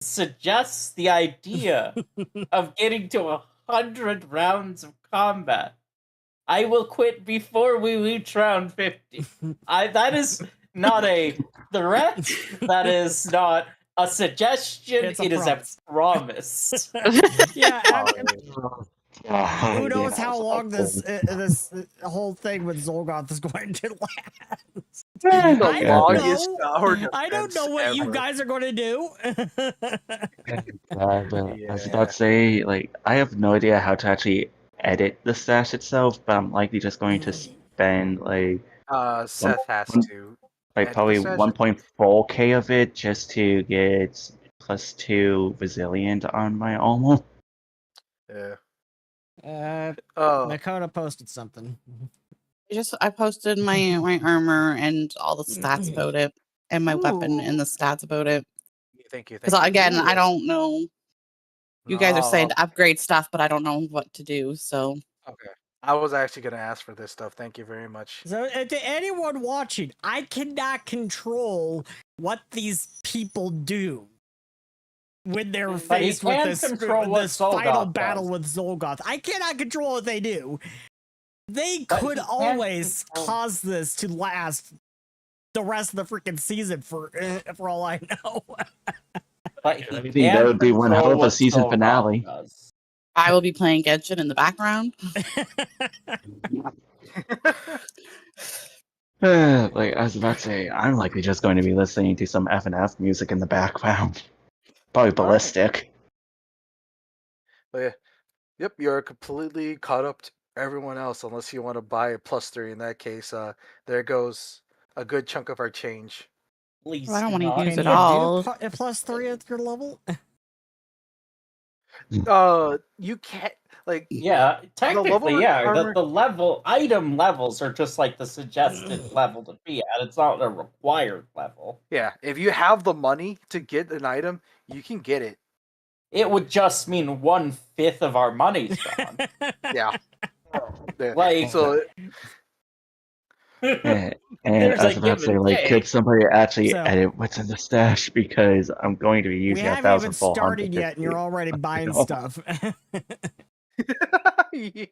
suggests the idea of getting to 100 rounds of combat, I will quit before we reach round 50. That is not a threat. That is not a suggestion. It's a It is a promise. promise. Yeah, who knows Yeah, how so long that's this whole thing with Xulgoth is going to last. The I don't longest know. tower I don't know what you ever. guys are going to do. but I was Yeah. about to say, like, I have no idea how to actually edit the stash itself, but I'm likely just going to spend like Seth has one- to like edit probably the stash. 1.4k of it just to get +2 resilient on my armor. Yeah. Oh, Nakota posted something. I posted my armor and all the stats about it, and my weapon and the stats about it. Thank you. Because again, I don't know. You guys are saying to upgrade stuff, but I don't know what to do. So okay, I was actually gonna ask for this stuff. Thank you very much. So, to anyone watching, I cannot control what these people do when they're faced with this final battle with Xulgoth. I cannot control what they do. They could always cause this to last the rest of the freaking season for all I know. But I think that would be one hell of a season finale. I will be playing Genshin in the background. Like I was about to say, I'm likely just going to be listening to some FNF music in the background. Probably Ballistic. But yeah, yep, you're completely caught up to everyone else, unless you want to buy a +3. In that case, there goes a good chunk of our change. Well, I don't want to use Can it you all. do a +3 at your level? You can't like. Yeah, technically, armor... the level item levels are just like the suggested level to be at. It's not a required level. Yeah, if you have the money to get an item, you can get it. It would just mean 1/5 of our money's gone. Yeah. Like so. And I was about to say, like, could somebody actually edit what's in the stash, because I'm going to be using 1,400. We haven't even started yet, and you're already buying stuff. Yeah.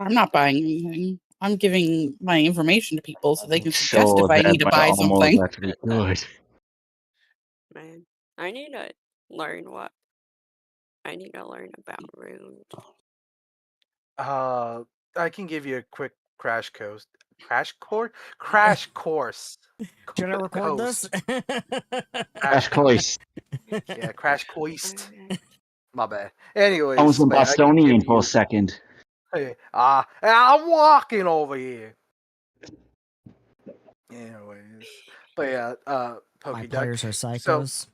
I'm not buying anything. I'm giving my information to people so they can suggest if I need to buy something. Good. Man, I need to learn what. I need to learn about runes. I can give you a quick crash course. Crash course. Should I record this? Crash course. Yeah, crash course. My bad. Anyways, I was in Bostonian for a second. Hey, I'm walking over here. Anyways, but yeah, My players are psychos.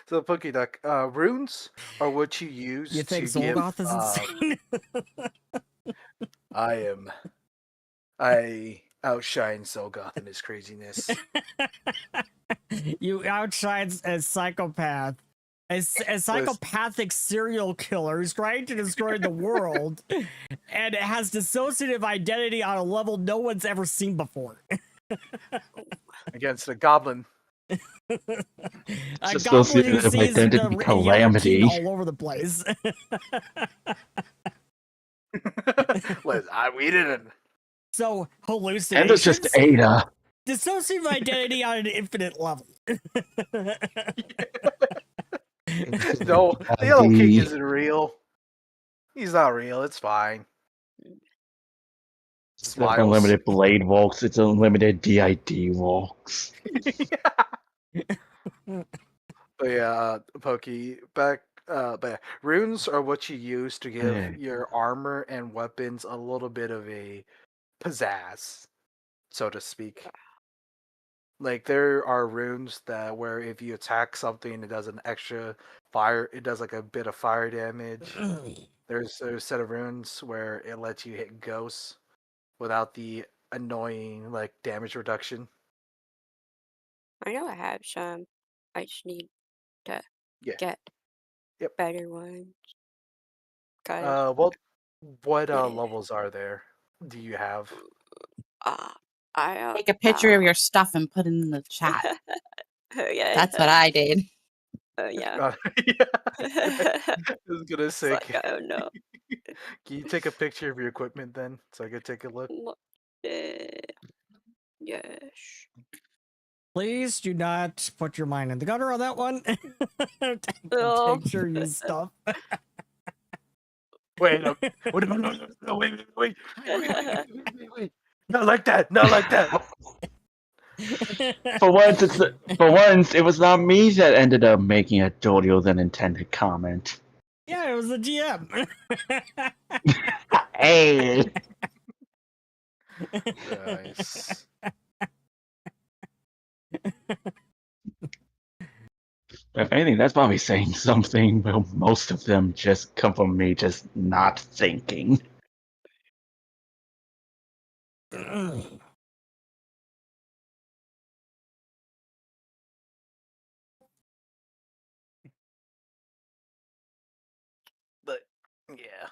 So PokeDuck, runes are what you use. You think to Xulgoth give, is insane? I outshine Xulgoth in his craziness. You outshine a psychopath. A psychopathic serial killer who's trying to destroy the world, and it has dissociative identity on a level no one's ever seen before. Against a goblin. A goblin who sees the calamity all over the place. We didn't. So hallucinations. And it's just Ada. Dissociative identity on an infinite level. No, the Yellow King isn't real. He's not real. It's fine. It's not unlimited blade walks. It's unlimited DID walks. But yeah, Pokey, but runes are what you use to give your armor and weapons a little bit of a pizzazz, so to speak. Like, there are runes that where if you attack something, it does an extra fire. It does like a bit of fire damage. There's a set of runes where it lets you hit ghosts without the annoying like damage reduction. I know I have some. I just need to get better ones. What levels are there? Do you have? Take a picture of your stuff and put it in the chat. Yeah. That's what I did. Yeah. I was gonna say, Like, I don't know. Can you take a picture of your equipment then, so I could take a look? Yes. Please do not put your mind in the gutter on that one. Take Oh. a picture of your stuff. Wait, no, wait. Not like that. Not like that. For once, it was not me that ended up making a dirtier than intended comment. Yeah, it was the GM. Hey. Nice. If anything, that's probably saying something, but most of them just come from me just not thinking. But yeah,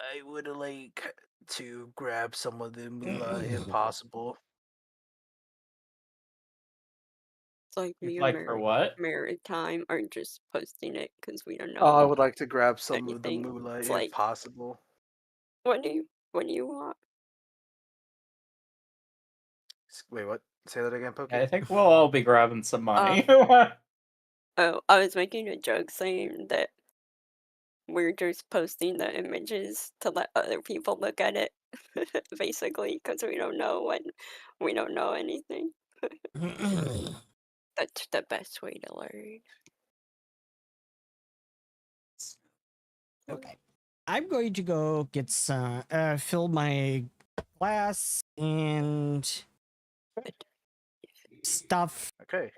I would like to grab some of the moolah if possible. It's like me Like for what? Maritime are just posting it because we don't know. I would like to grab some anything. of the moolah It's if like, possible. What do you want? Wait, what? Say that again, Pokey? I think we'll all be grabbing some money. Oh, I was making a joke saying that we're just posting the images to let other people look at it, basically, because we don't know anything. That's the best way to learn. Okay. I'm going to go get some, fill my glass and stuff. Okay.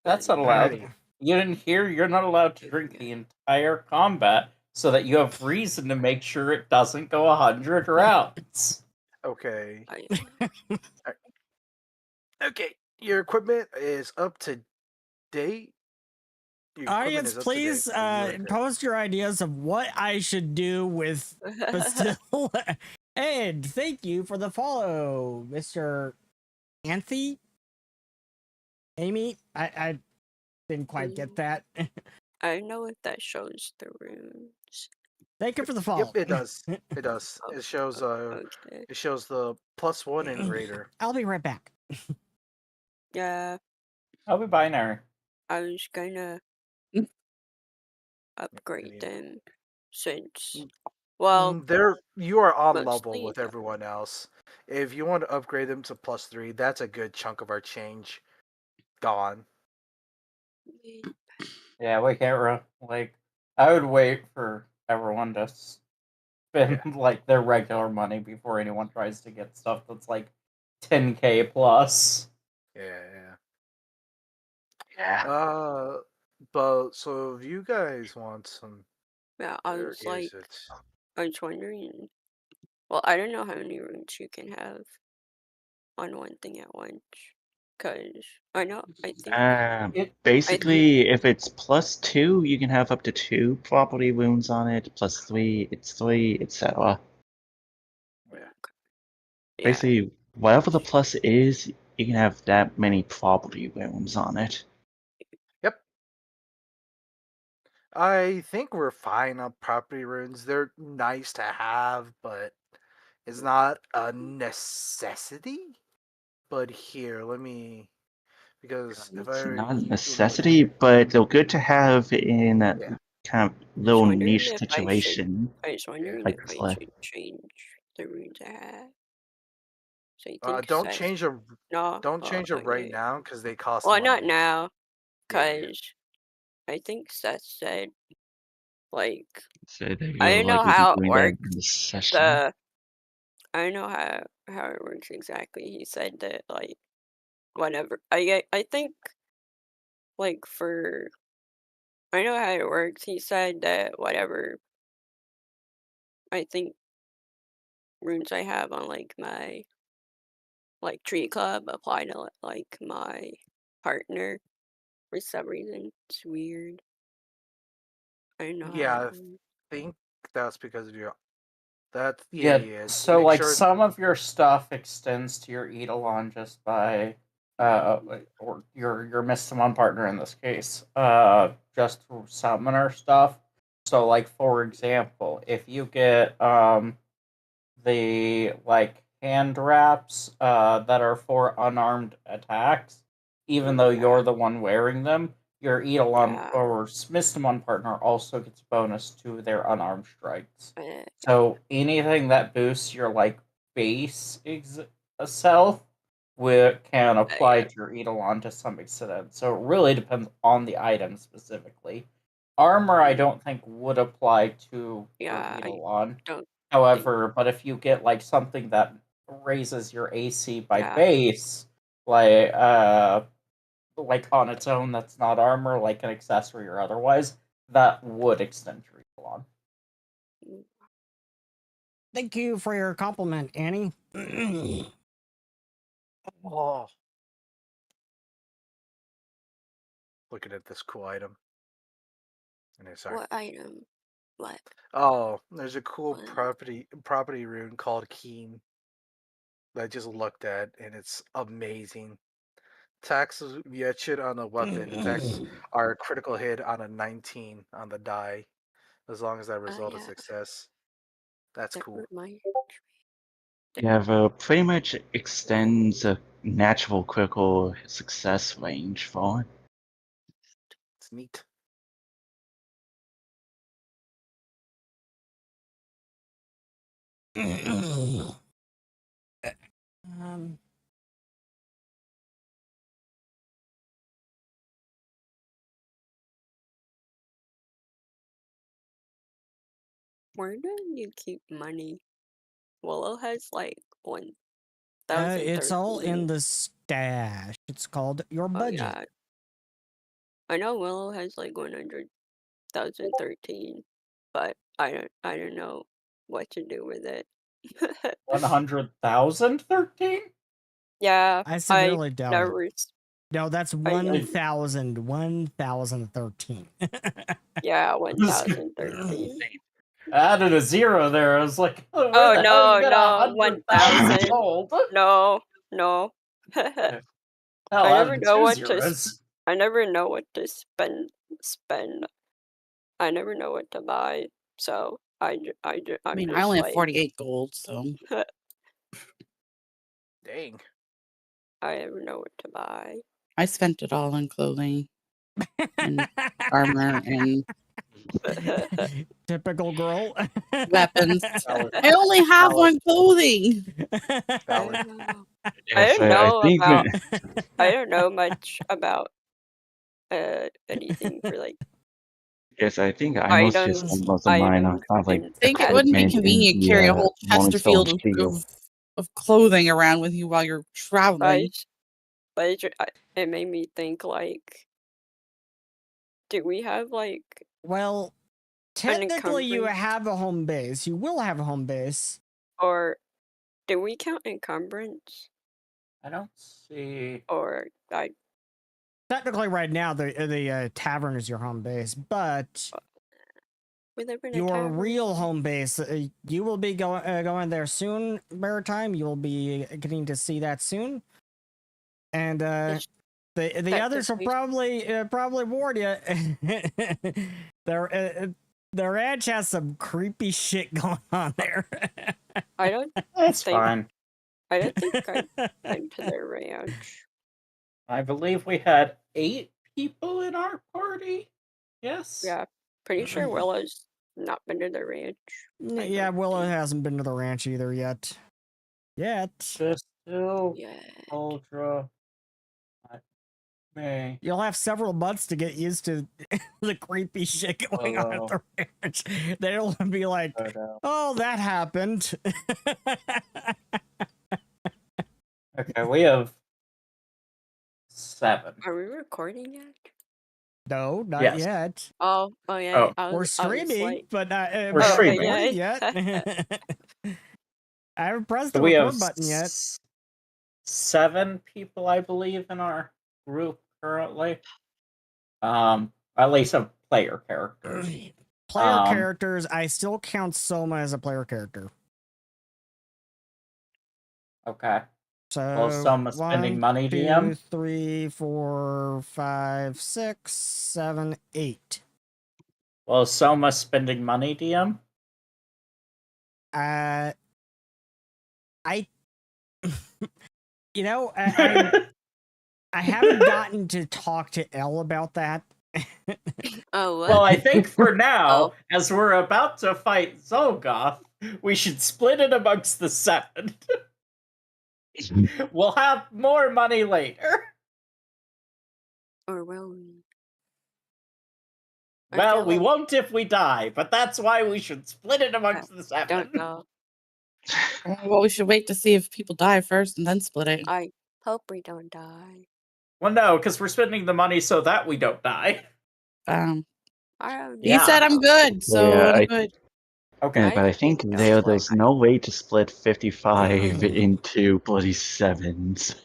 That's not allowed. You didn't hear? You're not allowed to drink the entire combat so that you have reason to make sure it doesn't go 100 rounds. Okay. Okay. Your equipment is up to date. Audience, please post your ideas of what I should do with Bastille. And thank you for the follow, Mr. Anthe. Amy, I didn't quite get that. I know if that shows the runes. Thank you for the follow. Yep, it does. It does. It shows it shows the +1 and greater. I'll be right back. Yeah. I'll be binary. I was gonna upgrade them since you are on level mostly with everyone else. If you want to upgrade them to +3, that's a good chunk of our change gone. Yeah, we can't I would wait for everyone to spend like their regular money before anyone tries to get stuff that's like 10k plus. Yeah. But so if you guys want some, I was wondering. Well, I don't know how many runes you can have on one thing at once. Cause I think basically, if it's +2, you can have up to 2 property wounds on it. +3, it's 3, etc. Basically, whatever the plus is, you can have that many property wounds on it. Yep. I think we're fine on property runes. They're nice to have, but it's not a necessity. But here, let me, because if It's not a necessity, but they're good to have in a kind of little niche situation. I was wondering like if I should change the runes I have. So you think don't change them. No. Don't change them right now because they cost Well, money. not now, because I think Seth said, like, I don't know how it works. I don't know how it works exactly. He said that, like, whatever. I think, like, I know how it works. He said that whatever I think runes I have on, like, my, like, tree club apply to, like, my partner for some reason. It's weird. I know. Yeah, I think that's because of Yeah. So, Make like, sure. some of your stuff extends to your Eidolon just by, or your Mystimon partner in this case, just through summoner stuff. So, like, for example, if you get the like hand wraps that are for unarmed attacks, even though you're the one wearing them, your Eidolon or Mystimon partner also gets bonus to their unarmed strikes. So anything that boosts your like base self can apply to your Eidolon to some extent. So it really depends on the item specifically. Armor, I don't think would apply to your Eidolon. However, but if you get like something that raises your AC by base, like on its own, that's not armor, like an accessory or otherwise, that would extend your Eidolon. Thank you for your compliment, Annie. Oh. Looking at this cool item. What item? What? Oh, there's a cool property rune called Keen that I just looked at, and it's amazing. Attacks you hit on a weapon. Attacks are a critical hit on a 19 on the die, as long as that result is success. That's cool. Yeah, the pretty much extends a natural critical success range for it. It's neat. Where do you keep money? Willow has like 1,000. It's all in the stash. It's called your budget. I know Willow has like 100,013, but I don't know what to do with it. 100,013? Yeah, I severely doubt it. No, that's 1,013. Yeah, 1,013. Added a zero there. I was like, oh, Oh, where the hell you get no, 100,000 gold? No. Hell, I never know what zeros. I never know what to spend. I never know what to buy, so I mean, I only have 48 gold, so. Dang. I never know what to buy. I spent it all on clothing and armor and typical girl. Weapons. I only have one clothing. I don't know much about anything for like. Yes, I think I mostly just spent most of mine on kind of like. I think it wouldn't be convenient to carry a whole Chesterfield of clothing around with you while you're traveling. But it made me think, like, do we have like? Well, technically, you have a home base. You will have a home base. Or do we count encumbrance? I don't see. Or technically, right now the tavern is your home base, but your real home base, you will be going there soon. Maritime, you will be getting to see that soon, and the others will probably warn you. Their edge has some creepy shit going on there. I don't. That's fine. I don't think I've been to their ranch. I believe we had 8 people in our party. Yes. Yeah, pretty sure Willow's not been to the ranch. Yeah, Willow hasn't been to the ranch either yet. Just still Ultra. May. You'll have several months to get used to the creepy shit going on at the ranch. They'll be like, oh, that happened. Okay, we have 7. Are we recording yet? No, not yet. Oh yeah. We're streaming, but we're streaming yet. I haven't pressed the record button yet. 7 people, I believe, in our group currently. At least of player characters. Characters, I still count Soma as a player character. Okay. So well, Soma's spending money, DM. 2, 3, 4, 5, 6, 7, 8. Well, Soma's spending money, DM. I I haven't gotten to talk to Elle about that. Oh, what? Well, I think for now, as we're about to fight Xulgoth, we should split it amongst the 7. We'll have more money later. Or will we? Well, we won't if we die, but that's why we should split it amongst the 7. Don't know. Well, we should wait to see if people die first and then split it. I hope we don't die. Well, no, because we're spending the money so that we don't die. You said I'm good, so I'm good. Okay. Yeah, but I think there's no way to split 55 into bloody 7s.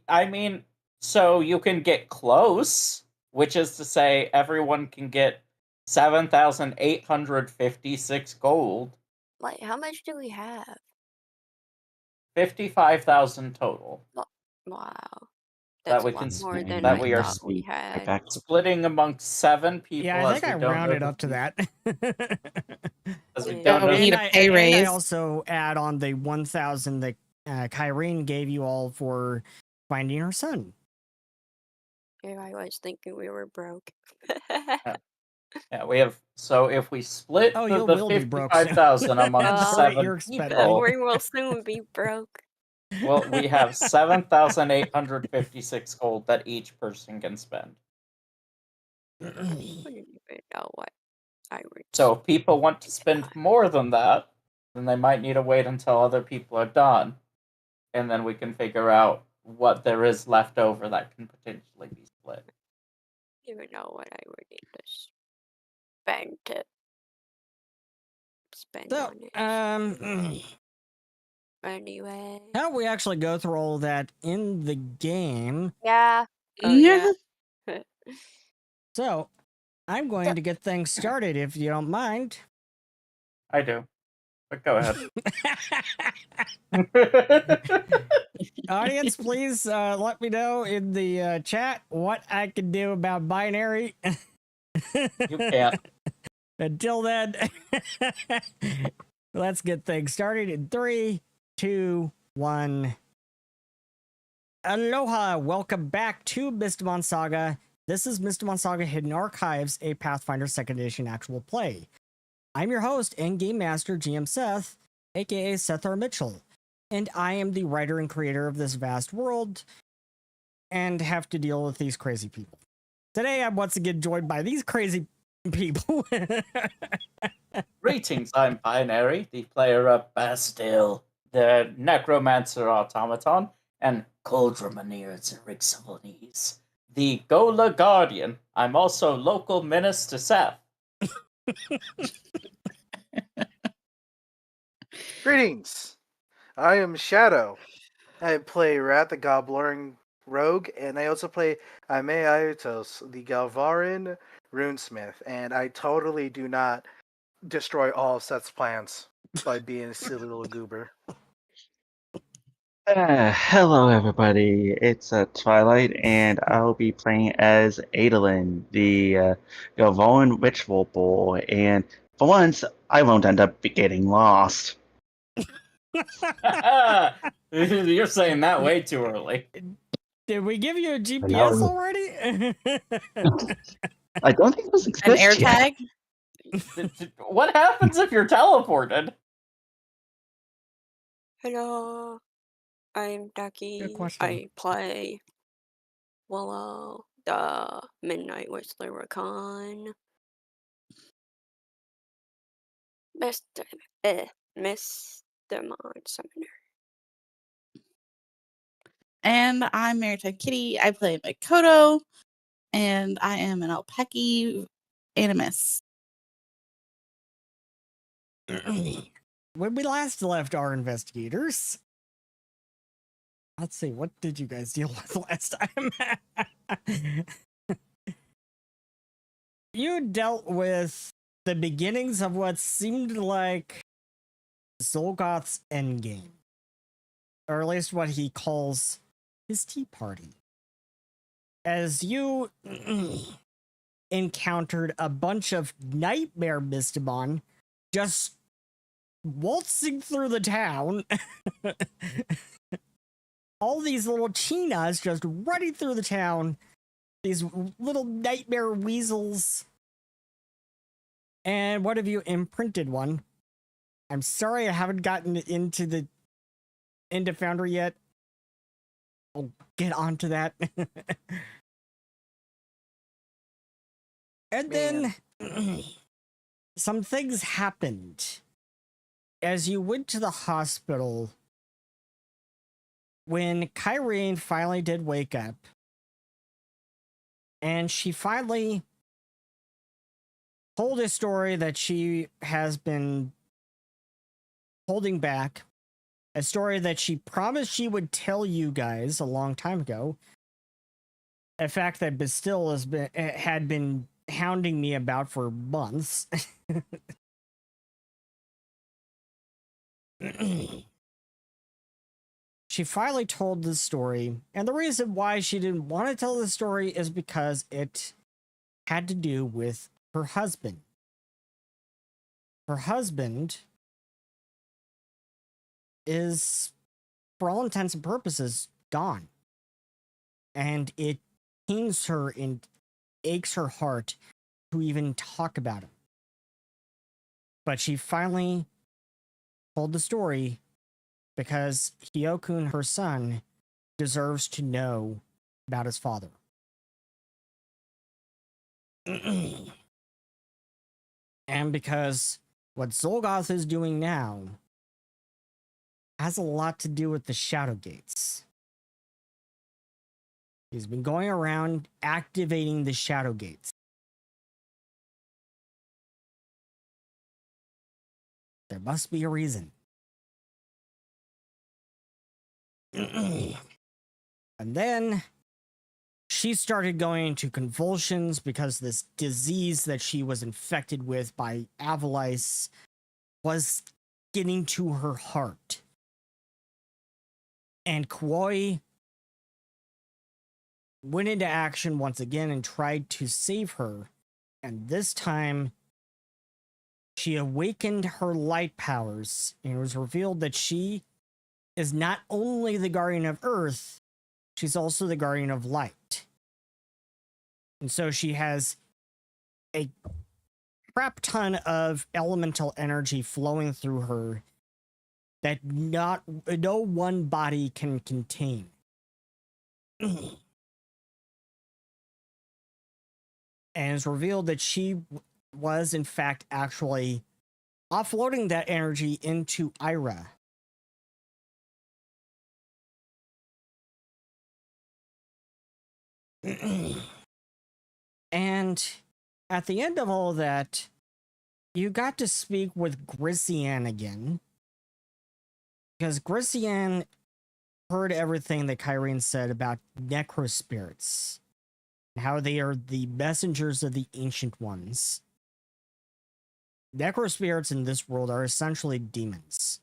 I mean, so you can get close, which is to say everyone can get 7,856 gold. Like, how much do we have? 55,000 total. Wow. That That's we a can lot more than that I we are thought we had. splitting amongst 7 people. Yeah, I think I rounded up to that. As we don't we need a pay raise. And I also add on the 1,000 that Carii gave you all for finding her son. Yeah, I was thinking we were broke. Yeah, we have. So if we split the will be broke 55,000 amongst 7 people, we will soon be broke. well, we have 7,856 gold that each person can spend. I don't even know what I would. So if people want to spend more than that, then they might need to wait until other people are done, and then we can figure out what there is left over that can potentially be split. I don't even know what I would need to spend So, on it. Anyway. How we actually go through all of that in the game? Yeah. Yeah. So, I'm going to get things started if you don't mind. I do. But go ahead. Audience, please let me know in the chat what I can do about binary. You can't. Until then, let's get things started in 3, 2, 1. Aloha! Welcome back to Mystimon Saga. This is Mystimon Saga Hidden Archives, a Pathfinder 2nd Edition actual play. I'm your host and Game Master, GM Seth, aka Seth R. Mitchell, and I am the writer and creator of this vast world and have to deal with these crazy people. Today, I'm once again joined by these crazy people. Greetings, I'm Binary, the player of Bastille, the Necromancer Automaton, and Coldramaniers and Rixolines, the Gola Guardian. I'm also local menace to Seth. Greetings. I am Shadow. I play Rat the Goblin Rogue, and I also play Aime Aitos, the Galvarin Runesmith, and I totally do not destroy all of Seth's plans by being a silly little goober. Hello, everybody. It's Twilight, and I'll be playing as Adolin, the Galvoan Ritual Boy. And for once, I won't end up getting lost. You're saying that way too early. Did we give you a GPS already? I don't think it was an air tag. What happens if you're teleported? Hello, I'm Ducky. Good question. I play Willow, the Midnight Whistler Rakan. Mystimon Summoner. And I'm Carii Kitty. I play Makoto, and I am an Alpaki Animus. When we last left our investigators, let's see, what did you guys deal with last time? You dealt with the beginnings of what seemed like Xulgoth's endgame. or at least what he calls his tea party. As you encountered a bunch of nightmare Mystimon just waltzing through the town. All these little chinas just running through the town. These little nightmare weasels. And one of you imprinted one. I'm sorry I haven't gotten into Foundry yet. I'll get onto that. And then some things happened as you went to the hospital. When Carii finally did wake up, and she finally told a story that she has been holding back, a story that she promised she would tell you guys a long time ago, a fact that Bastille had been hounding me about for months. She finally told this story, and the reason why she didn't want to tell the story is because it had to do with her husband. Her husband is, for all intents and purposes, gone. And it pains her and aches her heart to even talk about him. But she finally told the story because Hyokun, her son, deserves to know about his father. And because what Xulgoth is doing now has a lot to do with the Shadow Gates. He's been going around activating the Shadow Gates. There must be a reason. And then she started going into convulsions because this disease that she was infected with by Avalice was getting to her heart. And Kwoi went into action once again and tried to save her. And this time, she awakened her light powers, and it was revealed that she is not only the guardian of Earth, she's also the guardian of light. And so she has a crap ton of elemental energy flowing through her that no one body can contain. And it's revealed that she was, in fact, actually offloading that energy into Ira. And at the end of all that, you got to speak with Grissian again. Because Grissian heard everything that Carii said about necrospirits. How they are the messengers of the Ancient Ones. Necrospirits in this world are essentially demons.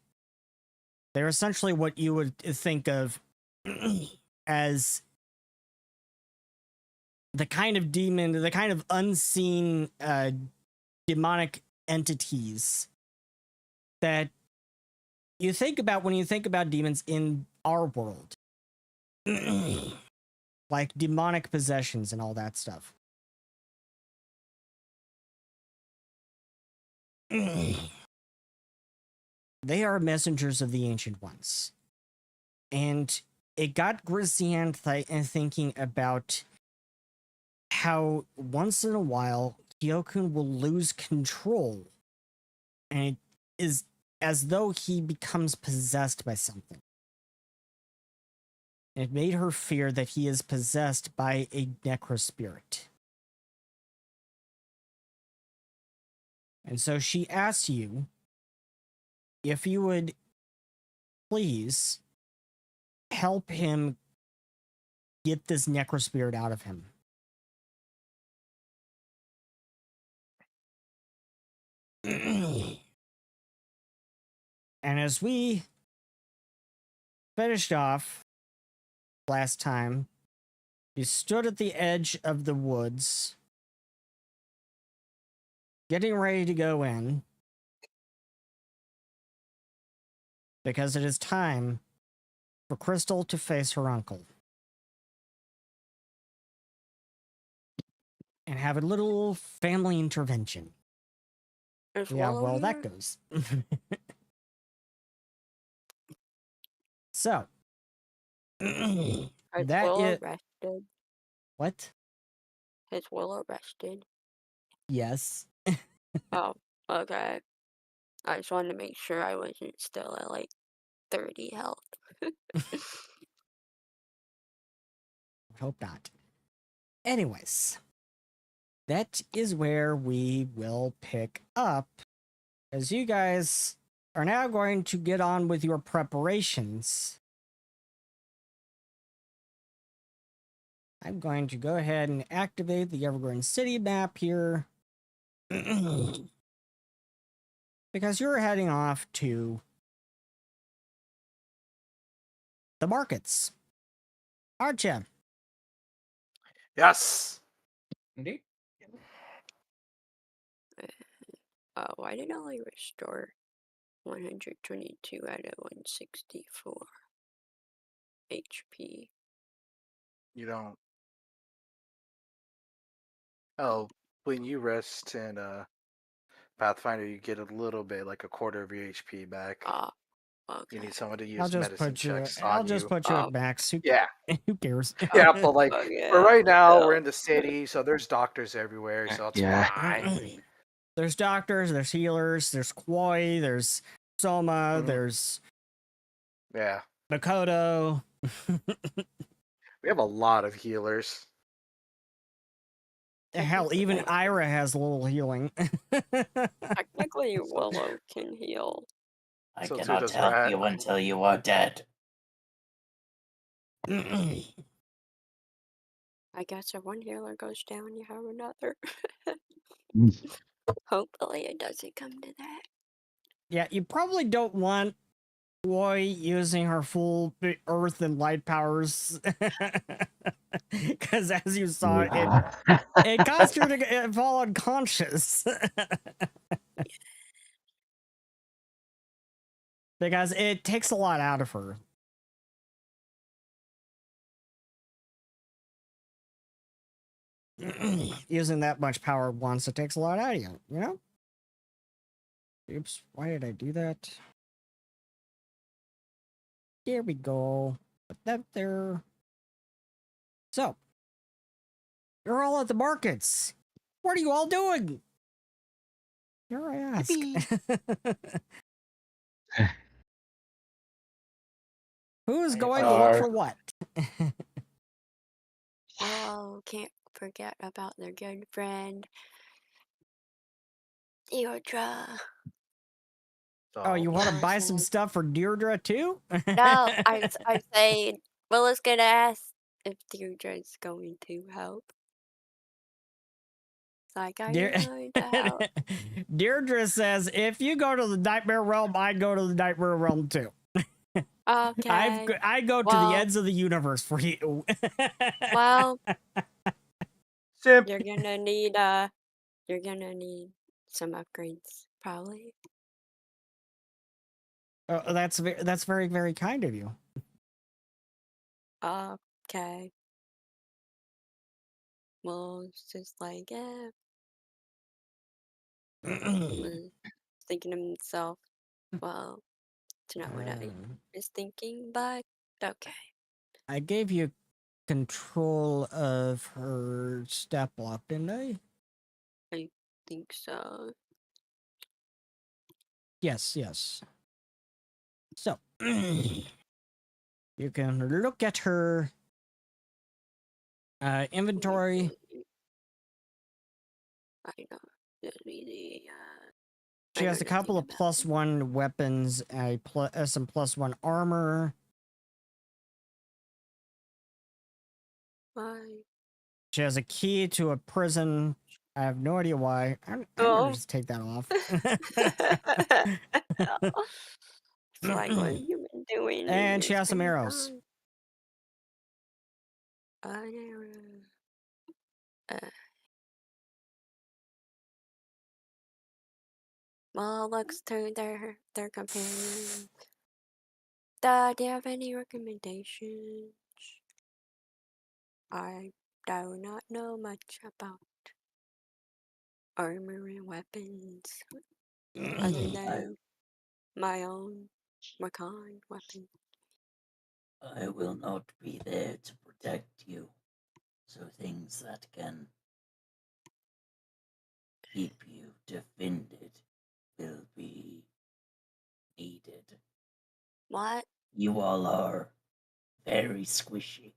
They're essentially what you would think of as the kind of demon, the kind of unseen demonic entities that you think about when you think about demons in our world. Like demonic possessions and all that stuff. They are messengers of the Ancient Ones. And it got Grissian thinking about how once in a while Hyokun will lose control, and it is as though he becomes possessed by something. It made her fear that he is possessed by a necrospirit. And so she asked you if you would please help him get this necrospirit out of him. And as we finished off last time, you stood at the edge of the woods, getting ready to go in, because it is time for Crystal to face her uncle and have a little family intervention. Yeah, well, that goes. So, that is arrested. What? Is Will arrested? Yes. Oh, okay. I just wanted to make sure I wasn't still at like 30 health. Hope not. Anyways, that is where we will pick up, as you guys are now going to get on with your preparations. I'm going to go ahead and activate the Evergreen City map here. Because you're heading off to the markets, aren't you? Yes. Indeed. Why did I only restore 122 out of 164 HP? You don't. Oh, when you rest in Pathfinder, you get a little bit, like a quarter of your HP back. Okay. You need someone to use medicine checks on you. I'll just put you at max. Yeah. Who cares? Yeah, but like, for right now, we're in the city, so there's doctors everywhere, so it's fine. There's doctors, there's healers, there's Koi, there's Soma, there's Makoto. We have a lot of healers. Hell, even Ira has a little healing. Technically, Willow can heal. I cannot help you until you are dead. I guess if one healer goes down, you have another. Hopefully it doesn't come to that. Yeah, you probably don't want Koi using her full earth and light powers. Because as you saw, it caused her to fall unconscious. Because it takes a lot out of her. Using that much power once, it takes a lot out of you, you know? Oops, why did I do that? There we go. Put that there. So, you're all at the markets. What are you all doing? Here I ask. Who's going to look for what? Oh, can't forget about their good friend, Deirdre. Oh, you want to buy some stuff for Deirdre too? No, I'm saying Willa's gonna ask if Deirdre's going to help. It's like, are you going to help? Deirdre says, if you go to the Nightmare Realm, I go to the Nightmare Realm too. Okay. I go to the ends of the universe for you. Well, you're gonna need some upgrades, probably. That's very, very kind of you. Okay. Well, it's just like, thinking to himself, well, it's not what I was thinking, but okay. I gave you control of her stat block, didn't I? I think so. Yes. So, you can look at her inventory. I know. She has a couple of +1 weapons, some +1 armor. Why? She has a key to a prison. I have no idea why. I'm gonna just take that off. like, what have you been doing? And she has some arrows. An arrow. Well, looks to their companions. Do you have any recommendations? I do not know much about armor and weapons other than my own Macan weapon. I will not be there to protect you, so things that can keep you defended will be needed. What? You all are very squishy.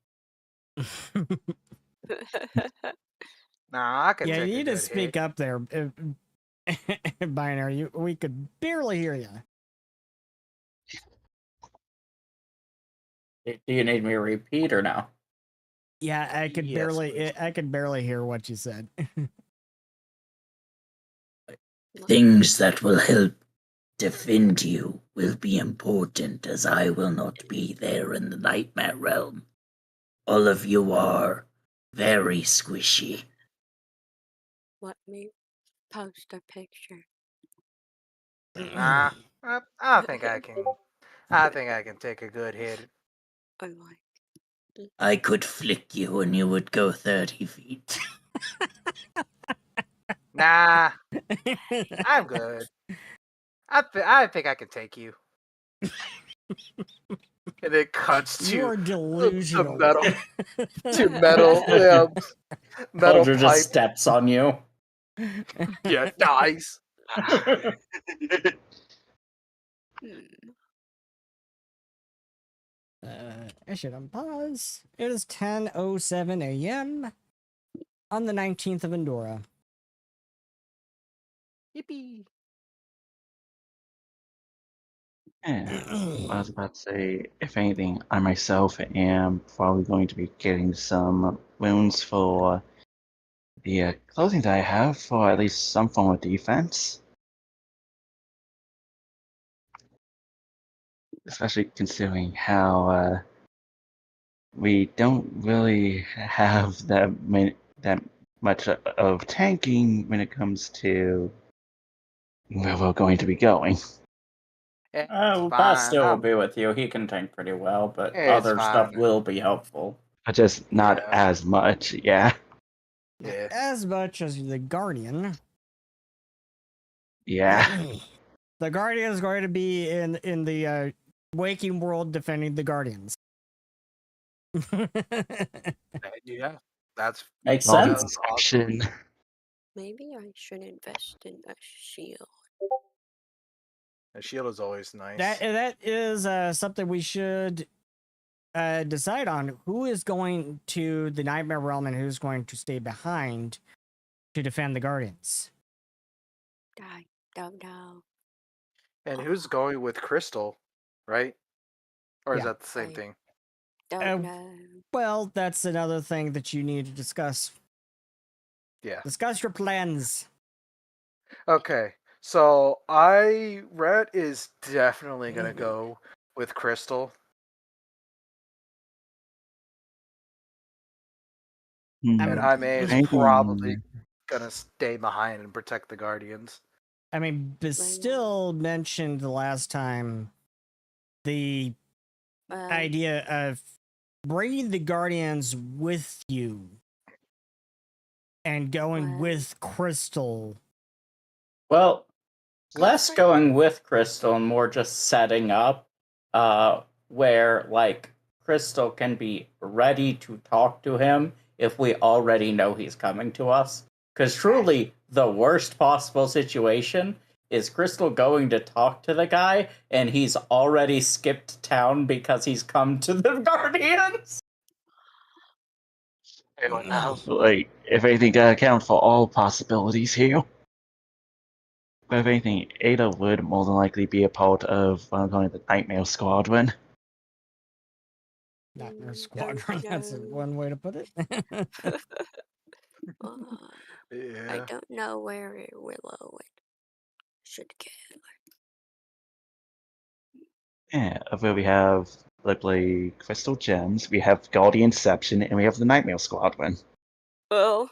Nah, I can Yeah, take you a need to good speak hit. up there, Binary. We could barely hear you. Do you need me to repeat or no? Yeah, I could Yes, barely. please. I could barely hear what you said. Things that will help defend you will be important, as I will not be there in the nightmare realm. All of you are very squishy. Let me post a picture. Nah, I think I can. I think I can take a good hit. I could flick you and you would go 30 feet. Nah, I'm good. I think I can take you. And it cuts You to are delusional. metal, to metal, yeah, metal Soldier pipe. just steps on you. Yeah, nice. I should unpause. It is 10:07 a.m. on the 19th of Endora. Yippee. Yeah, I was about to say, if anything, I myself am probably going to be getting some wounds for the clothing that I have for at least some form of defense. Especially considering how we don't really have that much of tanking when it comes to where we're going to be going. Oh, Boss Fine. still will be with you. He can tank pretty well, but It's other stuff fine. will be helpful. But just not Yeah. as much, yeah. Yeah. As much as the Guardian. Yeah. The Guardian is going to be in the waking world defending the Guardians. Yeah. That's Makes All sense. awesome. action. Maybe I should invest in a shield. A shield is always nice. That is something we should decide on. Who is going to the Nightmare Realm and who's going to stay behind to defend the Guardians? I don't know. And who's going with Crystal, right? Or is Yeah. that the same thing? Don't know. Well, that's another thing that you need to discuss. Yeah. Discuss your plans. Okay. So Red is definitely gonna go with Crystal. And I May is probably gonna stay behind and protect the Guardians. I mean, Bastille mentioned the last time the idea of bringing the Guardians with you and going with Crystal. Well, less going with Crystal and more just setting up where like Crystal can be ready to talk to him if we already know he's coming to us. Because truly, the worst possible situation is Crystal going to talk to the guy and he's already skipped town because he's come to the Guardians. Like, if anything, gotta account for all possibilities here. But if anything, Ada would more than likely be a part of what I'm calling the Nightmare Squadron. Nightmare Squadron, that's one way to put it. Yeah. I don't know where Willow should go. Yeah, where we have lovely crystal gems, we have Guardian Inception, and we have the Nightmare Squadron. Well,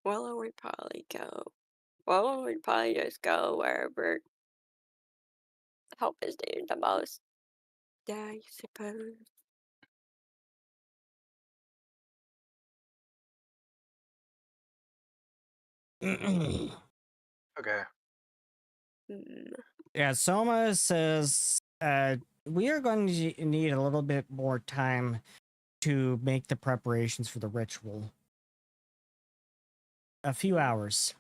well, we'd probably go. Well, we'd probably just go wherever help is needed the most. Yeah, I suppose. Okay. Yeah, Soma says we are going to need a little bit more time to make the preparations for the ritual. A few hours.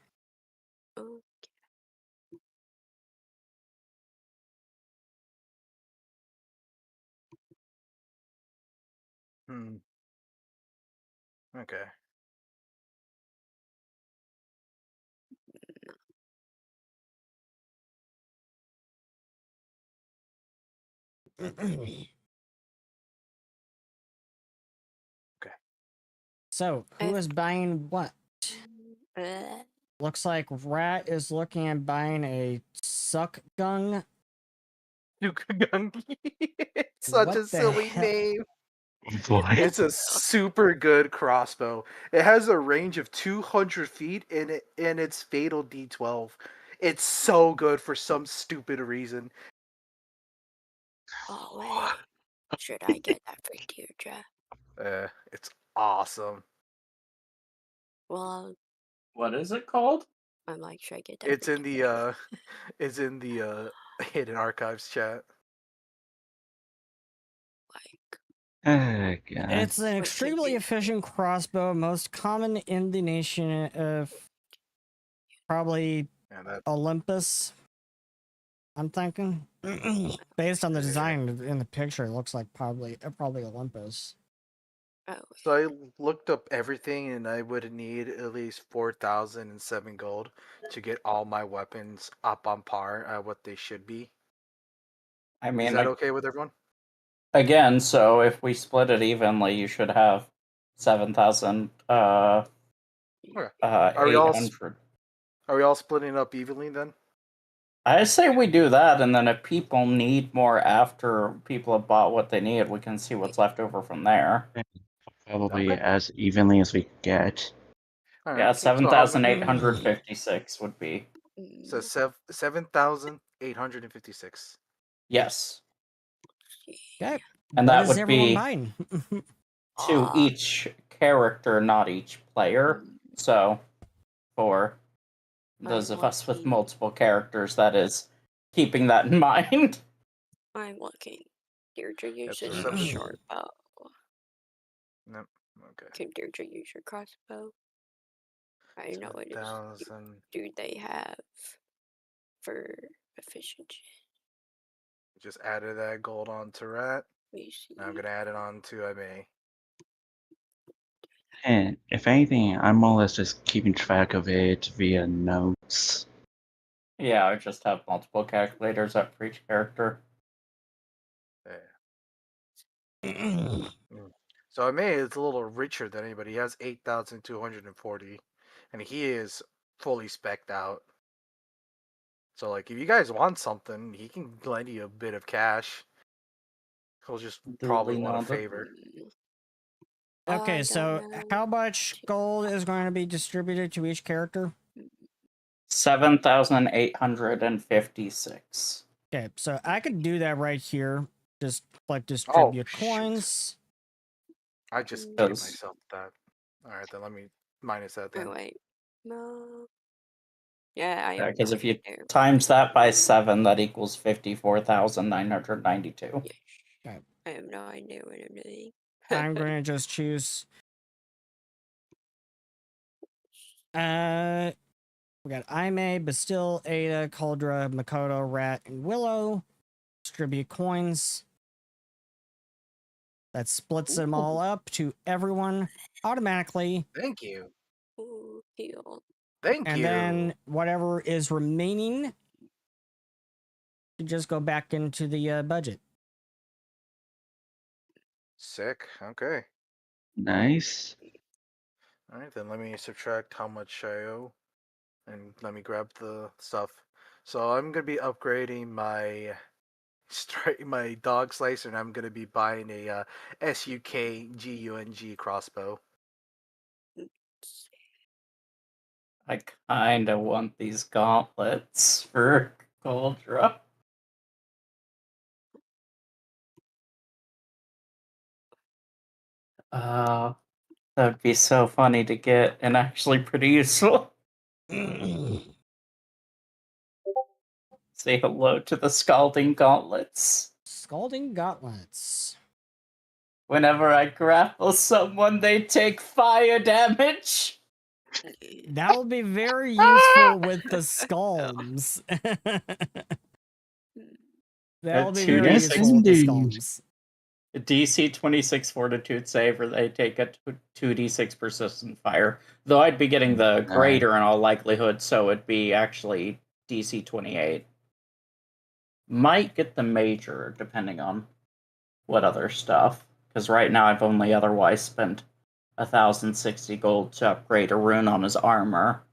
Okay. Okay. Okay. So, who is buying what? Looks like Rat is looking at buying a suck gung. Such What a the silly hell? name. What? It's a super good crossbow. It has a range of 200 feet and it's fatal D12. It's so good for some stupid reason. Oh wait, should I get that for Deirdre? It's awesome. Well, What is it called? I'm like, should I get that? It's in the it's in the hidden archives chat. Like, God. It's an extremely efficient crossbow, most common in the nation of probably Olympus. I'm thinking, based on the design in the picture, it looks like probably Olympus. oh, So I looked up everything, and I would need at least 4,007 gold to get all my weapons up on par at what they should be. I mean, Is that okay with everyone? Again, so if we split it evenly, you should have 7,000. Are we all 800. Are we all splitting up evenly then? I say we do that, and then if people need more after people have bought what they need, we can see what's left over from there. Probably as evenly as we get. Yeah, 7,856 would be. So 7,856. Yes. Okay. And what that is would everyone be buying? to each character, not each player. So, for those of us with multiple characters, that is keeping that in mind. I'm looking. Deirdre uses a short bow. Nope. Okay. Can Deirdre use your crossbow? I know it is. Do they have for efficiency? Just added that gold onto Rat. Now I'm gonna add it on to Ame. And if anything, I'm more or less just keeping track of it via notes. Yeah, I just have multiple calculators up for each character. Yeah. So Ame is a little richer than anybody. He has 8,240, and he is fully specced out. So, like, if you guys want something, he can lend you a bit of cash. He'll just probably want a favor. Okay, so how much gold is going to be distributed to each character? 7,856. Okay, so I could do that right here. Just like distribute coins. I just gave myself that. All right, then let me minus that then. Oh, wait. No. Yeah, I Because if you times that by 7, that equals 54,992. Okay. I have no idea what I'm doing. I'm going to just choose. We got Aime, Bastille, Ada, Cauldra, Makoto, Rat, and Willow. Distribute coins. That splits them all up to everyone automatically. Thank you. Ooh, heal. Thank you. And then whatever is remaining, you just go back into the budget. Sick. Okay. Nice. All right, then let me subtract how much I owe. And let me grab the stuff. So I'm gonna be upgrading my dog slicer, and I'm gonna be buying a SUKGUNG crossbow. I kind of want these gauntlets for Goldra. That would be so funny to get and actually pretty useful. Say hello to the Scalding Gauntlets. Scalding Gauntlets. Whenever I grapple someone, they take fire damage. That will be very useful with the Skulms. That'll be very useful with the Skulms. DC 26 Fortitude save, or they take a 2d6 persistent fire. Though I'd be getting the greater in all likelihood, so it'd be actually DC 28. Might get the major, depending on what other stuff. Because right now I've only otherwise spent 1,060 gold to upgrade a rune on his armor.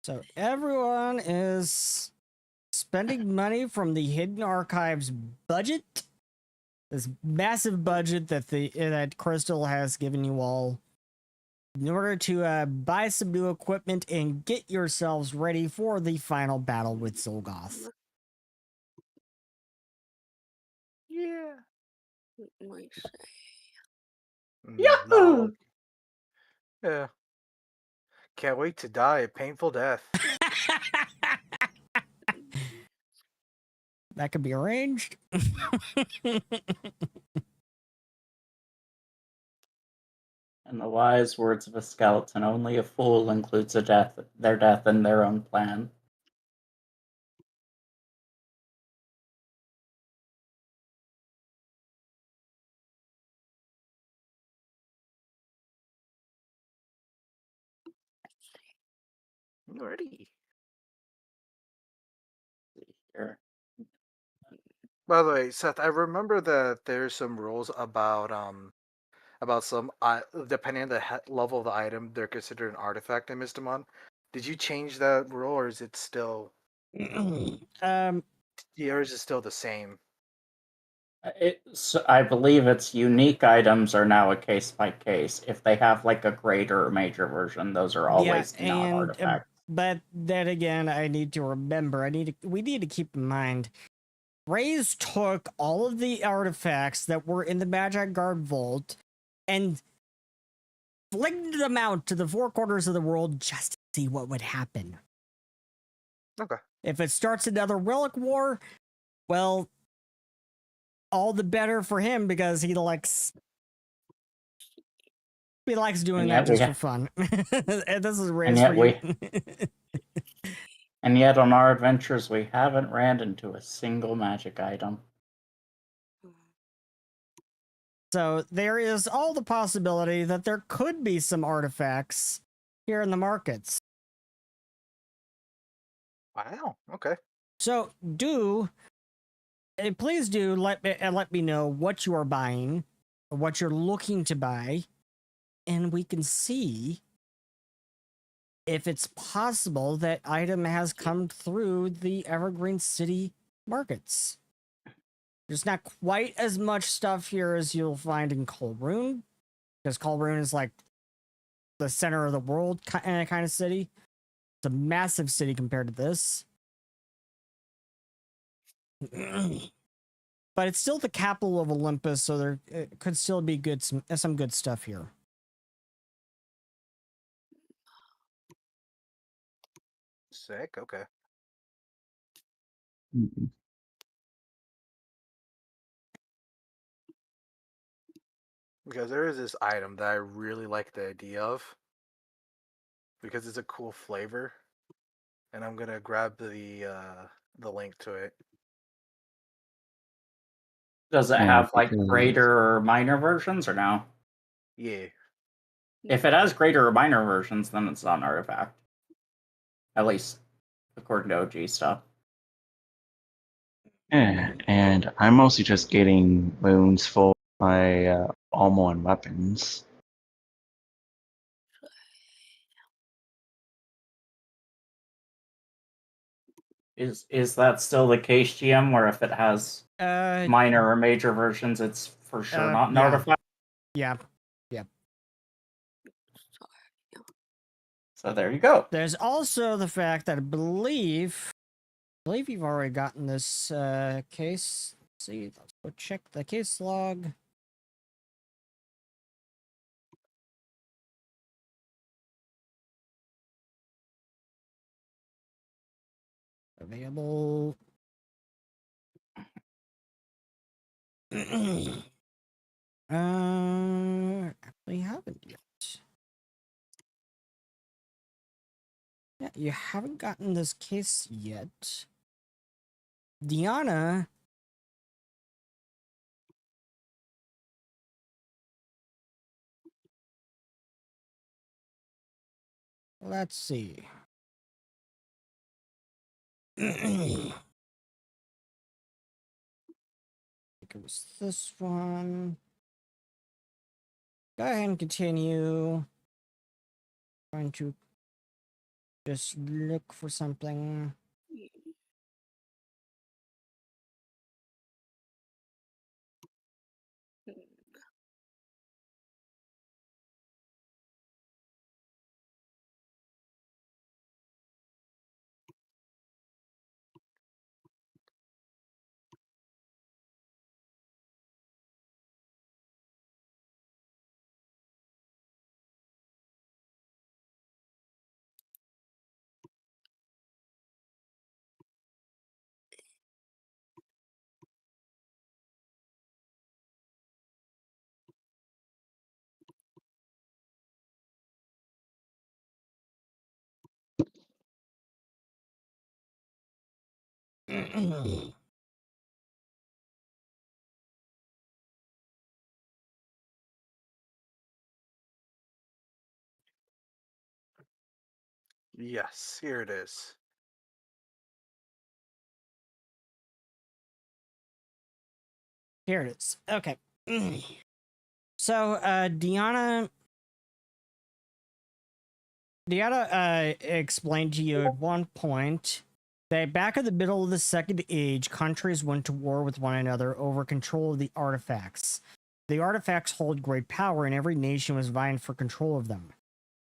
So everyone is spending money from the Hidden Archives budget. This massive budget that Crystal has given you all in order to buy some new equipment and get yourselves ready for the final battle with Xulgoth. Yeah. Yahoo! Yeah. Can't wait to die a painful death. That could be arranged. In the wise words of a skeleton, only a fool includes their death in their own plan. Alrighty. Here. By the way, Seth, I remember that there's some rules about some depending on the level of the item, they're considered an artifact in Mystimon. Did you change that rule, or is it still? Yours is still the same. I believe it's unique items are now a case by case. If they have like a greater or major version, those are always not artifacts. But then again, I need to remember. We need to keep in mind. Raze took all of the artifacts that were in the Magi Guard Vault and flinged them out to the four corners of the world just to see what would happen. Okay. If it starts another relic war, well, all the better for him because he likes doing that just for fun. And this is Raze for you. And yet on our adventures, we haven't ran into a single magic item. So there is all the possibility that there could be some artifacts here in the markets. Wow. Okay. So please do let me know what you are buying, or what you're looking to buy, and we can see if it's possible that item has come through the Evergreen City markets. There's not quite as much stuff here as you'll find in Kolrun, because Kolrun is like the center of the world kind of city. It's a massive city compared to this. But it's still the capital of Olympus, so there could still be some good stuff here. Sick. Okay. Mm-hmm. Because there is this item that I really like the idea of, because it's a cool flavor, and I'm gonna grab the link to it. Does it have like greater or minor versions or no? Yeah. If it has greater or minor versions, then it's not an artifact. At least according to OG stuff. Yeah, and I'm mostly just getting wounds for my armor and weapons. Is that still the case, GM? Where if it has minor or major versions, it's for sure not an artifact? Yeah. Yeah. So there you go. There's also the fact that I believe you've already gotten this case. Let's see, let's go check the case log. Available. Actually haven't yet. Yeah, you haven't gotten this case yet. Deanna. Let's see. I think it was this one. Go ahead and continue. Trying to just look for something. Yes, here it is. Here it is. Okay. So, Deanna explained to you at one point that back in the middle of the Second Age, countries went to war with one another over control of the artifacts. The artifacts hold great power, and every nation was vying for control of them.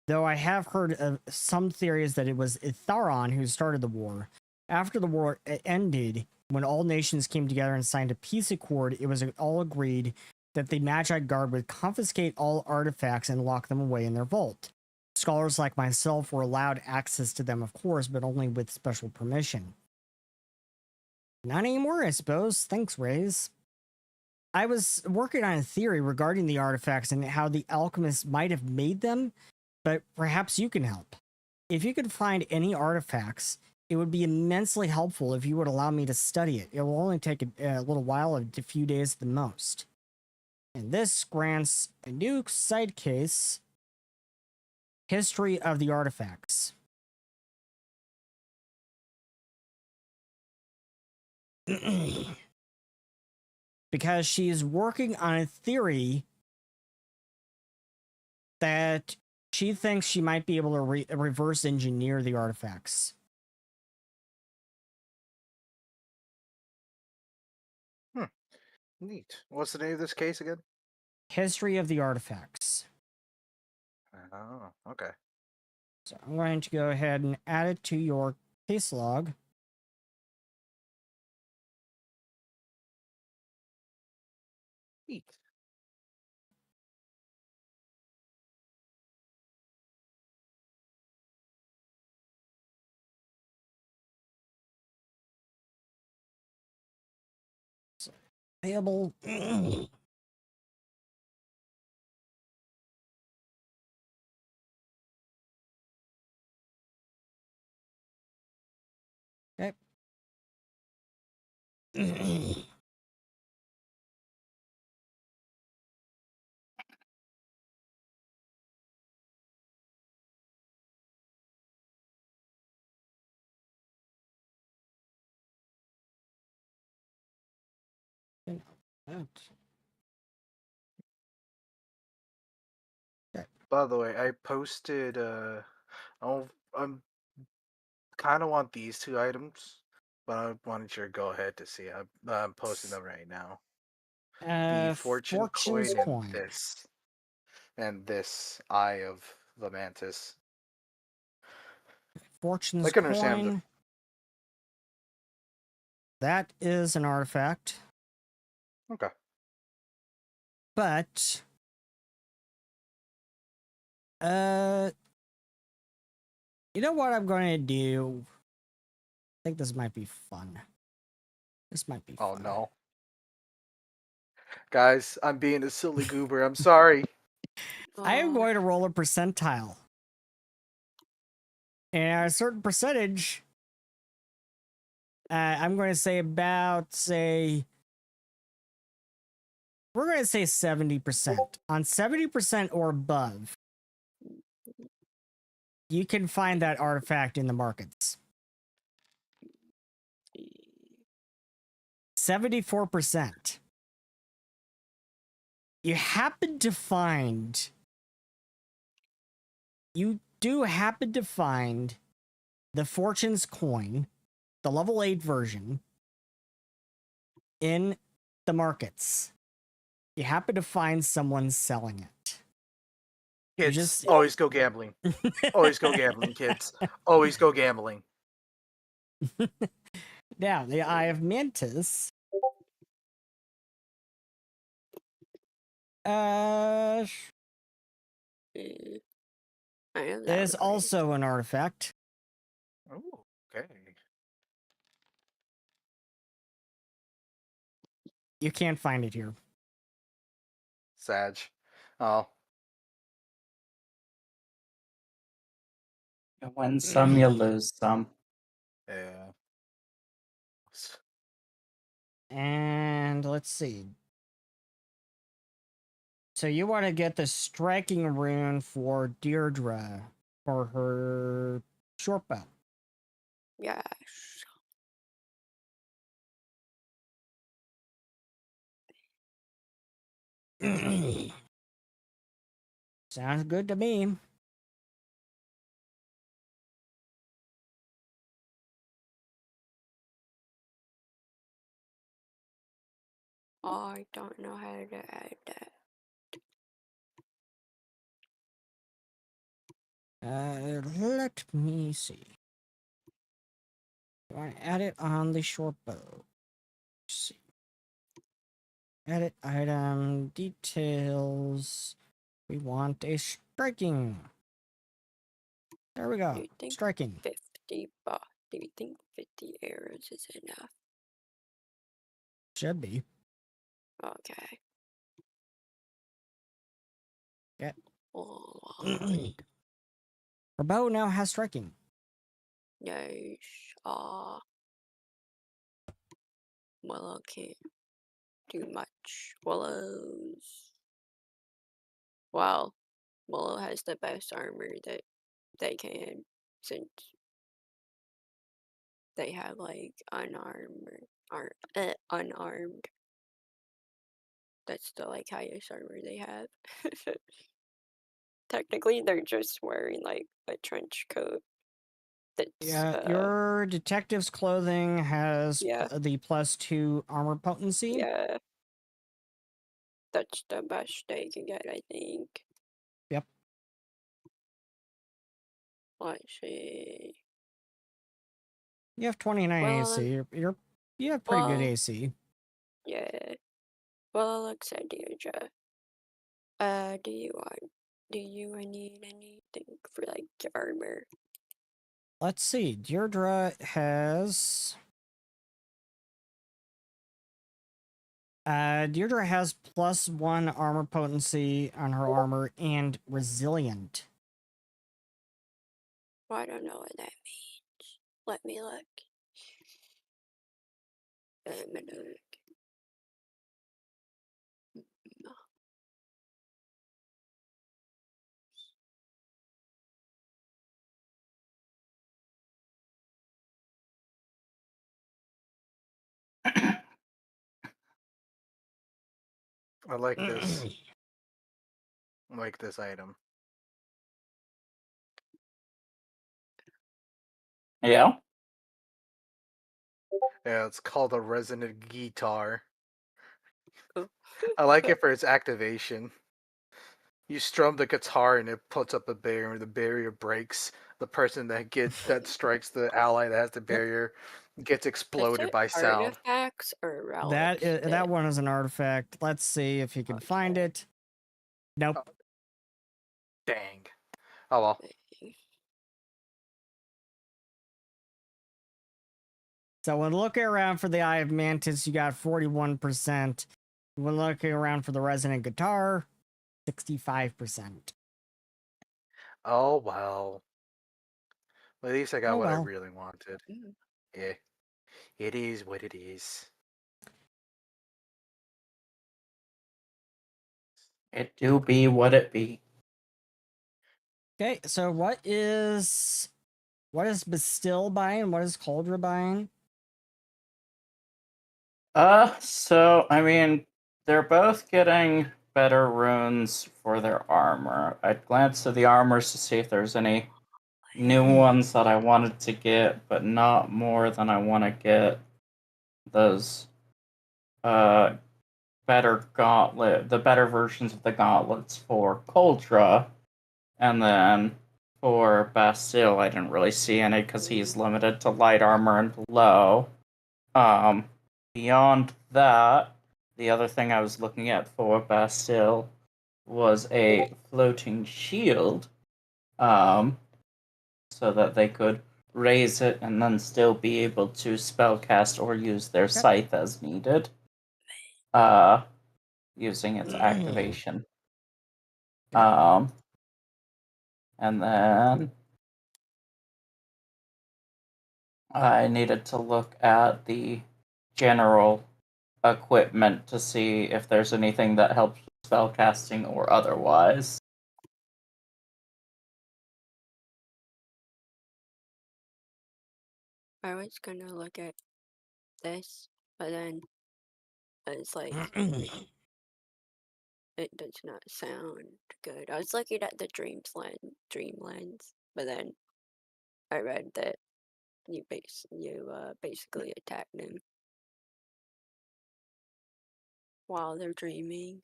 Though I have heard of some theories that it was Itharon who started the war. After the war ended, when all nations came together and signed a peace accord, it was all agreed that the Magi Guard would confiscate all artifacts and lock them away in their vault. Scholars like myself were allowed access to them, of course, but only with special permission. Not anymore, I suppose. Thanks, Raze. I was working on a theory regarding the artifacts and how the alchemists might have made them, but perhaps you can help. If you could find any artifacts, it would be immensely helpful if you would allow me to study it. It will only take a little while, a few days at the most. And this grants a new side case, History of the Artifacts. Because she's working on a theory that she thinks she might be able to reverse engineer the artifacts. Neat. What's the name of this case again? History of the Artifacts. Oh, okay. So I'm going to go ahead and add it to your case log. Neat. Payable. Okay. By the way, I posted. I'm kind of want these two items, but I wanted you to go ahead to see. I'm posting them right now. The fortune Fortune's coin and this eye of the mantis. Fortune's I can understand coin. That is an artifact. Okay. But you know what I'm going to do? I think this might be fun. This might be fun. Oh no. Guys, I'm being a silly goober. I'm sorry. I am going to roll a percentile. And a certain percentage, I'm going to say we're going to say 70%. On 70% or above, you can find that artifact in the markets. 74%. You do happen to find the Fortune's coin, the level 8 version, in the markets. You happen to find someone selling it. Kids, always go gambling. Always go gambling, kids. Always go gambling. Now, the Eye of Mantis. Is also an artifact. Oh, okay. You can't find it here. Sag. Oh. You win some, you lose some. Yeah. And let's see. So you want to get the striking rune for Deirdre for her short bow. Yes. Sounds good to me. I don't know how to add that. Let me see. I want to add it on the short bow. Let's see. Edit item details. We want a striking. There we go. Striking. 50 do you think 50 arrows is enough? Should be. Okay. Yeah. Oh, Her bow now has striking. yes. Well, I can't do much. Willow's. Well, Willow has the best armor that they can, since they have like unarmed. That's the like highest armor they have. Technically, they're just wearing like a trench coat. That's your detective's clothing has the +2 armor potency. Yeah. That's the best they can get, I think. Yep. Let's see. You have 29 AC. You have pretty good AC. Yeah. Well, Alexa, Deirdre. Do you need anything for like your armor? Let's see. Deirdre has +1 armor potency on her armor and resilient. Well, I don't know what that means. Let me look. I like this. I like this item. Yeah. Yeah, it's called a resonant guitar. I like it for its activation. You strum the guitar and it puts up a barrier. The barrier breaks. The person that strikes the ally that has the barrier gets exploded by sound. Artifacts or relics? That one is an artifact. Let's see if you can find it. Nope. Oh. Dang. Oh well. So when looking around for the Eye of Mantis, you got 41%. When looking around for the resonant guitar, 65%. Oh well. At least I got what I well. really wanted. Yeah. It is what it is. It do be what it be. Okay, so what is Bastille buying? What is Cauldra buying? So I mean, they're both getting better runes for their armor. I'd glance to the armors to see if there's any new ones that I wanted to get, but not more than I want to get those better better versions of the gauntlets for Coldra, and then for Bastille, I didn't really see any because he's limited to light armor and below. Beyond that, the other thing I was looking at for Bastille was a floating shield, so that they could raise it and then still be able to spellcast or use their scythe as needed, using its activation. And then I needed to look at the general equipment to see if there's anything that helps with spellcasting or otherwise. I was gonna look at this, but then it's like it does not sound good. I was looking at the Dreamlands, but then I read that you basically attack them while they're dreaming.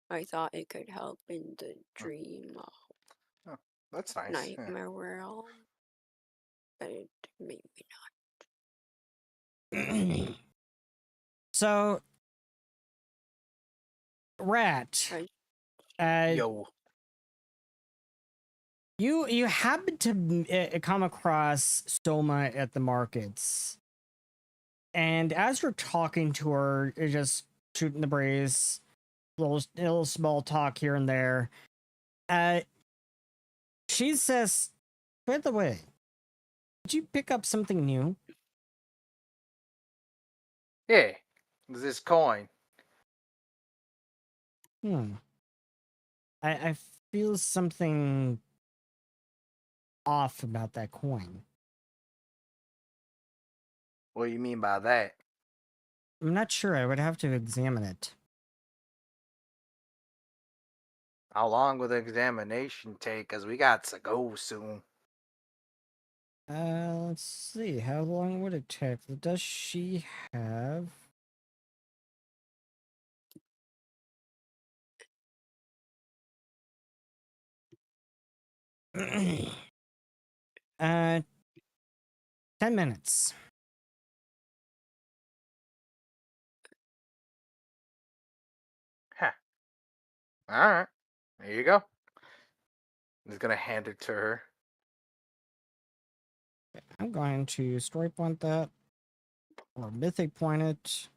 I thought it could help in the dream Oh, that's nice. nightmare realm, but maybe not. So, Rat, yo, you happen to come across Stoma at the markets, and as you're talking to her, you're just shooting the breeze, little small talk here and there. She says, "By the way, did you pick up something new?" Yeah, this coin. I feel something off about that coin. What do you mean by that? I'm not sure. I would have to examine it. How long will the examination take? Because we got to go soon. Let's see. How long would it take? Does she have... 10 minutes. Huh. Alright. There you go. I'm just gonna hand it to her. I'm going to story point that. Or mythic point it.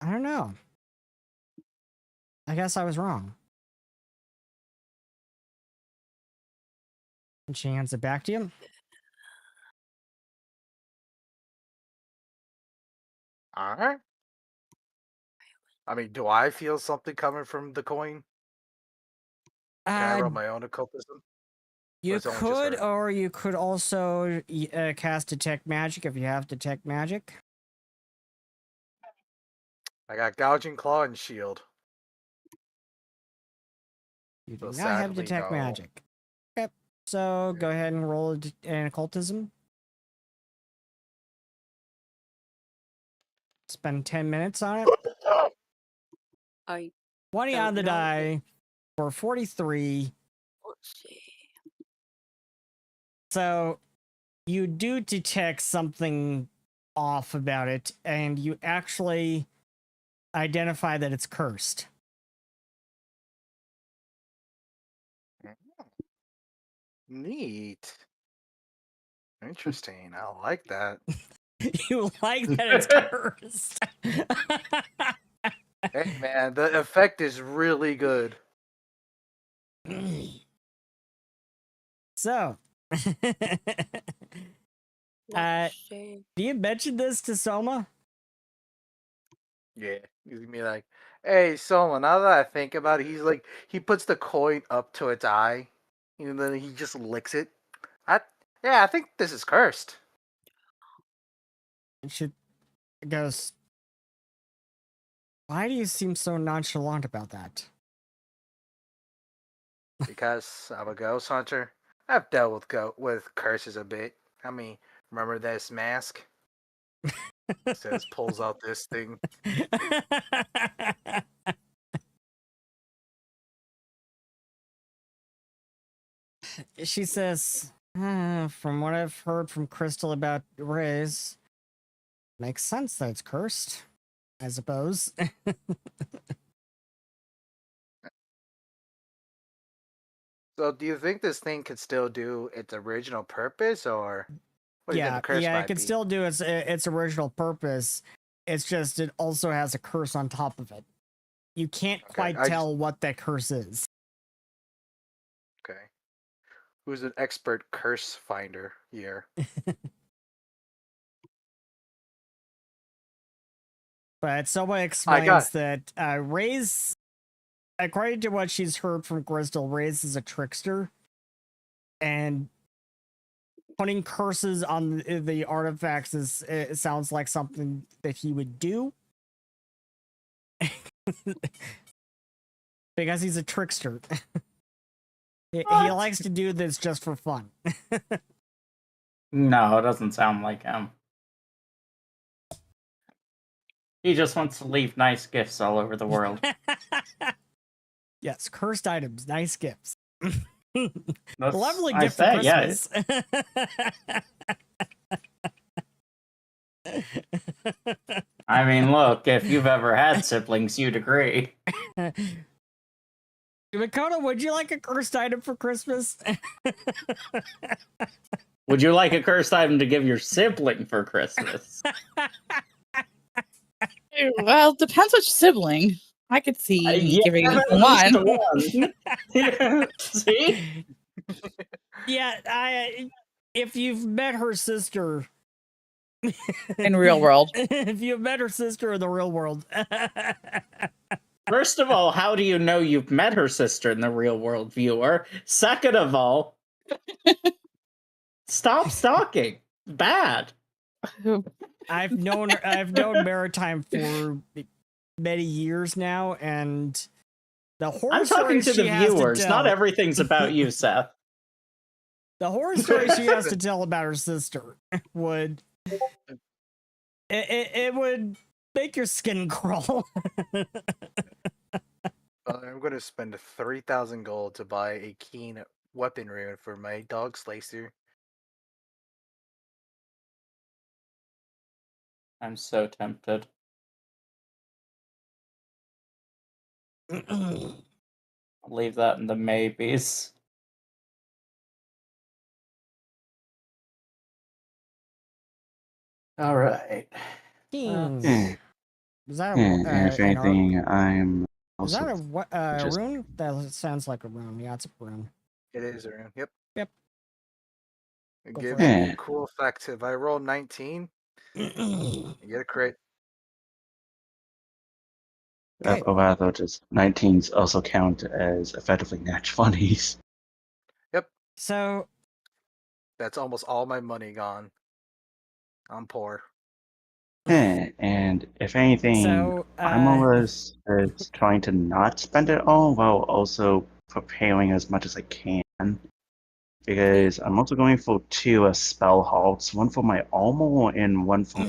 I don't know. I guess I was wrong. And she hands it back to you. 'Cause Alright. I mean, do I feel something coming from the coin? Can I roll my own occultism? You could, or you could also cast Detect Magic if you have Detect Magic. I got Gouging Claw and Shield. You do not have Detect Magic. Yep. So go ahead and roll an occultism. Spend 10 minutes on it. 20 on the die for 43. Let's see. So you do detect something off about it, and you actually identify that it's cursed. Neat. Interesting. I like that. You like that it's cursed. Hey man, the effect is really good. So, do you mention this to Soma? Yeah, he's gonna be like, "Hey, Soma, now that I think about it, he's like, he puts the coin up to its eye, and then he just licks it. I think this is cursed." She goes, "Why do you seem so nonchalant about that?" Because I'm a ghost hunter. I've dealt with curses a bit. I mean, remember this mask? Says pulls out this thing. She says, from what I've heard from Crystal about Rays, makes sense that it's cursed, I suppose. So, do you think this thing could still do its original purpose, or what do you think the curse it might can be? still do its original purpose. It's just it also has a curse on top of it. You can't quite tell what that curse is. Okay. Who's an expert curse finder here? But someone explains that Ray's, according to what she's heard from Crystal, Ray's is a trickster, and putting curses on the artifacts it sounds like something that he would do. Because he's a trickster. He likes to do this just for fun. No, it doesn't sound like him. He just wants to leave nice gifts all over the world. Yes, cursed items, nice gifts. That's, lovely gift for Christmas. Yeah. I mean, look, if you've ever had siblings, you'd agree. Makoto, would you like a cursed item for Christmas? Would you like a cursed item to give your sibling for Christmas? Well, depends which sibling. I could see me giving one. See? Yeah, if you've met her sister in real world, if you've met her sister in the real world. First of all, how do you know you've met her sister in the real world, viewer? Second of all, stop stalking. Bad. I've known Maritime for many years now, and the horror I'm talking to the viewers. Not everything's about you, Seth. The horror story she has to tell about her sister would it would make your skin crawl. I'm going to spend 3,000 gold to buy a keen weapon rune for my dog Slacer. I'm so tempted. I'll leave that in the maybes. All right. Is that if anything, I'm also. Is that a rune? That sounds like a rune. Yeah, it's a rune. It is a rune. Yep. Yep. It gives me a cool effect. If I roll 19, you get a crit. Okay. Oh wow, though, just 19s also count as effectively natural 20s. Yep. So that's almost all my money gone. I'm poor. And if anything, I'm always trying to not spend it all while also preparing as much as I can. Because I'm also going for 2 spell halts, one for my armor and one for.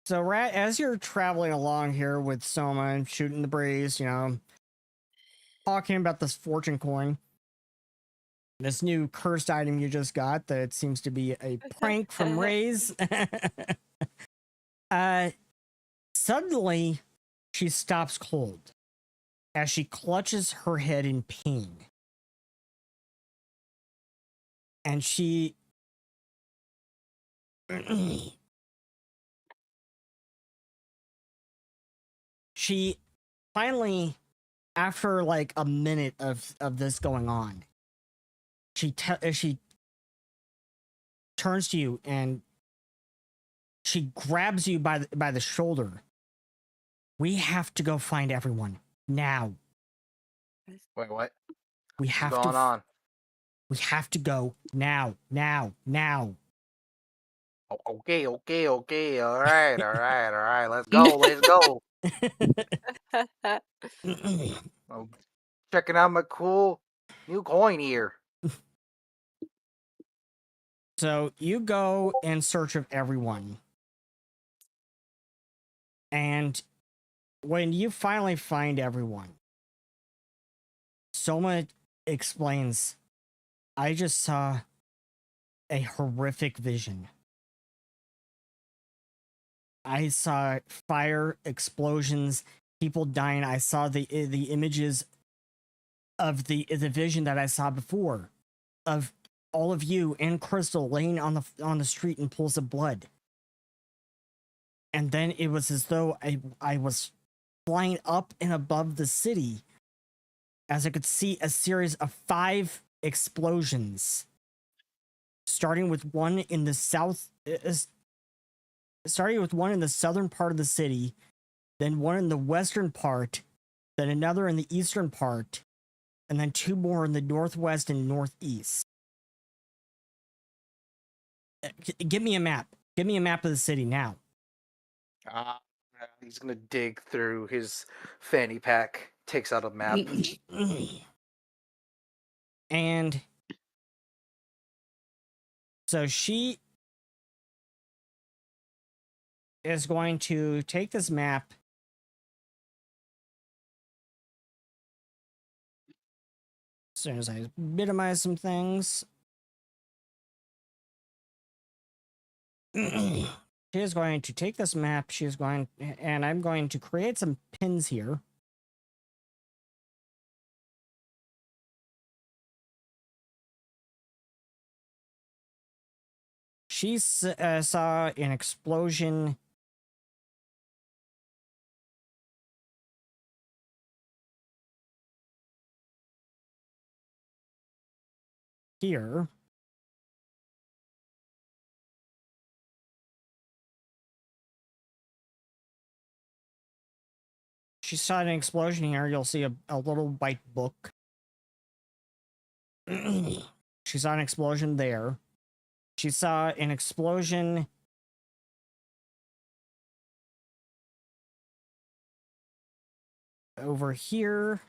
So, as you're traveling along here with Soma and shooting the breeze, talking about this fortune coin, this new cursed item you just got that seems to be a prank from Ray's. Suddenly, she stops cold as she clutches her head in pain. And she she finally, after like a minute of this going on, she turns to you and she grabs you by the shoulder. We have to go find everyone now. Wait, what? We have What's going on? We have to go now. Okay. All right. Let's go. I'm checking out my cool new coin here. So you go in search of everyone. And when you finally find everyone, Soma explains, I just saw a horrific vision. I saw fire, explosions, people dying. I saw the images of the vision that I saw before, of all of you and Crystal laying on the street in pools of blood. And then it was as though I was flying up and above the city, as I could see a series of 5 explosions, starting with one in the southern part of the city, then one in the western part, then another in the eastern part, and then 2 more in the northwest and northeast. Give me a map. Give me a map of the city now. He's gonna dig through his fanny pack, takes out a map. And so she is going to take this map as soon as I minimize some things. She is going to take this map. And I'm going to create some pins here. She saw an explosion here. She saw an explosion here. You'll see a little white book. She saw an explosion there. She saw an explosion over here.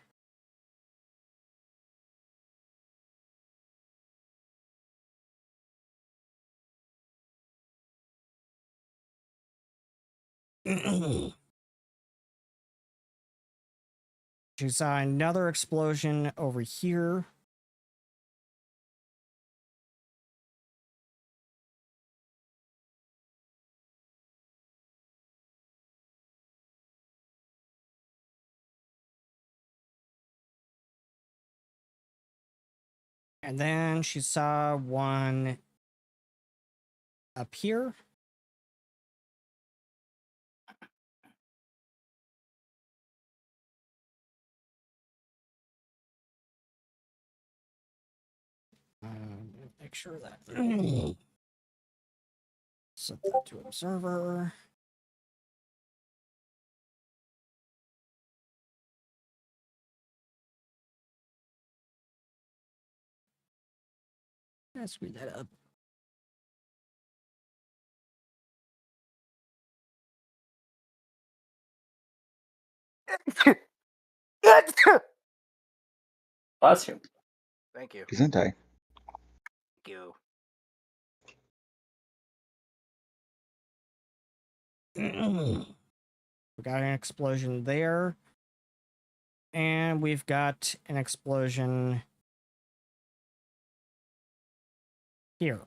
She saw another explosion over here. And then she saw one up here. Make sure that. Set that to observer. I screwed that up. Bless you. Thank you. Isn't I? Thank you. We got an explosion there. And we've got an explosion here.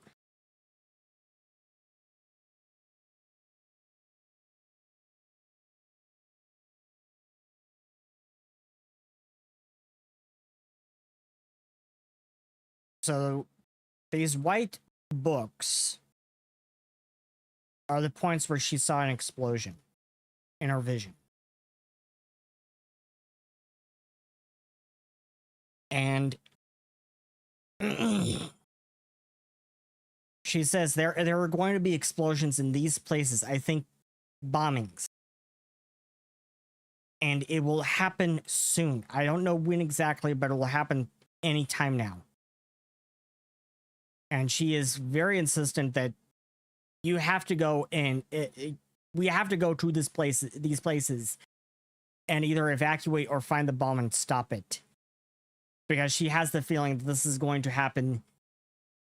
So these white books are the points where she saw an explosion in her vision. And she says there are going to be explosions in these places. I think bombings. And it will happen soon. I don't know when exactly, but it will happen anytime now. And she is very insistent that you have to go and we have to go to these places and either evacuate or find the bomb and stop it. Because she has the feeling that this is going to happen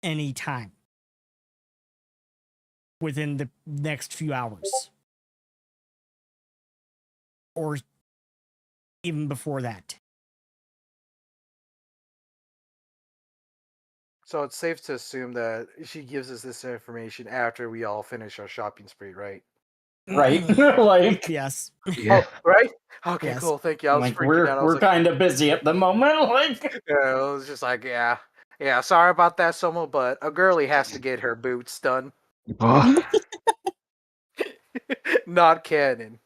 anytime within the next few hours. Or even before that. So it's safe to assume that she gives us this information after we all finish our shopping spree, right? Right? Like, yes. Yeah. Oh, right? Okay, Yes. cool. Thank you. I was like freaking out. I was we're kind of busy at the moment. Like, yeah, I was just like, yeah. Sorry about that, Soma, but a girly has to get her boots done. Oh, Not canon.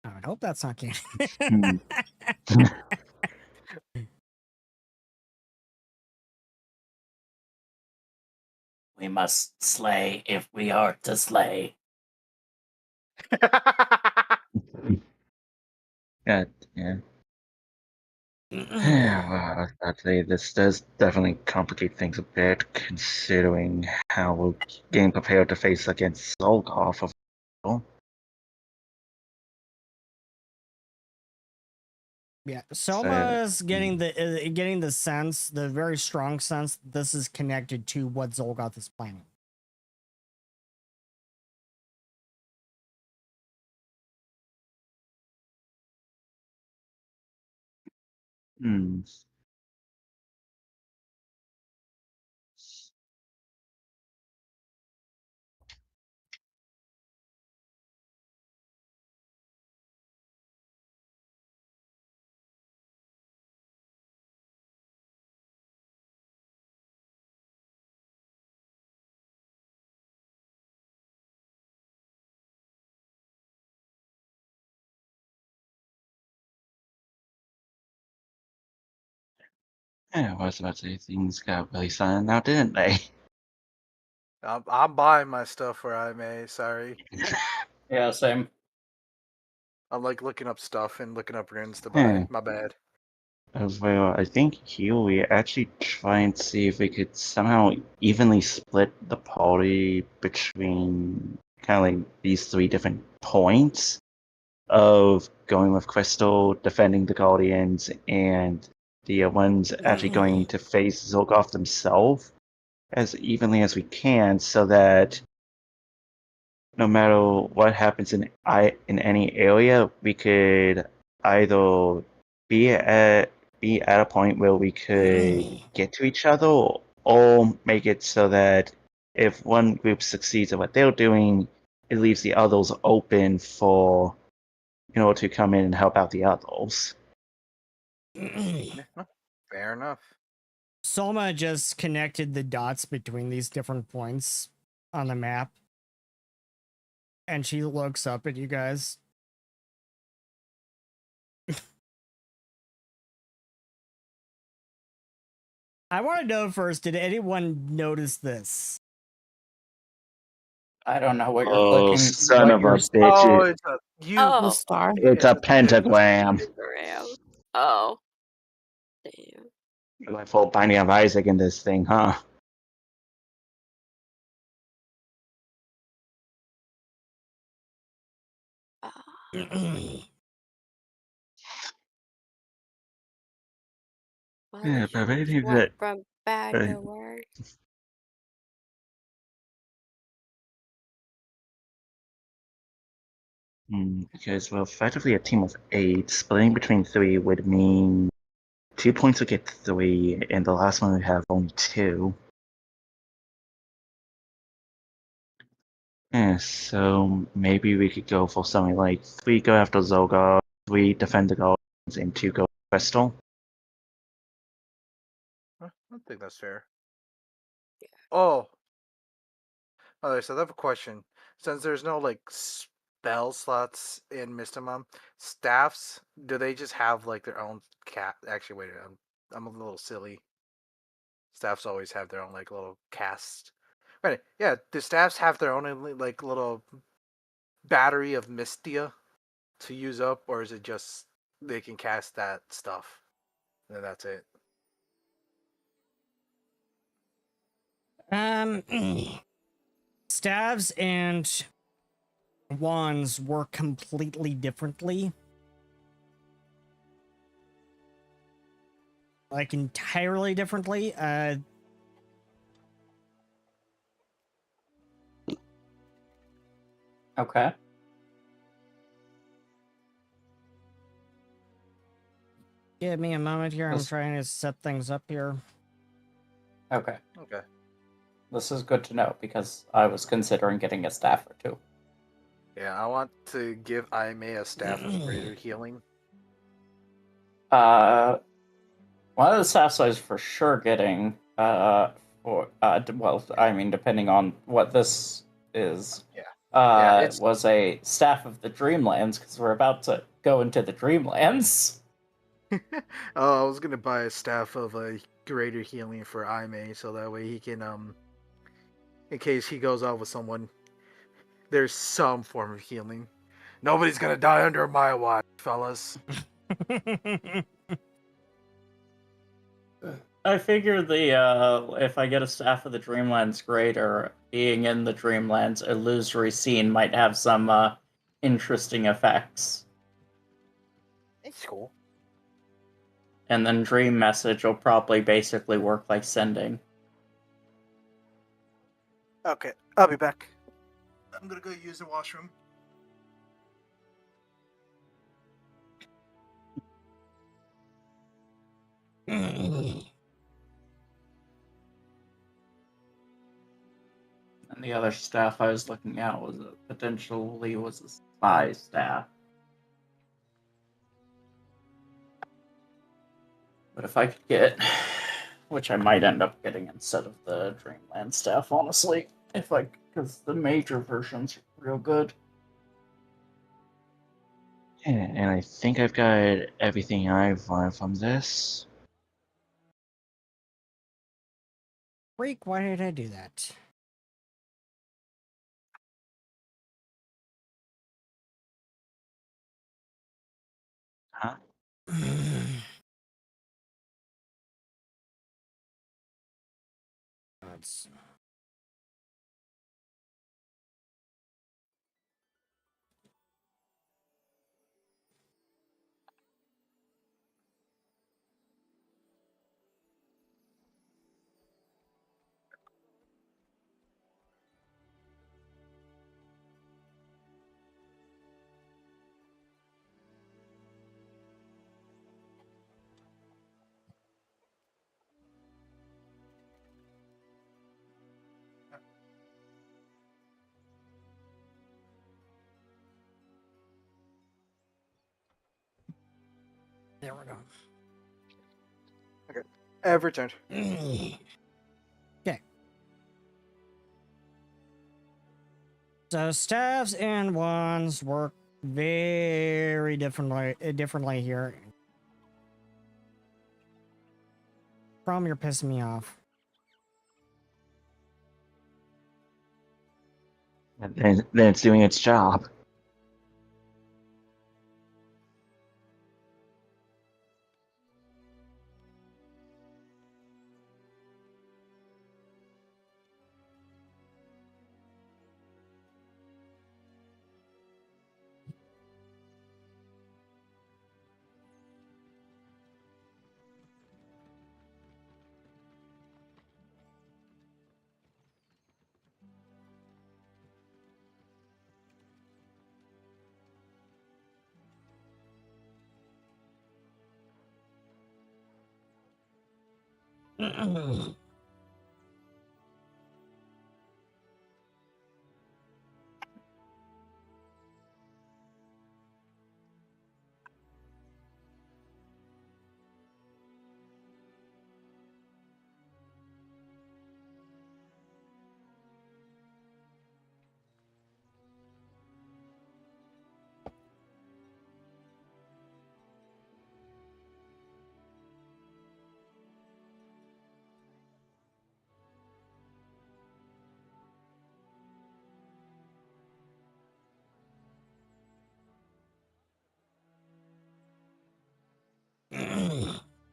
I would hope that's not canon. we must slay if we are to slay. yeah. Well, I'd say this does definitely complicate things a bit, considering how we're getting prepared to face against Xulgoth of all. Yeah, Soma is getting the sense, the very strong sense, this is connected to what Xulgoth is planning. Hmm. Yeah, I was about to say things got really silent now, didn't they? I'm buying my stuff where I may. Sorry. Yeah, same. I'm like looking up stuff and looking up runes to buy. My bad. As well, I think here we actually try and see if we could somehow evenly split the party between kind of like these three different points of going with Crystal, defending the Guardians, and the ones actually going to face Xulgoth themselves as evenly as we can, so that no matter what happens in any area, we could either be at a point where we could get to each other, or make it so that if one group succeeds at what they're doing, it leaves the others open for in order to come in and help out the others. Fair enough. Soma just connected the dots between these different points on the map. And she looks up at you guys. I want to know first, did anyone notice this? I don't know what you're Oh, clicking. son of a bitch. Oh, it's a The star. It's a pentagram. Oh. Damn. Like full Binding of Isaac in this thing, huh? Yeah, but I think that from bad to worse. Because, well, effectively a team of 8, splitting between 3 would mean 2 points would get 3, and the last one would have only 2. Yeah, so maybe we could go for something like 3 go after Xulgoth, 3 defend the golems, and 2 go Crystal. I don't think that's fair. Oh, okay, so I have a question. Since there's no like spell slots in Mystimon, staffs, do they just have like their own cat? Actually, wait, I'm a little silly. Staffs always have their own like little cast. Right? Yeah, do staffs have their own like little battery of Mystia to use up, or is it just they can cast that stuff and then that's it? Staves and wands work completely differently. Like entirely differently. Okay. Give me a moment here. I'm trying to set things up here. Okay. Okay. This is good to know because I was considering getting a staff or 2. Yeah, I want to give Aime a staff of greater healing. One of the staffs I was for sure getting, well, I mean, depending on what this is, was a staff of the Dreamlands because we're about to go into the Dreamlands. I was gonna buy a staff of a greater healing for Aime, so that way he can in case he goes out with someone, there's some form of healing. Nobody's gonna die under my watch, fellas. I figure the if I get a staff of the Dreamlands Greater, being in the Dreamlands illusory scene might have some interesting effects. It's cool. And then Dream Message will probably basically work like sending. Okay, I'll be back. I'm gonna go use the washroom. And the other staff I was looking at was potentially a spy staff. But if I could get, which I might end up getting instead of the Dreamland staff, honestly, because the major version's real good. Yeah, and I think I've got everything I've learned from this. Freak, why did I do that? Huh? That's... There we go. Okay, I've returned. Okay. So staffs and wands work very differently here. From you're pissing me off. And then it's doing its job.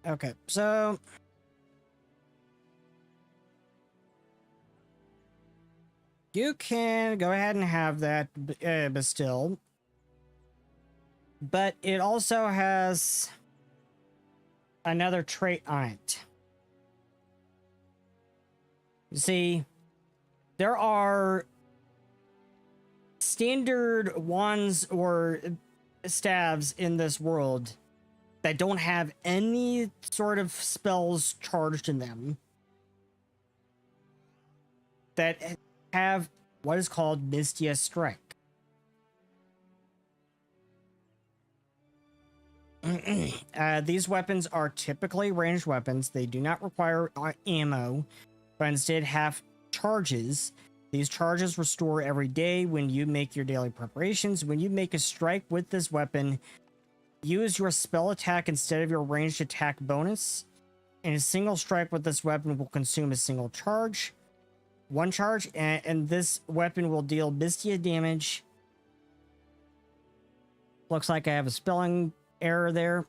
Okay, so you can go ahead and have that Bastille, but it also has another trait on it. You see, there are standard wands or staves in this world that don't have any sort of spells charged in them, that have what is called Mystia Strike. These weapons are typically ranged weapons. They do not require ammo, but instead have charges. These charges restore every day when you make your daily preparations. When you make a strike with this weapon, use your spell attack instead of your ranged attack bonus. And a single strike with this weapon will consume a single charge. One charge, and this weapon will deal Mystia damage. Looks like I have a spelling error there.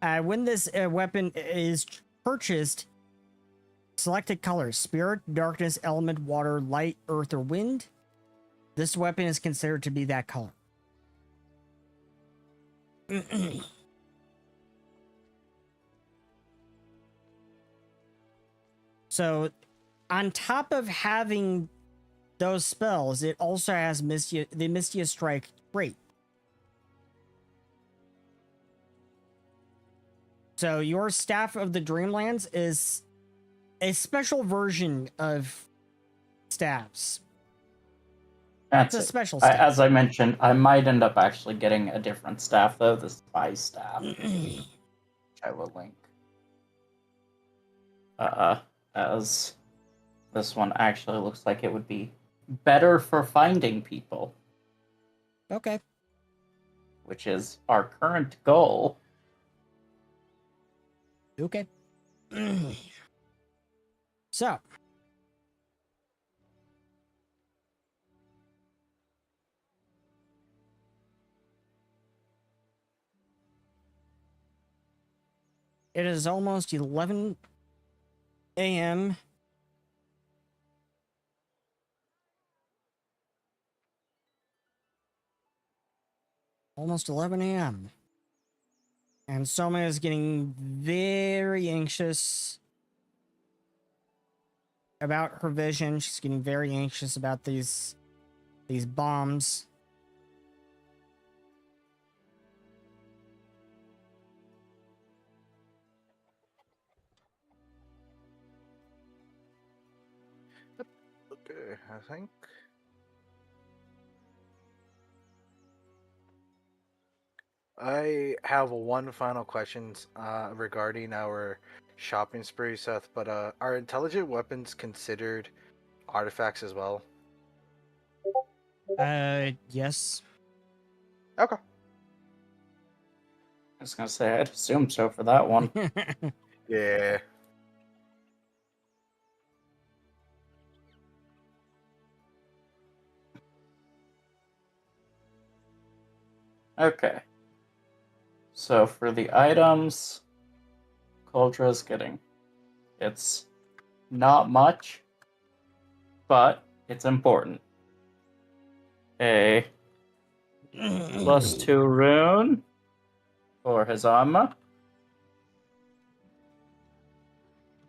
When this weapon is purchased, selected colors: spirit, darkness, element, water, light, earth, or wind. This weapon is considered to be that color. So, on top of having those spells, it also has the Mystia Strike trait. So your Staff of the Dreamlands is a special version of staffs. That's it's a it. special staff. As I mentioned, I might end up actually getting a different staff, though, the Spy Staff, which I will link. As this one actually looks like it would be better for finding people. Okay. Which is our current goal. Okay. So. It is almost 11 a.m. Almost 11 a.m. And Soma is getting very anxious about her vision. She's getting very anxious about these bombs. Okay, I think. I have one final question regarding our shopping spree, Seth. But are intelligent weapons considered artifacts as well? Yes. Okay. I was gonna say, I'd assume so for that one. Yeah. Okay. So for the items, Coldra's getting, it's not much, but it's important. A +2 rune for his armor.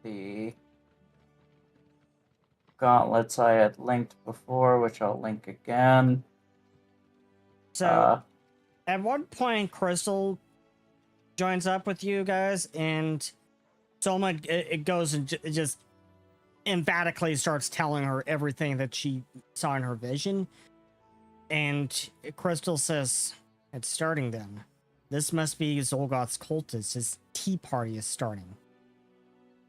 The gauntlets I had linked before, which I'll link again. So, at one point, Crystal joins up with you guys, and Soma, it goes and it just emphatically starts telling her everything that she saw in her vision. And Crystal says, it's starting then. This must be Xulgoth's cultists. His tea party is starting.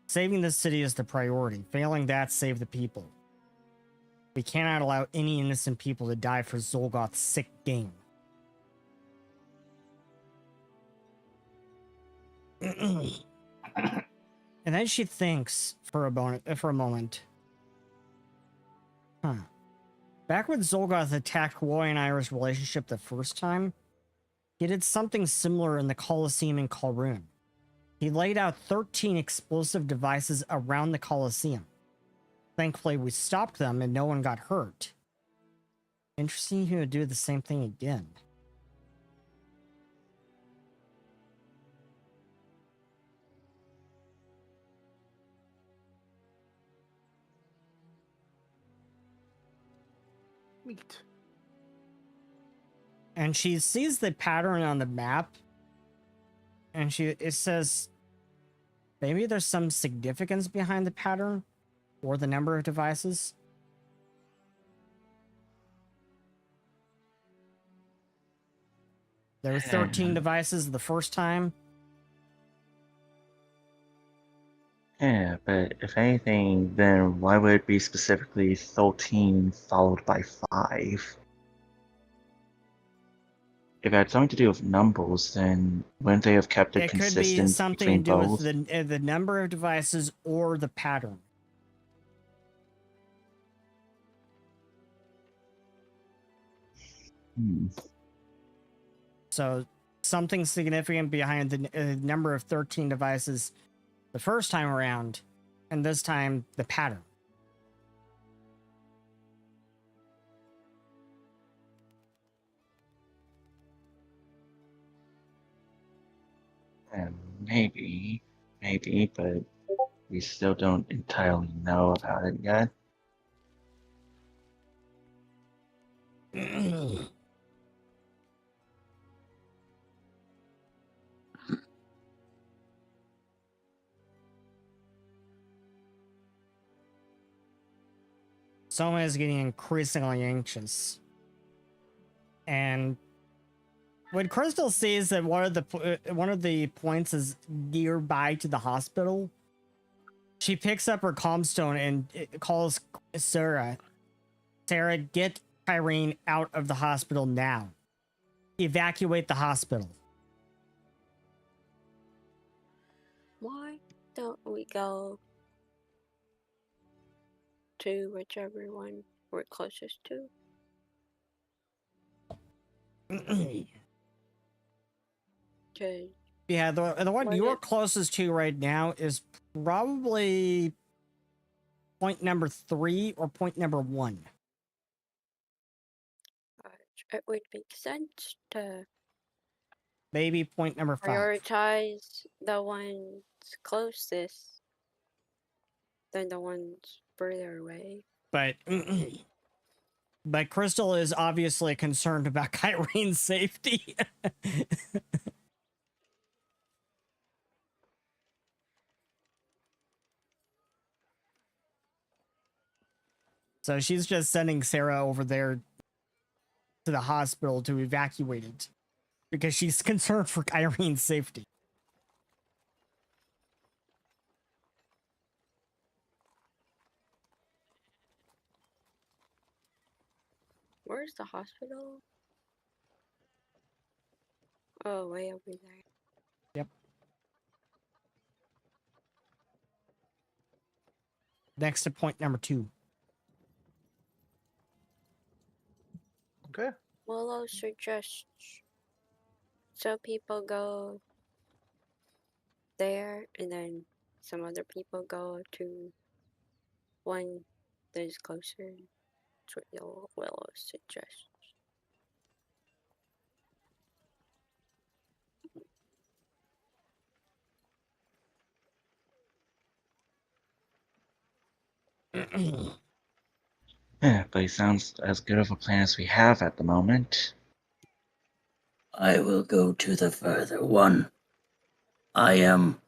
Saving this city is the priority. Failing that, save the people. We cannot allow any innocent people to die for Xulgoth's sick game. And then she thinks for a moment. Huh. Back when Xulgoth attacked Roy and Ira's relationship the first time, he did something similar in the Colosseum in Kalrun. He laid out 13 explosive devices around the Colosseum. Thankfully, we stopped them and no one got hurt. Interesting he would do the same thing again. Neat. And she sees the pattern on the map, and it says maybe there's some significance behind the pattern or the number of devices. There were 13 devices the first time. Yeah, but if anything, then why would it be specifically 13 followed by 5? If it had something to do with numbers, then wouldn't they have kept it consistent It could be something to do both? with the number of devices or the pattern. So something significant behind the number of 13 devices the first time around, and this time the pattern. Maybe, but we still don't entirely know about it yet. Soma is getting increasingly anxious. And when Crystal sees that one of the points is nearby to the hospital, she picks up her comstone and calls Sarah. Sarah, get Carii out of the hospital now. Evacuate the hospital. Why don't we go to whichever one we're closest to? Yeah, the one you're closest to right now is probably point number 3 or point number 1. It would make sense to maybe point number 5. Prioritize the ones closest than the ones further away. But Crystal is obviously concerned about Carii's safety. So she's just sending Sarah over there to the hospital to evacuate it because she's concerned for Carii's safety. Where's the hospital? Oh, way over there. Yep. Next to point number 2. Okay. Willow suggests some people go there and then some other people go to one that is closer. That's what Willow suggests. Yeah, but it sounds as good of a plan as we have at the moment. I will go to the further one. I am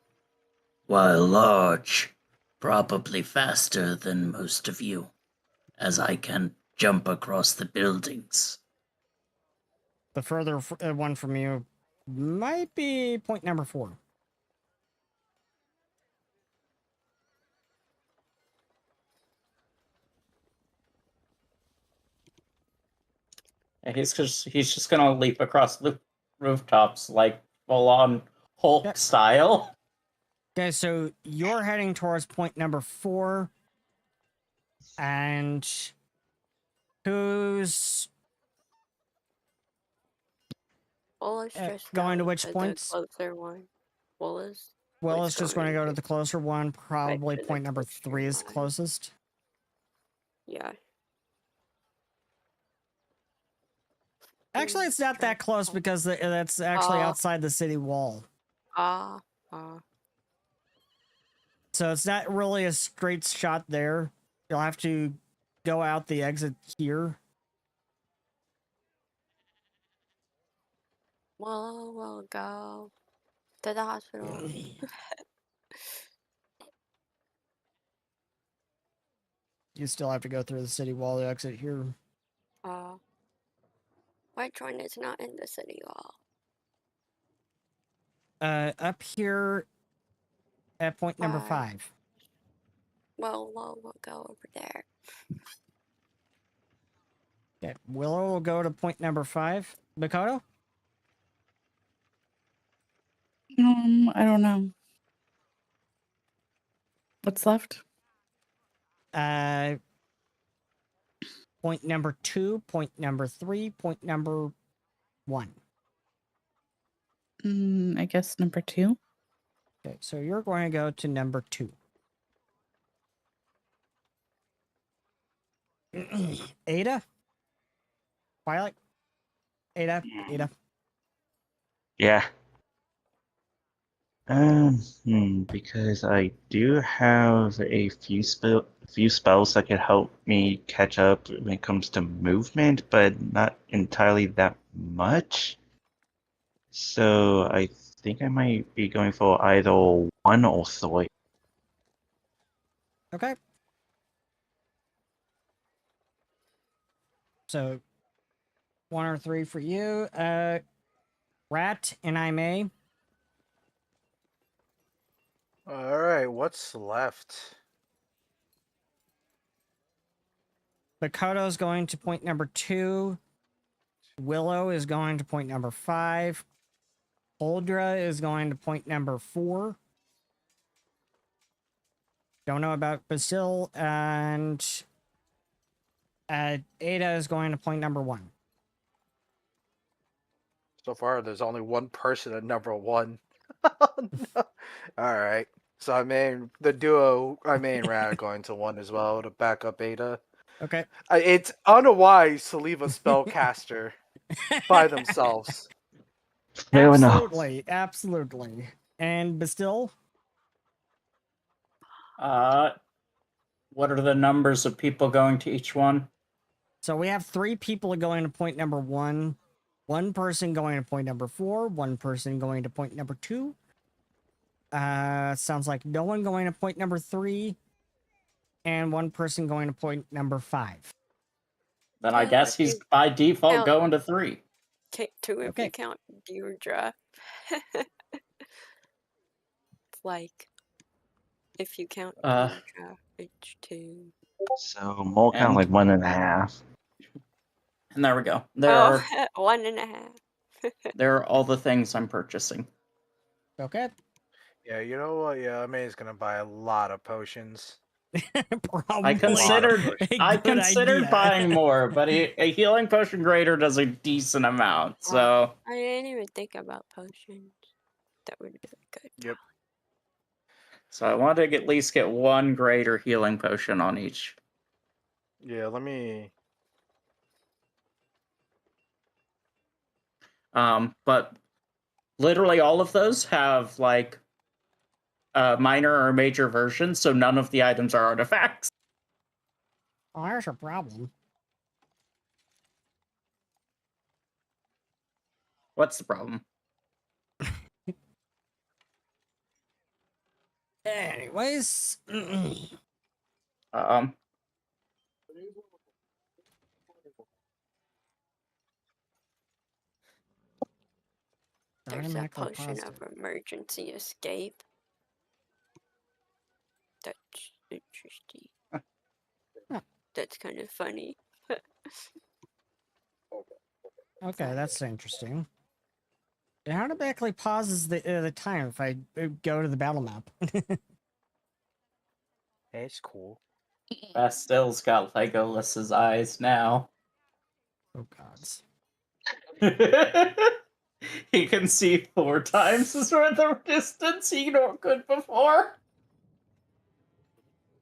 While large, probably faster than most of you, as I can jump across the buildings. The further one from you might be point number 4. He's just gonna leap across the rooftops like full on Hulk style. Okay, so you're heading towards point number 4, and who's Wallace just going to which points? The closer one. Wallace. Willis just going to go to the closer one. Probably right point number 3 is closest. Yeah. Actually, it's not that close because that's actually outside the city wall. So it's not really a straight shot there. You'll have to go out the exit here. We'll go to the hospital. You still have to go through the city wall to exit here. Which one is not in the city wall? Up here at point number 5. Well, we'll go over there. Okay, Willow will go to point number 5. Makoto? I don't know. What's left? Point number 2, point number 3, point number 1. I guess number 2. Okay, so you're going to go to number 2. Ada? Twilight? Ada? Yeah. Because I do have a few spells that could help me catch up when it comes to movement, but not entirely that much. So I think I might be going for either 1 or 3. Okay. So 1 or 3 for you. Rat and I may. All right, what's left? Makoto's going to point number 2. Willow is going to point number 5. Holdra is going to point number 4. Don't know about Basil, and Ada is going to point number 1. So far, there's only one person at number 1. No. All right. So the duo and Rat are going to 1 as well to back up Ada. Okay. It's unwise to leave a spellcaster by themselves. Absolutely. And Bastille? What are the numbers of people going to each one? So we have 3 people going to point number 1, 1 person going to point number 4, 1 person going to point number 2. Sounds like no one going to point number 3, and 1 person going to point number 5. Then I guess he's by default going to 3. 2 if you count Deirdre. It's like if you count Deirdre, it's 2. So more kind of like 1.5. And there we go. There are 1.5. there are all the things I'm purchasing. Okay. Yeah, you know what? Yeah, May's gonna buy a lot of potions. I considered buying more, but a healing potion greater does a decent amount. So I didn't even think about potions. That would be good. Yep. So I want to at least get 1 greater healing potion on each. Yeah, let me. But literally all of those have like minor or major versions, so none of the items are artifacts. Oh, there's a problem. What's the problem? Anyways. There's a potion of emergency escape. That's interesting. That's kind of funny. Okay, that's interesting. It automatically pauses the time if I go to the battle map. It's cool. Bastil's got Legolas's eyes now. Oh gods. He can see 4 times as worth of distance he could before.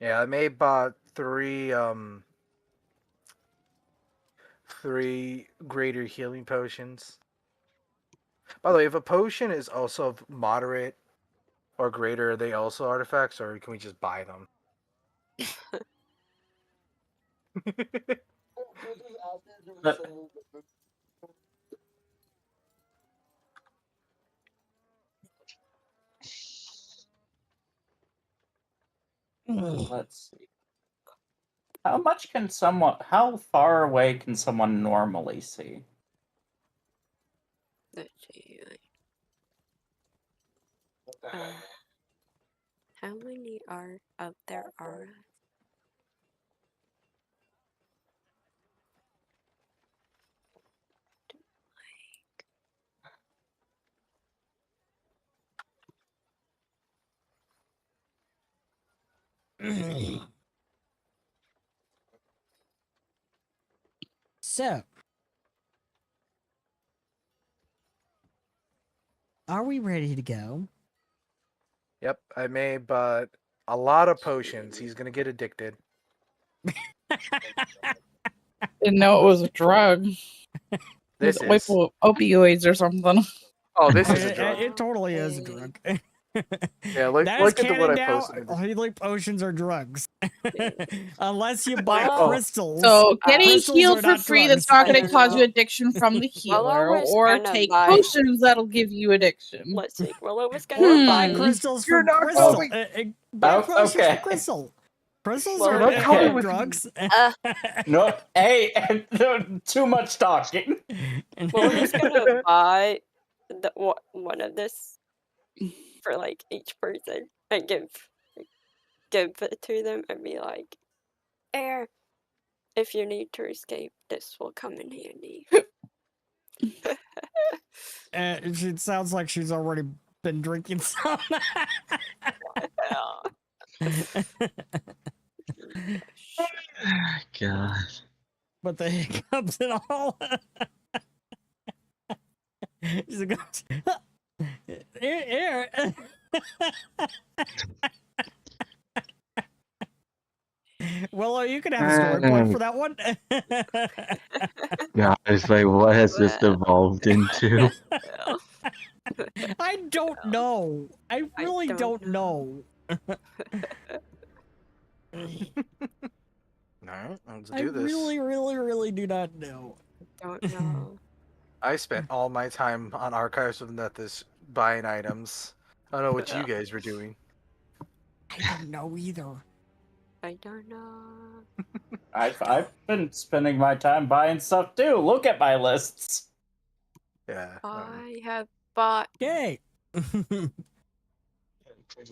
Yeah, I may bought 3 greater healing potions. By the way, if a potion is also of moderate or greater, are they also artifacts, or can we just buy them? Let's see. How far away can someone normally see? Let's see. How many are out there are? So, are we ready to go? Yep, I may, but a lot of potions. He's gonna get addicted. Didn't know it was a drug. This It was is opioids or something. Oh, this is a It, drug. it totally is a drug. Yeah, look That is at what canon I now. posted. Healing potions are drugs, unless you buy crystals. So getting Crystals healed are for not free drugs. that's not going to cause you addiction from the healer, was or gonna take buy- potions that'll give you addiction. Let's see. Well, I was Or gonna buy buy crystals You're from not crystal. going- Buy potions okay. for crystal. Crystals Well, are okay. drugs. No, hey, too much talking. Well, I was gonna buy one of this for like each person and give it to them and be like, "Air, if you need to escape, this will come in handy." It sounds like she's already been drinking some. God. But the hiccups and all. She's like, here. Willow, you can have a story point for that one. Guys, like, what has this evolved into? I don't know. I really don't know. Alright, let's I do this. really do not know. Don't know. I spent all my time on Archives of Nethys buying items. I don't know what you guys were doing. I don't know either. I don't know. I've been spending my time buying stuff too. Look at my lists. Yeah. I have bought. Yay!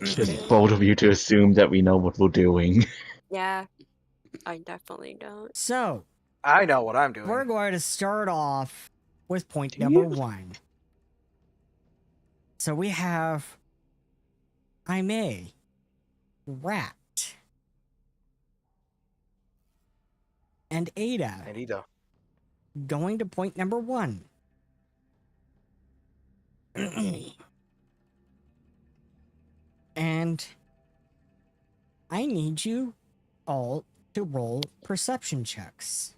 Just bold of you to assume that we know what we're doing. Yeah, I definitely don't. So, I know what I'm doing. we're going to start off with point number 1. So we have Aimee, Rat, and Ada going to point number 1. And I need you all to roll perception checks.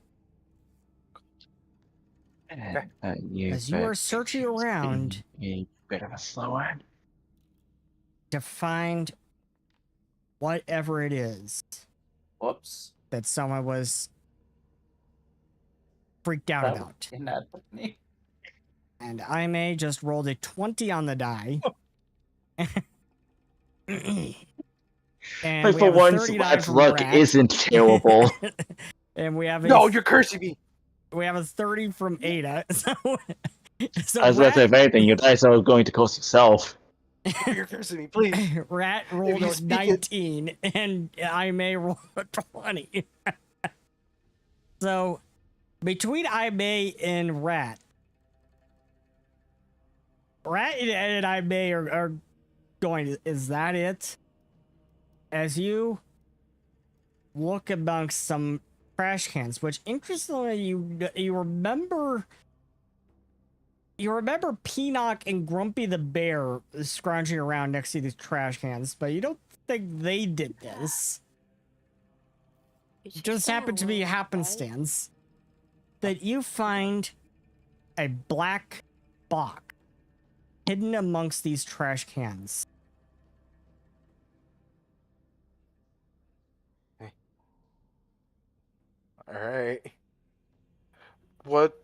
As you are searching around a bit of a slow one to find whatever it is. Whoops. That someone was freaked out about. And Aimee just rolled a 20 on the die. And Like, we for have a once, 39 Rat's from luck Rat. isn't terrible. And we have No, you're cursing me. We have a 30 from Ada. So I was going to say, if anything, you guys are going to cost yourself. No, you're cursing me, please. Rat rolled a 19, and I may roll a 20. So, between I May and Rat and I May are going. Is that it? As you look amongst some trash cans, which interestingly you remember. You remember Peanut and Grumpy the Bear scrounging around next to these trash cans, but you don't think they did this. It just happened to be happenstance that you find a black box hidden amongst these trash cans. All right. What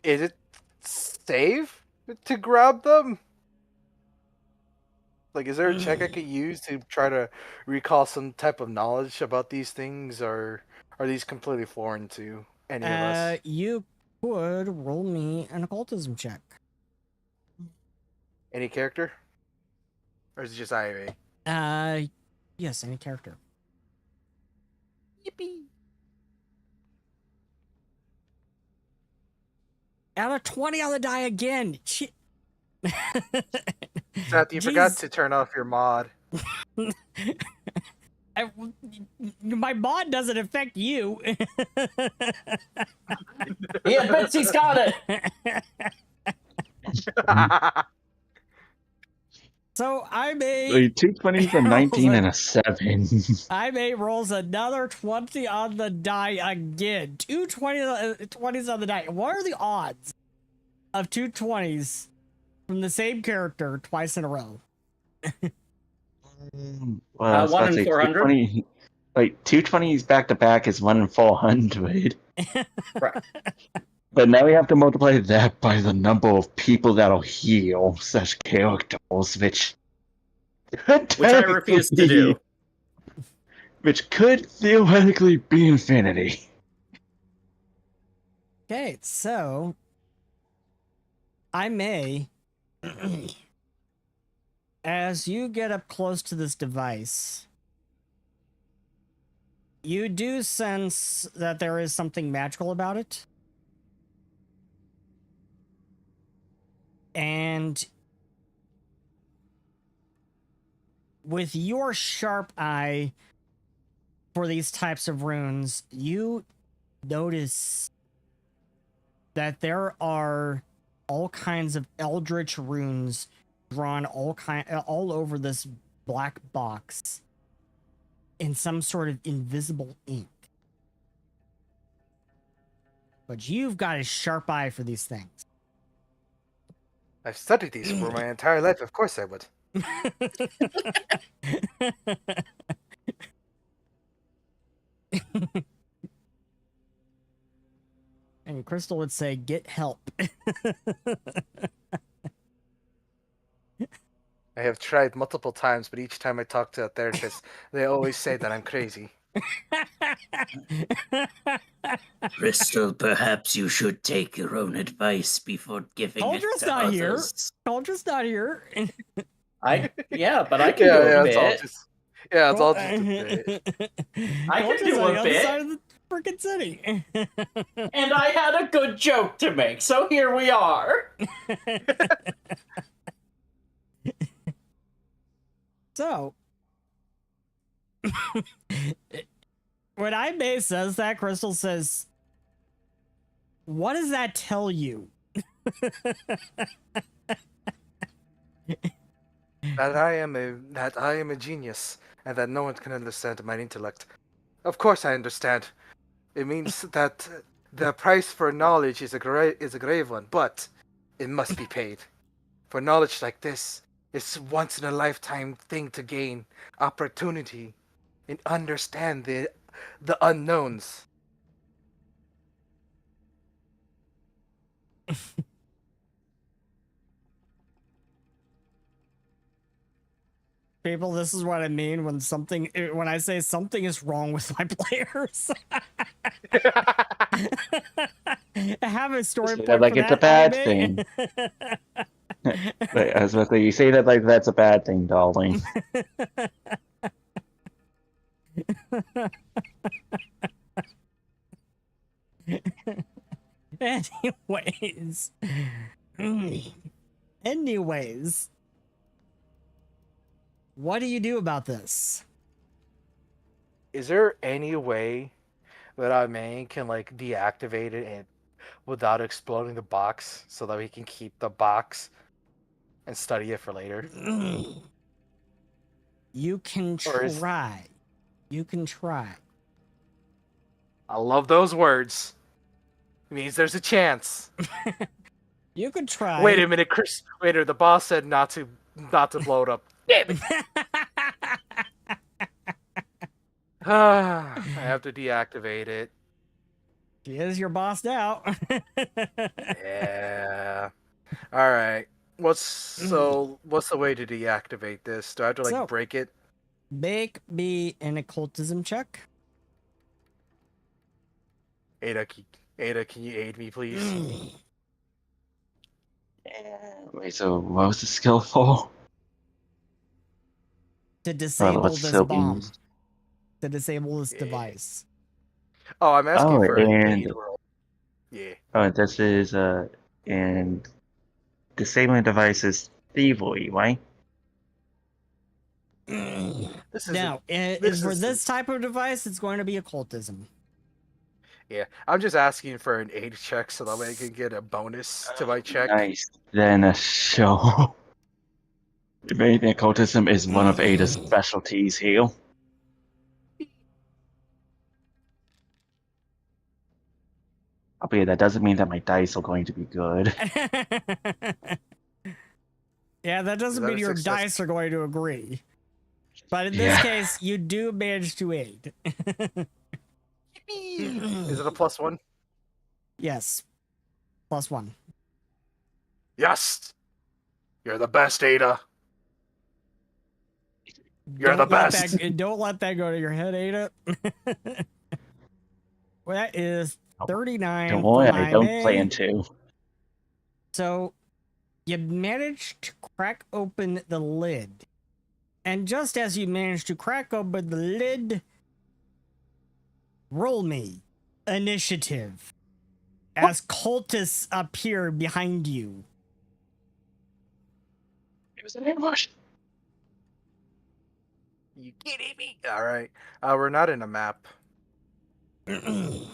is it? Safe to grab them? Like, is there a check I could use to try to recall some type of knowledge about these things, or are these completely foreign to any of us? You could roll me an occultism check. Any character? Or is it just IRA? Yes, any character. Yippee. Add a 20 on the die again. Seth, you forgot to turn off your mod. My mod doesn't affect you. Yeah, Betsy's got it. So I may 2 20s, a 19, and a 7. I may rolls another 20 on the die again. 2 20s on the die. What are the odds of 2 20s from the same character twice in a row? Well, 1 in 400. Like 220s back to back is 1 in 400. Right. But now we have to multiply that by the number of people that'll heal such characters, which I refuse to do. Which could theoretically be infinity. Okay, so I may, as you get up close to this device, you do sense that there is something magical about it. And with your sharp eye for these types of runes, you notice that there are all kinds of eldritch runes drawn all over this black box in some sort of invisible ink. But you've got a sharp eye for these things. I've studied these for my entire life. Of course I would. And Crystal would say, "Get help." I have tried multiple times, but each time I talk to a therapist, they always say that I'm crazy. Crystal, perhaps you should take your own advice before giving it to others. Culture's not here. Yeah, but I can do a bit. It's all just a bit. I can do a bit. Side of the freaking city. And I had a good joke to make, so here we are. So, when I May says that, Crystal says, "What does that tell you?" That I am a genius, and that no one can understand my intellect. Of course I understand. It means that the price for knowledge is a grave one, but it must be paid. For knowledge like this, it's once in a lifetime thing to gain opportunity and understand the unknowns. People, this is what I mean when I say something is wrong with my players. I have a story point like for it's a that bad anime. thing. But as with you say that like that's a bad thing, darling. Anyways, what do you do about this? Is there any way that our man can like deactivate it and without exploding the box so that we can keep the box and study it for later? You can try. You can try. I love those words. It means there's a chance. You could try. Wait a minute, Chris. Waiter, the boss said not to blow it up. Damn it! I have to deactivate it. He is your boss now. Yeah. All right. What's the way to deactivate this? Do I have to break it? Make me an occultism check. Ada, can you aid me, please? Wait, so what was the skill for? To disable this bomb. Used? To disable this device. Oh, I'm asking for an and aid roll. Yeah. Oh, this is and disabling devices thievery, right? Now, for this type of device, it's going to be occultism. Yeah, I'm just asking for an aid check so that way I can get a bonus to my check. Nice. Then show. If anything, occultism is one of Ada's specialties here. Albeit that doesn't mean that my dice are going to be good. Yeah, that doesn't mean your dice are going to agree. But in this case, you do manage to aid. Is it a +1? Yes. +1. Yes! You're the best, Ada. You're the best. Don't let that go to your head, Ada. Well, that is 39. Don't worry, I don't plan to. So, you managed to crack open the lid. And just as you managed to crack open the lid, roll me initiative as cultists appear behind you. It was an ambush. You kidding me? All right. We're not in a map. Give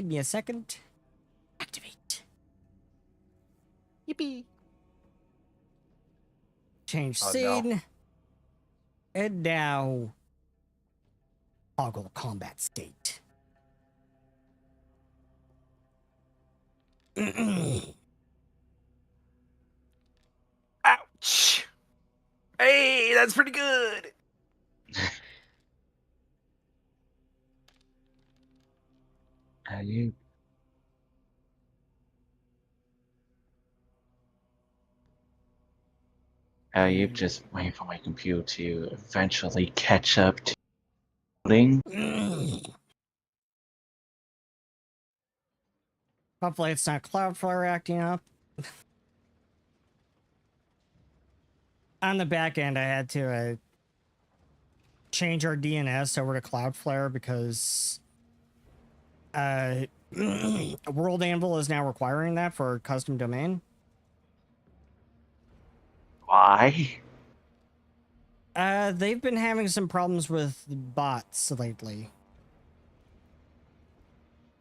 me a second. Activate. Yippee. Change scene. No. And now, toggle combat state. Ouch! Hey, that's pretty good. You just wait for my computer to eventually catch up to loading. Hopefully it's not Cloudflare acting up. On the back end, I had to change our DNS over to Cloudflare because World Anvil is now requiring that for custom domain. Why? They've been having some problems with bots lately.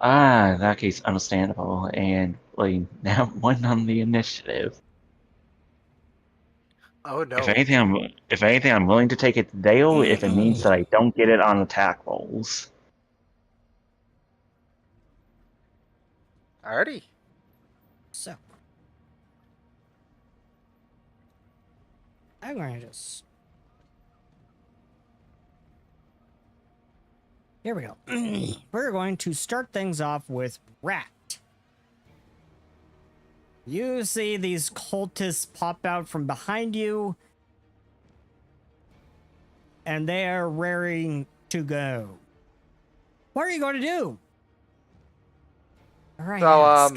In that case, understandable. And like now, one on the initiative. Oh no! If anything, I'm willing to take it there if it means that I don't get it on attack rolls. Alrighty. So, I'm going to just... Here we go. We're going to start things off with Rat. You see these cultists pop out from behind you, and they are raring to go. What are you going to do? All right. So,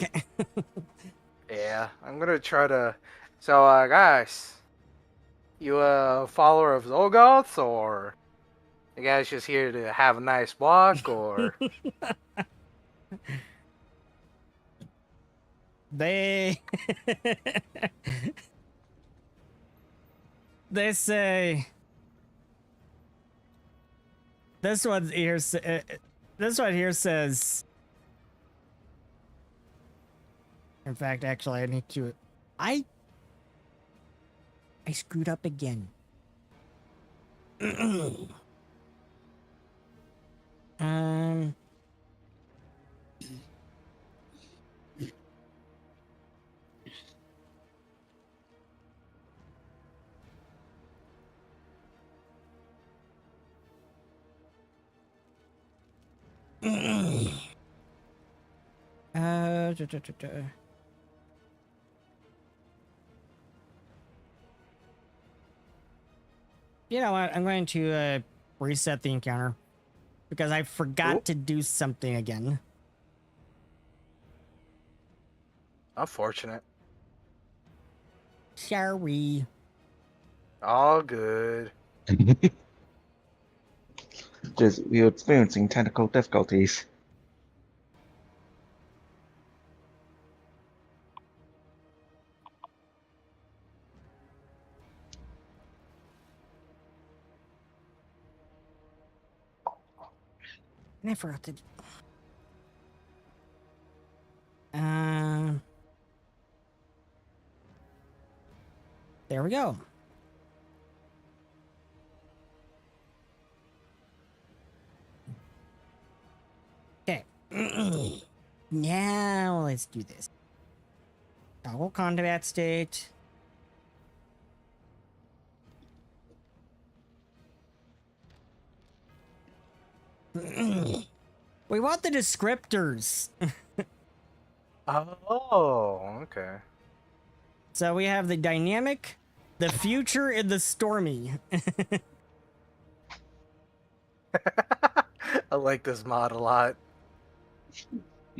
yeah, I'm gonna try to. So, guys, you a follower of Xulgoth, or you guys just here to have a nice walk, or? They they say this one here says. In fact, actually, I need to. I screwed up again. You know what? I'm going to reset the encounter because I forgot to do something again. Unfortunate. Sorry. All good. Just we're experiencing technical difficulties. And I forgot to. There we go. Okay. Now let's do this. Toggle combat state. We want the descriptors. Oh, okay. So we have the dynamic, the future, and the stormy. I like this mod a lot.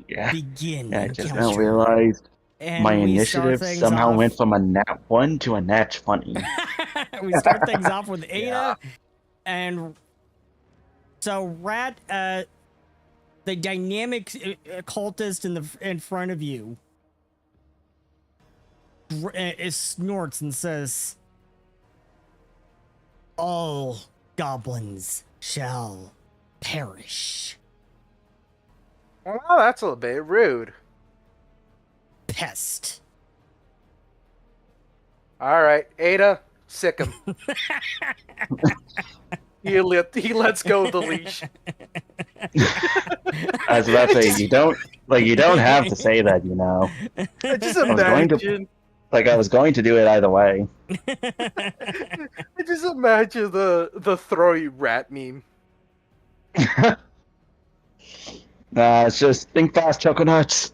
Yeah. Begin. Yeah, I just now realized my initiative somehow went from a nat 1 to a nat 20. We start things off with Ada, and so Rat, the dynamic cultist in front of you, snorts and says, "All goblins shall perish." Well, that's a little bit rude. Pest. All right, Ada, sick him. He lets go of the leash. I was about to say, you don't have to say that, you know. I just imagine. I was going to do it either way. I just imagine the throwy rat meme. It's just think fast, choconuts.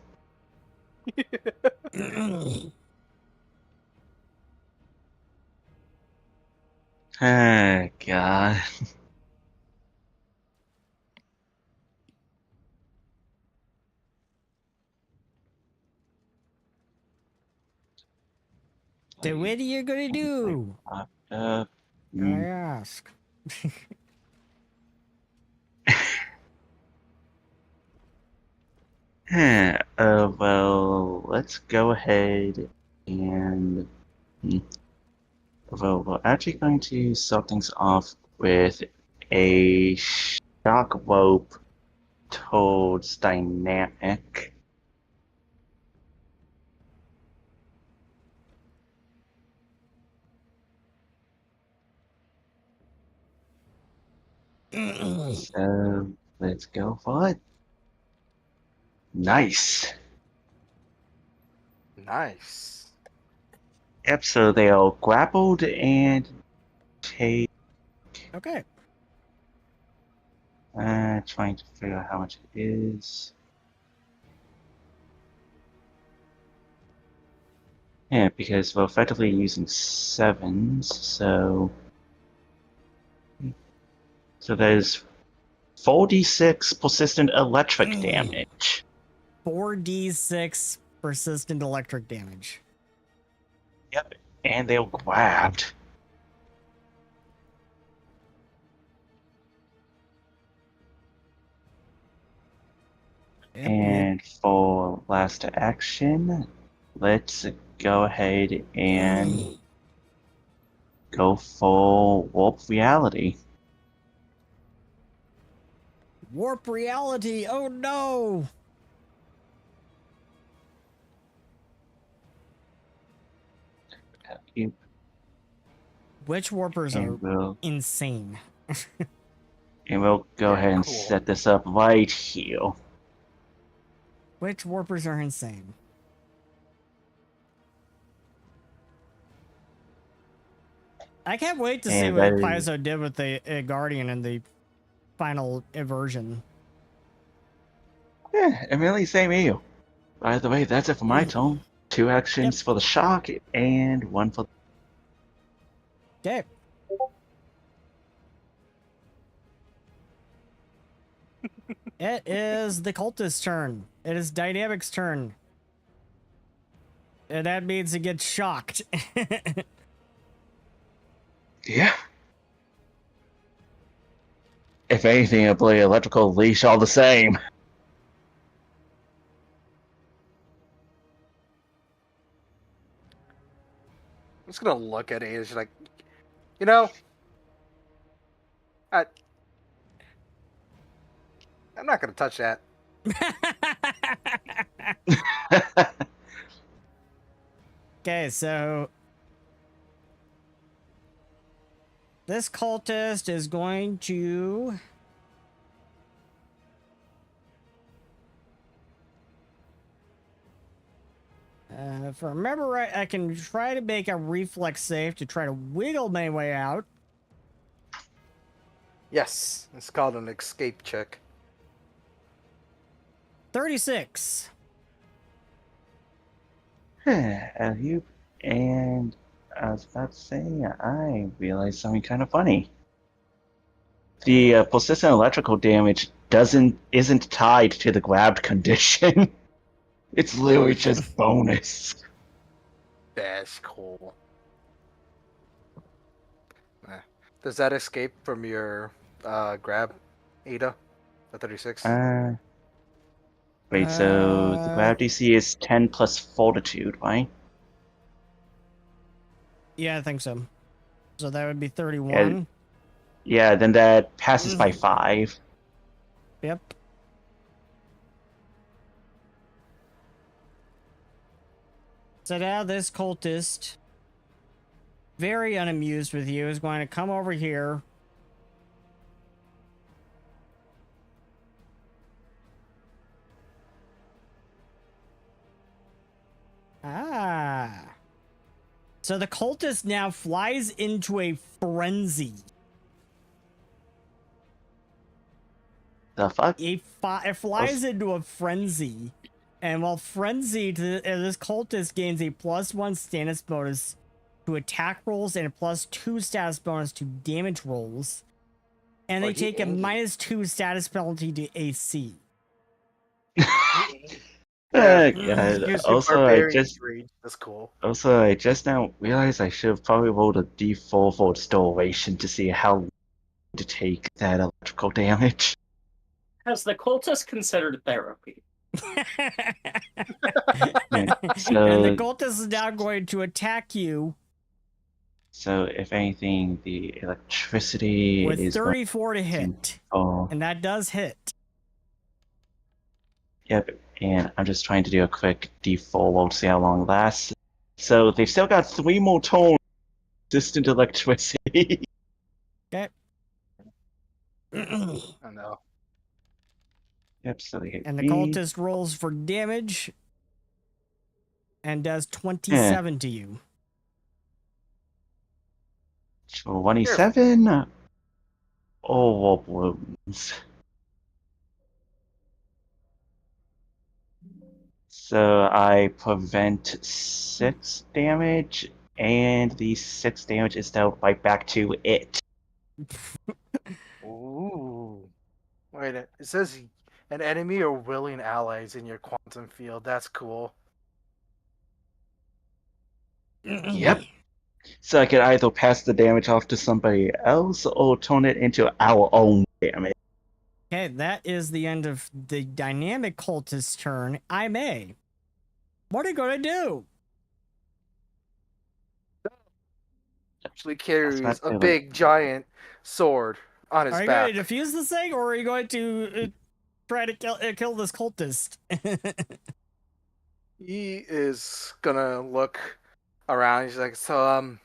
Oh, God. So what are you gonna do? I ask. Well, let's go ahead and... Well, we're actually going to start things off with a shock rope towards dynamic. So let's go for it. Nice. Nice. Yep, so they are grappled and take... Okay. Trying to figure out how much it is. Yeah, because we're effectively using 7s, so... So there's 4d6 persistent electric damage. 4d6 persistent electric damage. Yep, and they're grabbed. And for last action, let's go ahead and go for Warp Reality. Warp Reality! Oh no! Which warpers are insane? And we'll go ahead and set this up right here. Which warpers are insane? I can't wait to see what Paizo did with the Guardian in the final version. Yeah, immediately same here. By the way, that's it for my turn. 2 actions for the shock and 1 for... Okay. It is the cultist's turn. It is Dynamic's turn. And that means it gets shocked. Yeah. If anything, I'll play Electrical Leash all the same. I'm just gonna look at it and she's like, you know, I'm not gonna touch that. Okay, so this cultist is going to if I remember right, I can try to make a reflex save to try to wiggle my way out. Yes, it's called an escape check. 36. And I was about to say, I realized something kind of funny. The persistent electrical damage isn't tied to the grabbed condition. It's literally just bonus. That's cool. Does that escape from your grab, Ada? The 36? Wait, so the grab DC is 10 plus fortitude, right? Yeah, I think so. So that would be 31. Yeah, then that passes by 5. Yep. So now this cultist, very unamused with you, is going to come over here. So the cultist now flies into a frenzy. The fuck? It flies into a frenzy. And while frenzied, this cultist gains a +1 status bonus to attack rolls and a +2 status bonus to damage rolls. And they take a -2 status penalty to AC. God. Also, that's cool. Also, I just now realized I should have probably rolled a D4 for duration to see how long to take that electrical damage. Has the cultist considered therapy? And the cultist is now going to attack you. So, if anything, the electricity with is 34 to hit. And that does hit. Yep, and I'm just trying to do a quick D4 roll to see how long it lasts. So, they've still got 3 more turns. Distant electricity. Okay. I know. Yep, so they hit and the cultist rolls for damage and does 27 to you. 27? Oh, wounds. So I prevent 6 damage, and the 6 damage is dealt right back to it. Wait, it says an enemy or willing allies in your quantum field. That's cool. Yep. So I could either pass the damage off to somebody else or turn it into our own damage. Okay, that is the end of the dynamic cultist's turn. I may. What are you gonna do? Actually carries a big giant sword on his back. Are you going to defuse this thing, or are you going to try to kill this cultist? He is gonna look around. He's like, so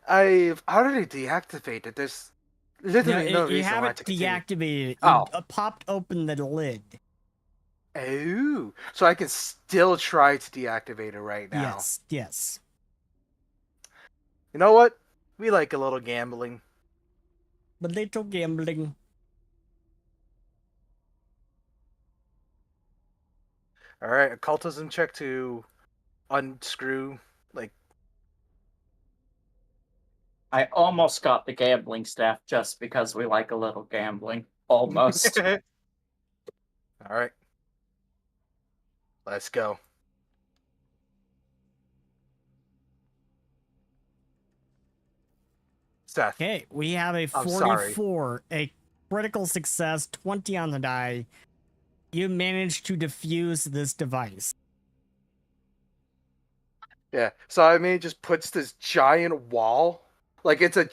I've already deactivated this. Literally no reason why to continue. Deactivated. Oh, you popped open the lid. Oh, so I can still try to deactivate it right now. Yes, yes. You know what? We like a little gambling. A little gambling. All right, occultism check to unscrew. Like, I almost got the gambling staff just because we like a little gambling. Almost. All right, let's go. Seth. Okay, we have a 44, a critical success, 20 on the die. You managed to defuse this device. Yeah, so I mean, it just puts this giant wall, like it's a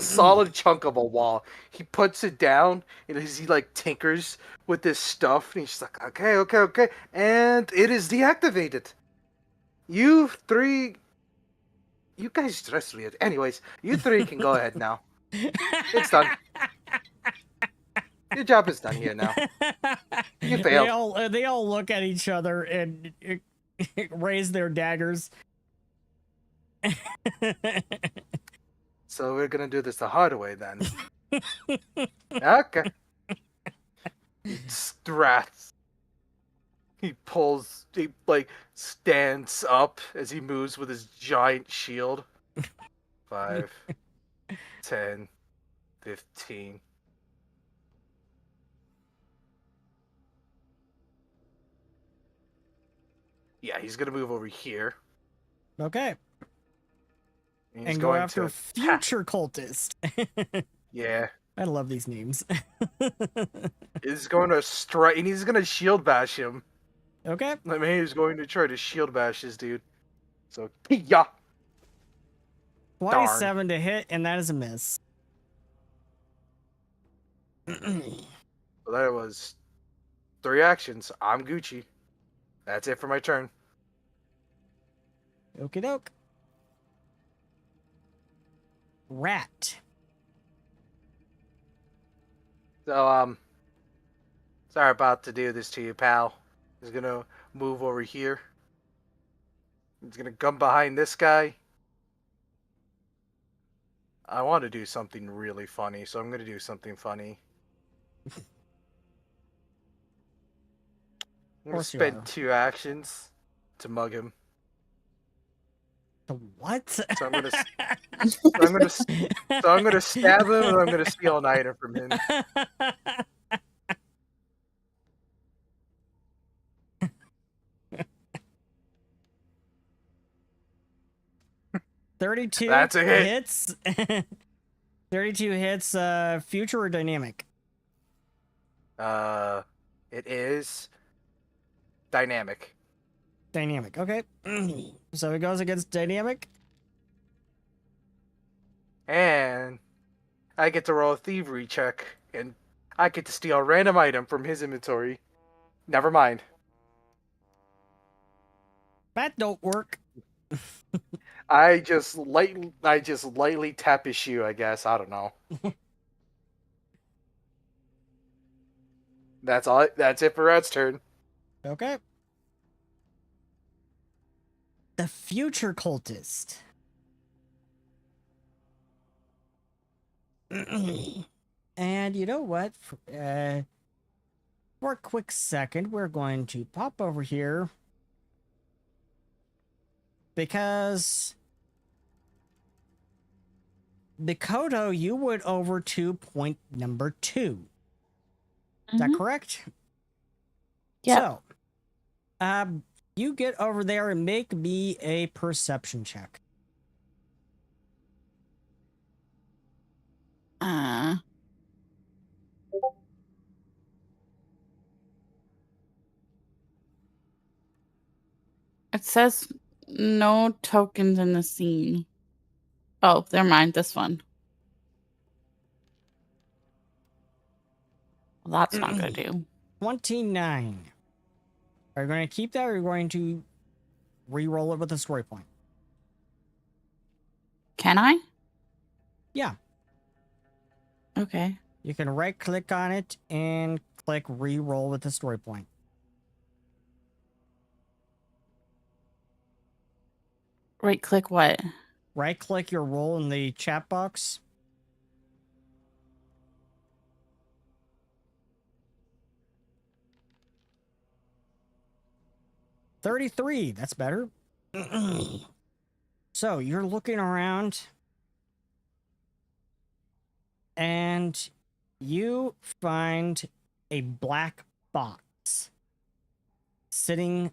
solid chunk of a wall. He puts it down, and he like tinkers with this stuff, and he's just like, okay, and it is deactivated. You three. You guys stress me. Anyways, you three can go ahead now. It's done. Your job is done here now. You failed. They all look at each other and raise their daggers. So we're gonna do this the hard way then. Okay. Strats. He stands up as he moves with his giant shield. 5, 10, 15. Yeah, he's gonna move over here. Okay. And go after future cultist. Yeah. I love these names. He's going to strike, and he's gonna shield bash him. Okay. I mean, he's going to try to shield bash this dude. So, yeah. 27 to hit, and that is a miss. So that was 3 actions. I'm Gucci. That's it for my turn. Okie doke. Rat. So, sorry about to do this to you, pal. He's gonna move over here. He's gonna come behind this guy. I want to do something really funny, so I'm gonna do something funny. I'm gonna spend 2 actions to mug him. What? So I'm gonna stab him, and I'm gonna steal an item from him. That's a hit. Hits. 32 hits. Future or dynamic? It is dynamic. Dynamic. Okay. So it goes against dynamic. And I get to roll a thievery check, and I get to steal a random item from his inventory. Never mind. That don't work. I just lightly tap his shoe, I guess. I don't know. That's all. That's it for Rat's turn. Okay. The future cultist. And you know what? For a quick second, we're going to pop over here. Because Mikoto, you went over to point number 2. Is that correct? Yeah. So, you get over there and make me a perception check. It says no tokens in the scene. Oh, never mind. This one. Well, that's not going to do. 29. Are you going to keep that, or are you going to re-roll it with a story point? Can I? Yeah. Okay. You can right-click on it and click re-roll with the story point. Right-click what? Right-click your roll in the chat box. $33. That's better. So you're looking around, and you find a black box sitting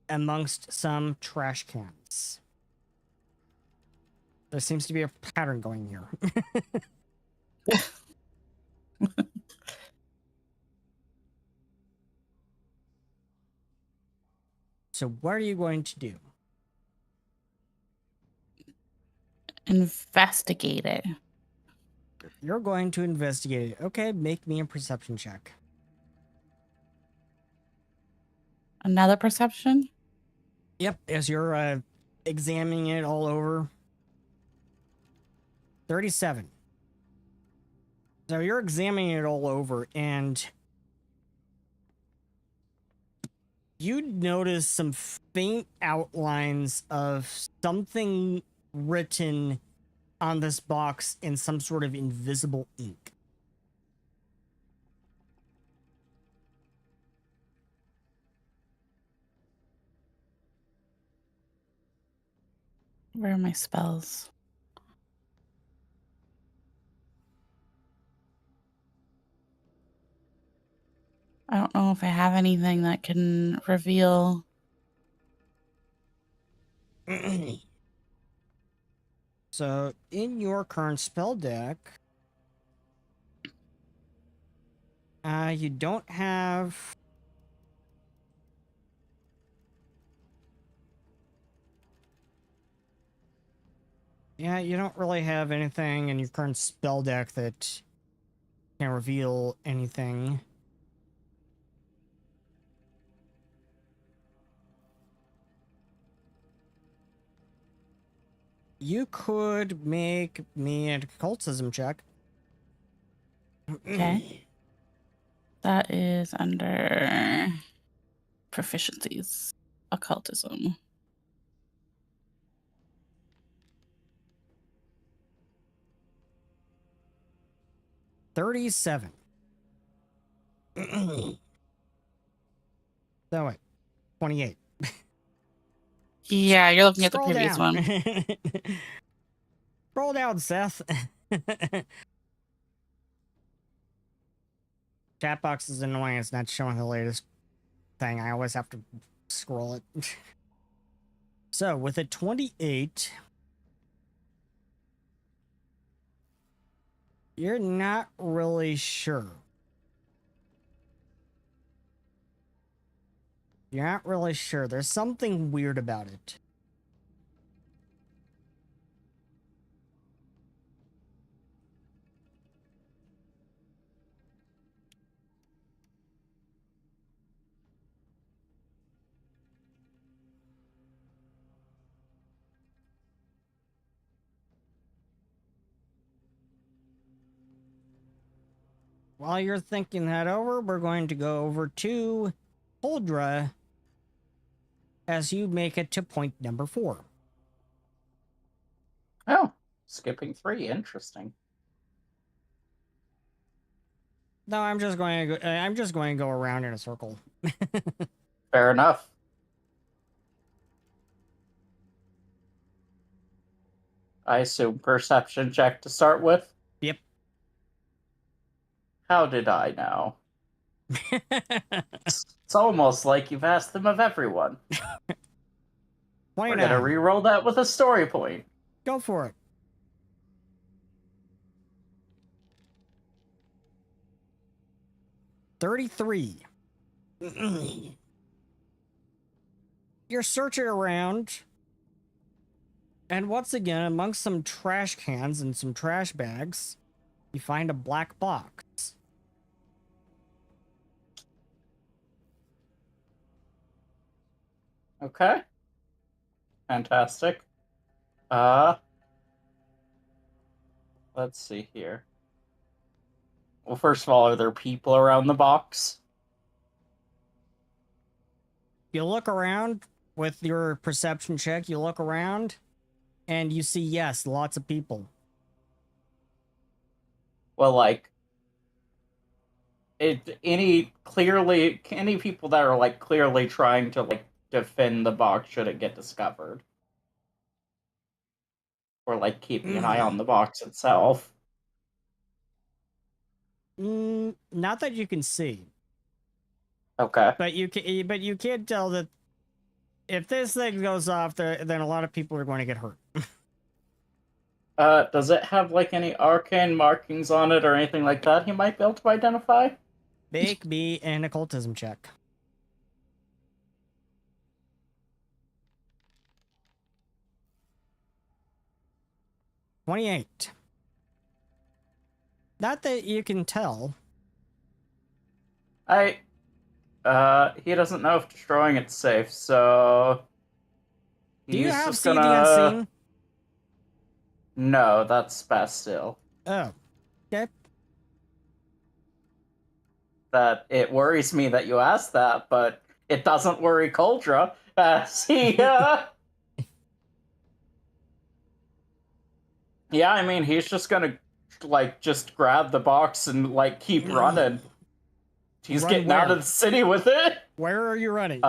amongst some trash cans. There seems to be a pattern going here. So what are you going to do? Investigate it. You're going to investigate it. Okay, make me a perception check. Another perception? Yep, as you're examining it all over. 37. So you're examining it all over, and you notice some faint outlines of something written on this box in some sort of invisible ink. Where are my spells? I don't know if I have anything that can reveal. So, in your current spell deck, you don't have... Yeah, you don't really have anything in your current spell deck that can reveal anything. You could make me an occultism check. Okay. That is under proficiencies. Occultism. $37. So wait, 28. Yeah, you're looking at the Scroll previous down. one. Scroll down, Seth. Chat box is annoying. It's not showing the latest thing. I always have to scroll it. So with a 28, you're not really sure. You're not really sure. There's something weird about it. While you're thinking that over, we're going to go over to Holdra as you make it to point number 4. Oh, skipping 3. Interesting. No, I'm just going to go around in a circle. Fair enough. I assume perception check to start with? Yep. How did I know? It's almost like you've asked them of everyone. We're gonna re-roll that with a story point. Go for it. $33. You're searching around, and once again, amongst some trash cans and some trash bags, you find a black box. Okay. Fantastic. Let's see here. Well, first of all, are there people around the box? You look around with your perception check, you look around, and you see, yes, lots of people. Well, like, any people that are, like, clearly trying to, like, defend the box should it get discovered. Or, like, keeping an eye on the box itself. Not that you can see. Okay. But you can't tell that if this thing goes off, then a lot of people are going to get hurt. Does it have, like, any arcane markings on it or anything like that he might be able to identify? Make me an occultism check. $28. Not that you can tell. He doesn't know if destroying it's safe, so... Do you have see the unseen? No, that's Bastille. Oh, okay. That it worries me that you asked that, but it doesn't worry Coldra. Yeah, I mean, he's just gonna, like, just grab the box and, like, keep running. He's getting out of the city with it. Where are you running?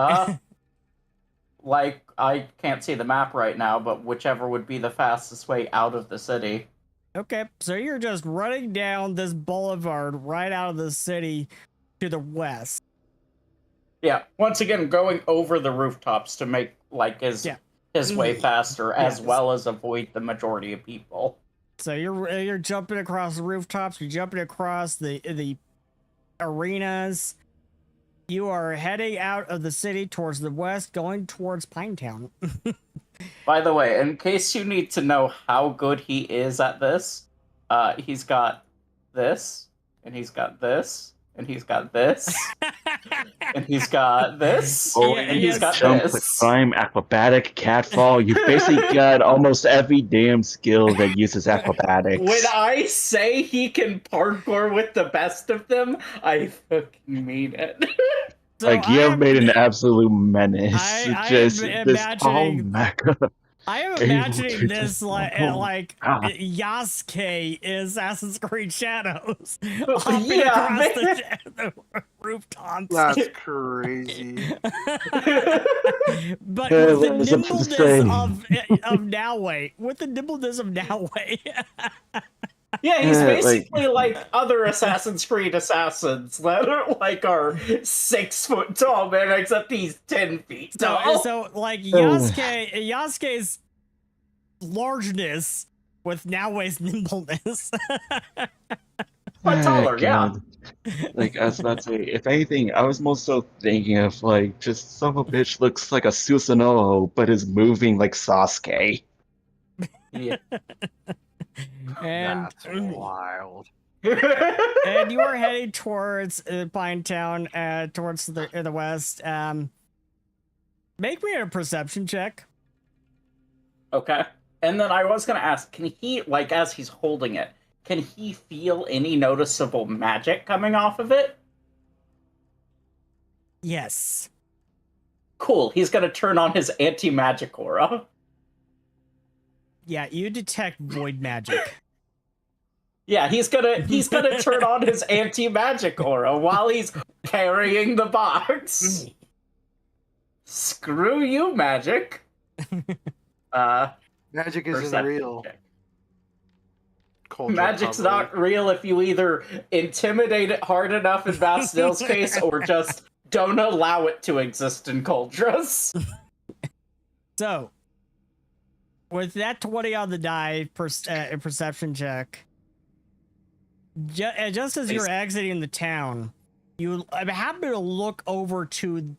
Like, I can't see the map right now, but whichever would be the fastest way out of the city. Okay, so you're just running down this boulevard right out of the city to the west. Yeah, once again, going over the rooftops to make, like, his way faster, as well as avoid the majority of people. So you're jumping across the rooftops, you're jumping across the arenas. You are heading out of the city towards the west, going towards Pinetown. By the way, in case you need to know how good he is at this, he's got this, and he's got this, and he's got this, and he's got this, and he's got jump, this. climb, acrobatic, catfall. You basically got almost every damn skill that uses acrobatics. When I say he can parkour with the best of them, I fucking mean it. So like, you have made an absolute menace. I am imagining this like Yasuke in Assassin's Creed Shadows. Hopping across the rooftops. That's crazy. But with the nimbleness of Noway. With the nimbleness of Noway. Yeah, he's basically like other Assassin's Creed assassins that are 6 foot tall, man, except he's 10 feet tall. So like Yasuke's largeness with Noway's nimbleness. But taller, yeah. Like, I was about to say, if anything, I was more so thinking of, like, just some of a bitch looks like a Susanoo, but is moving like Sasuke. Yeah. And that's wild. And you are heading towards Pinetown, towards the west. Make me a perception check. Okay. And then I was gonna ask, can he, like, as he's holding it, can he feel any noticeable magic coming off of it? Yes. Cool. He's gonna turn on his anti-magic aura. Yeah, you detect void magic. Yeah, he's gonna turn on his anti-magic aura while he's carrying the box. Screw you, magic. Magic isn't real. Magic's not real if you either intimidate it hard enough in Bastil's case or just don't allow it to exist in Coldra's. So, with that 20 on the die perception check, just as you're exiting the town, you happen to look over to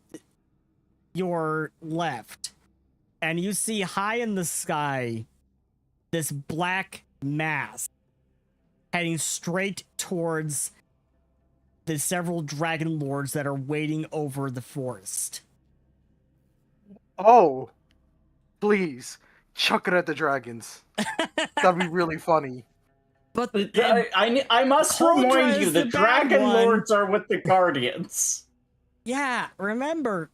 your left, and you see high in the sky this black mass heading straight towards the several dragon lords that are waiting over the forest. Oh, please chuck it at the dragons. That'd be really funny. But I must remind you, the dragon lords are with the guardians. Yeah, remember,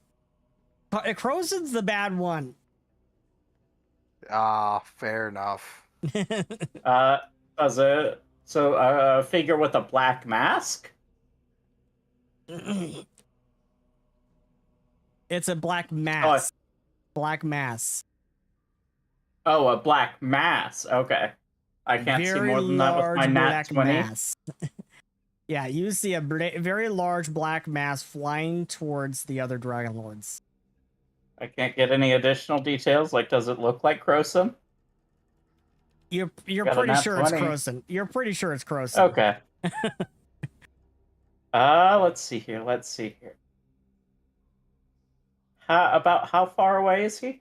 Krosin's the bad one. Fair enough. As a figure with a black mask? It's a black mass. Black mass. Oh, a black mass. Okay. I can't see more than that with my nat 20. Mass. Yeah, you see a very large black mass flying towards the other dragon lords. I can't get any additional details. Like, does it look like Krosin? You're pretty sure it's Krosin. You're pretty sure it's Krosin. Okay. Let's see here. About how far away is he?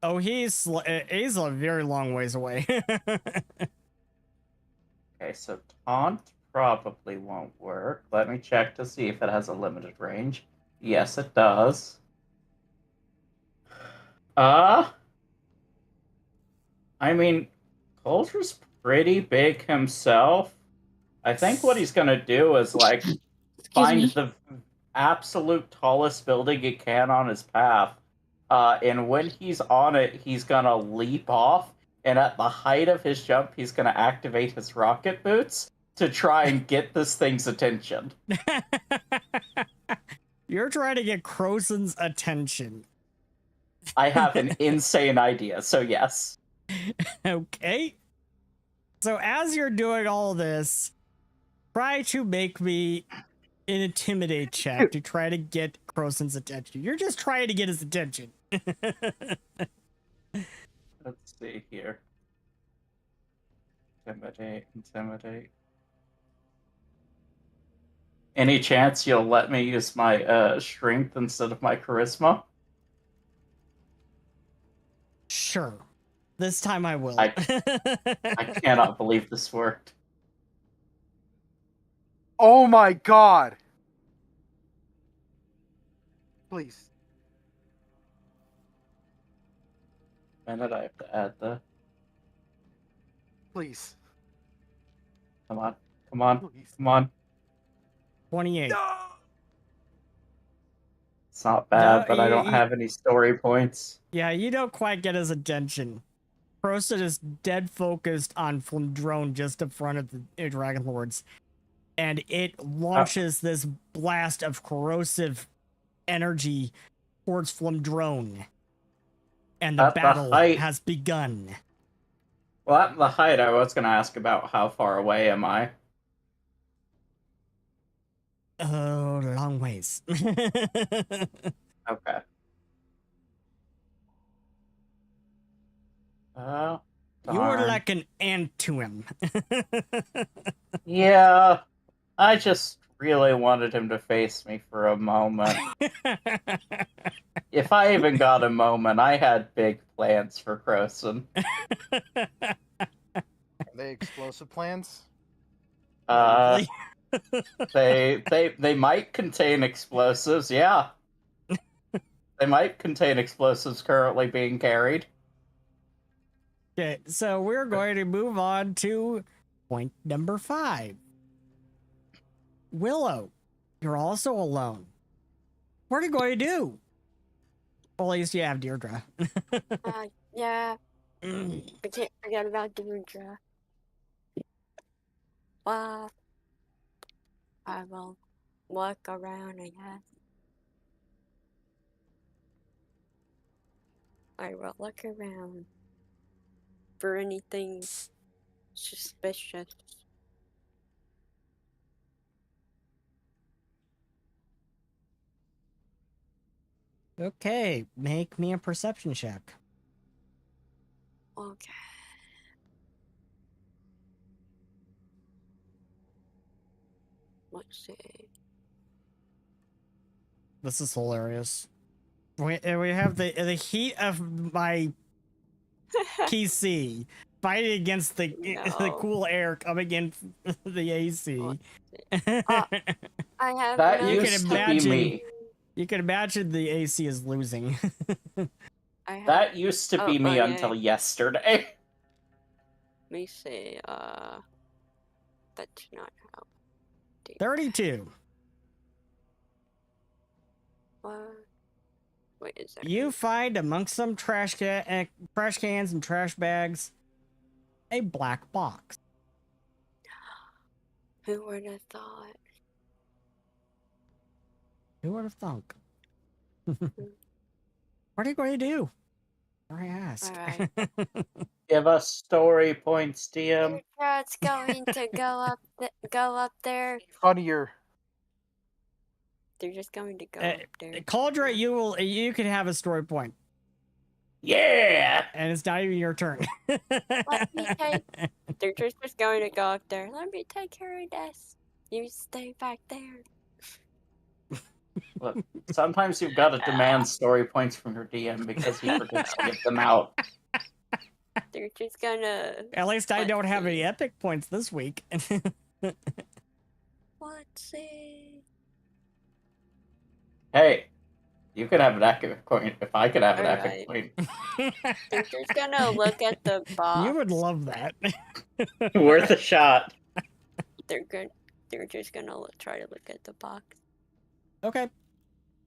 Oh, he's a very long ways away. Okay, so taunt probably won't work. Let me check to see if it has a limited range. Yes, it does. I mean, Coldra's pretty big himself. I think what he's gonna do is like find the absolute tallest building he can on his path. And when he's on it, he's gonna leap off, and at the height of his jump, he's gonna activate his rocket boots to try and get this thing's attention. You're trying to get Krosin's attention. I have an insane idea, so yes. Okay. So as you're doing all this, try to make me an intimidate check to try to get Krosin's attention. You're just trying to get his attention. Let's see here. Intimidate. Any chance you'll let me use my strength instead of my charisma? Sure. This time I will. I cannot believe this worked. Oh my god! Please. When did I have to add the... Please. Come on. Please. Come on. 28. No! It's not bad, but I don't have any story points. Yeah, you don't quite get his attention. Krosin is dead focused on Flamdrone just in front of the Dragon Lords. And it launches this blast of corrosive energy towards Flamdrone. And the battle has begun. Well, at the height, I was going to ask about how far away am I? Oh, long ways. Okay. You were like an ant to him. Yeah, I just really wanted him to face me for a moment. If I even got a moment, I had big plans for Krosin. Are they explosive plans? They might contain explosives, yeah. They might contain explosives currently being carried. Okay, so we're going to move on to point number 5. Willow, you're also alone. What are you going to do? Well, at least you have Deirdre. Yeah. I can't forget about Deirdre. Well, I will look around, I guess. I will look around for anything Suspicious. Okay, make me a perception check. Okay. Let's see. This is hilarious. We have the heat of my PC fighting against the cool air coming in the AC. I have that used to be me. You can imagine the AC is losing. That used to be me until yesterday. Let me see. That's not how. 32. What? Wait, is there? You find amongst some trash cans and trash bags a black box. Who would have thought? Who would have thunk? What are you going to do? I ask. All right. Give us story points, DM. It's going to go up there. Funnier. They're just going to go up there. Cauldra, you can have a story point. Yeah! And it's not even your turn. Let me take. They're just going to go up there. Let me take care of this. You stay back there. Look, sometimes you've got to demand story points from your DM because he forgets to give them out. They're just gonna. At least I don't have any epic points this week. Let's see. Hey, you could have an epic point if I could have an epic point. They're just gonna look at the box. You would love that. Worth a shot. They're just gonna try to look at the box. Okay.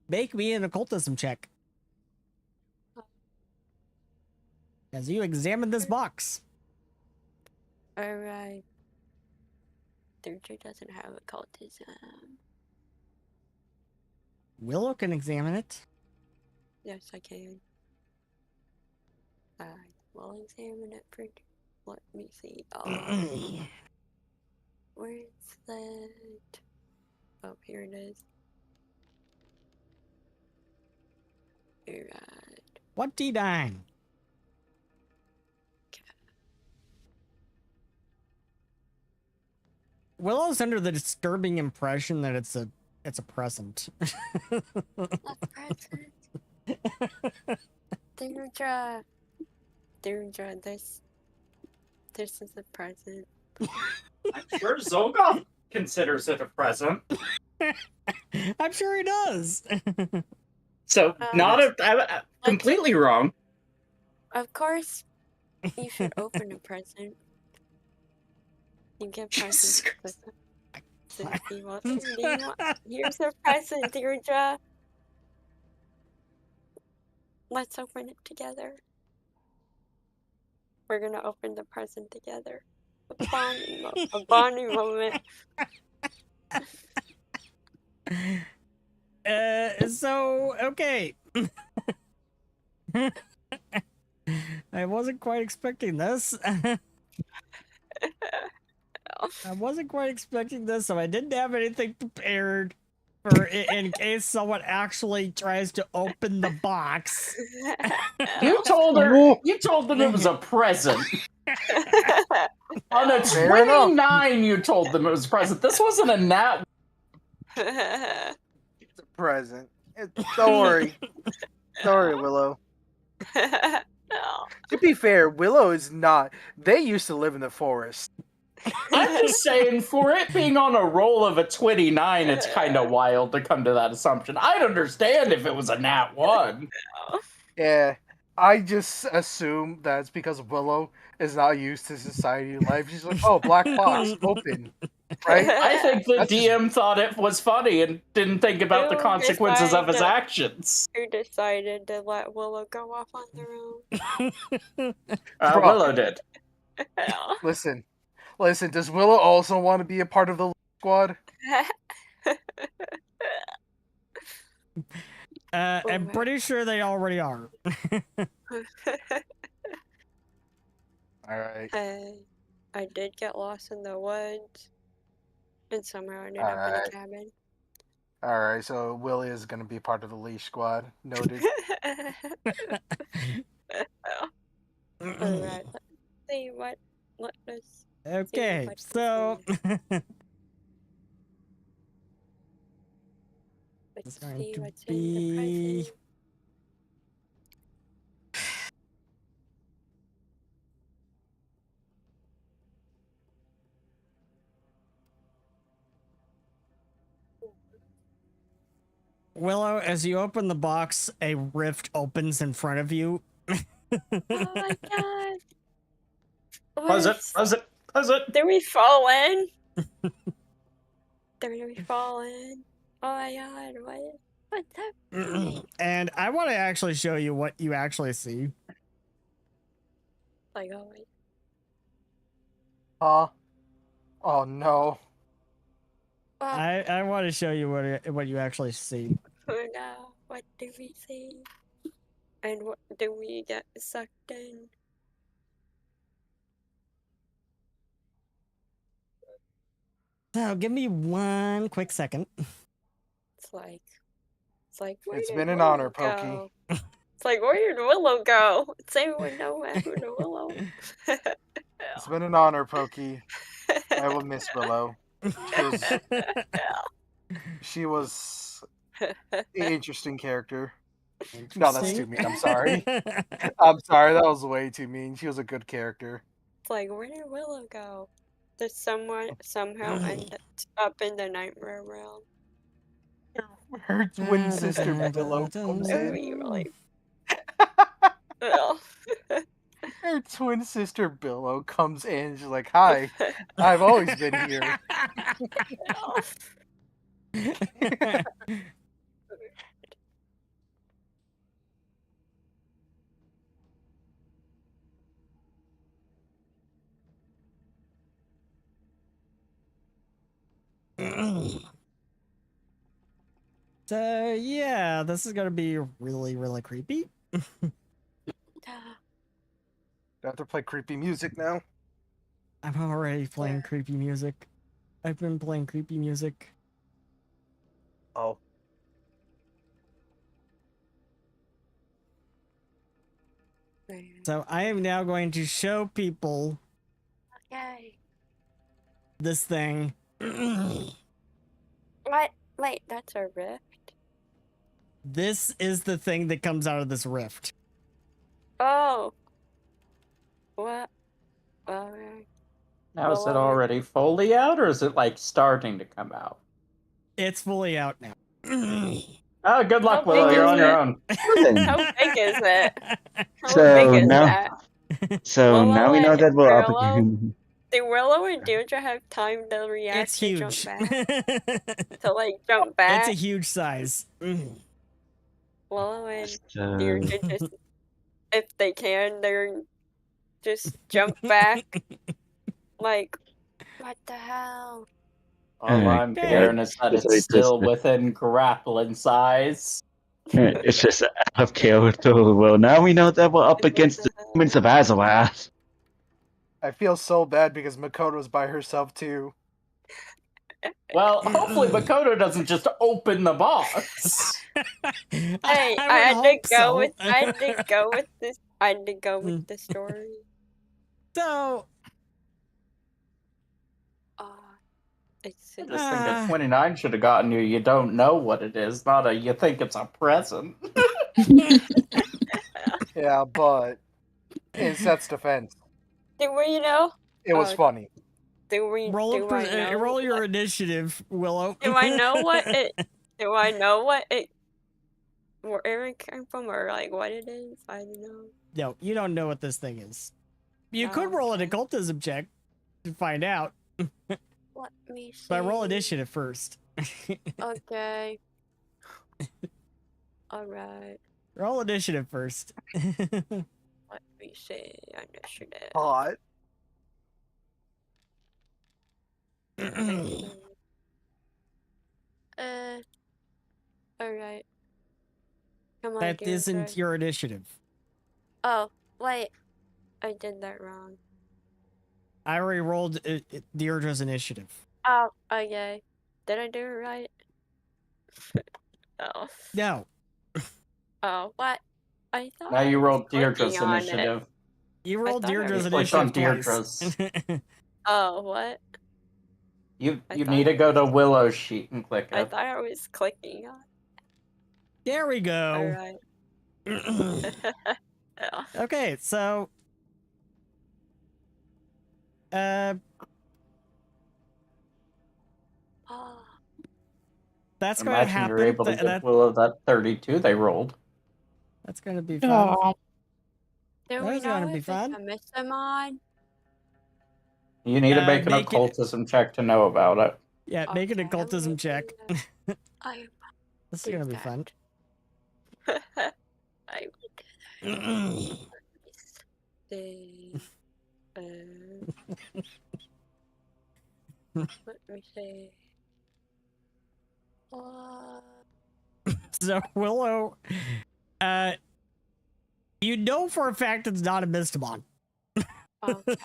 Make me an occultism check. As you examine this box. Alright. Third doesn't have occultism. Willow can examine it. Yes, I can. I will examine it for. Let me see. Where's that? Oh, here it is. Alright. What D9? Willow's under the disturbing impression that it's a present. A present. Deirdre, this is a present. I'm sure Xulgoth considers it a present. I'm sure he does. So, I'm completely wrong. Of course, you should open a present. You get presents. Here's a present, Deirdre. Let's open it together. We're gonna open the present together. A bonding moment. So, okay. I wasn't quite expecting this. I wasn't quite expecting this, so I didn't have anything prepared for in case someone actually tries to open the box. You told them it was a present. On a 29, you told them it was a present. This wasn't a nat. It's a present. Don't worry. Don't worry, Willow. To be fair, Willow is not. They used to live in the forest. I'm just saying, for it being on a roll of a 29, it's kind of wild to come to that assumption. I'd understand if it was a nat 1. Yeah, I just assume that's because Willow is not used to society life. She's like, oh, black box, open. Right? I think the DM thought it was funny and didn't think about the consequences of his actions. Who decided to let Willow go off on their own? Willow did. Listen, does Willow also want to be a part of the squad? I'm pretty sure they already are. Alright. I did get lost in the woods, and somehow ended up in a cabin. Alright, so Willie is going to be part of the leash squad. Noted. Alright, let's see what. Let us. Okay, so. Let's going see to what's be. in the present. Willow, as you open the box, a rift opens in front of you. Oh my god! Pause it. Did we fall in? Did we fall in? Oh my god! What's happening? And I want to actually show you what you actually see. Like always. Huh? Oh no. I want to show you what you actually see. Oh no! What do we see? And what do we get sucked in? So give me one quick second. It's like where It's did been an Willow honor, Pokey. go? It's like, where did Willow go? Does anyone know what happened to Willow? It's been an honor, Pokey. I will miss Willow. She was an interesting character. No, that's too mean. I'm sorry. I'm sorry. That was way too mean. She was a good character. It's like, where did Willow go? Did someone somehow end up in the nightmare realm? Her twin sister Willow comes in. Her twin sister Billow comes in. She's like, "Hi, I've always been here." So yeah, this is gonna be really, really creepy. Do I have to play creepy music now? I'm already playing creepy music. I've been playing creepy music. Oh. So I am now going to show people this thing. What? Wait, that's a rift? This is the thing that comes out of this rift. Oh. What? Alright. Now, is it already fully out, or is it like starting to come out? It's fully out now. Oh, good luck, Willow. You're on your own. How big is it? So now we know that we're up again. Do Willow and Deirdre have time to react? It's huge. Jump back? To like jump back? It's a huge size. Willow and Deirdre just, if they can, they're just jump back. Like, what the hell? All I'm hearing is that it's still within grappling size. It's just out of character. Well, now we know that we're up against the demons of Azawath. I feel so bad because Makoto's by herself too. Well, hopefully Makoto doesn't just open the box. Hey, I had to go with this. I had to go with the story. So, I just think that 29 should have gotten you. You don't know what it is, not a you think it's a present. Yeah, but in Seth's defense, Do we know? it was funny. Roll your initiative, Willow. Do I know what it? Do I know what it? Where it came from, or like what it is? I don't know. No, you don't know what this thing is. You could roll an occultism check to find out. Let me see. But roll initiative first. Okay. All right. Roll initiative first. Let me see. Initiative. Hot. All right. Come on. That isn't your initiative. Oh, wait. I did that wrong. I already rolled Deirdre's initiative. Oh, okay. Did I do it right? Oh. No. Oh, what? I thought Now you rolled Deirdre's clicking on it. initiative. You rolled Deirdre's You clicked on initiative twice. Deirdre's. Oh, what? You need to go to Willow's sheet and click it. I thought I was clicking on it. There we go. Alright. Yeah. Okay, so that's going to happen. You're able to give Willow that 32 they rolled. That's going to be fun. Oh. Do we know if it's a Mystimon? You need to make an occultism check to know about it. Yeah, make an occultism check. This is going to be fun. I let me see. So Willow, you know for a fact it's not a Mystimon. Okay.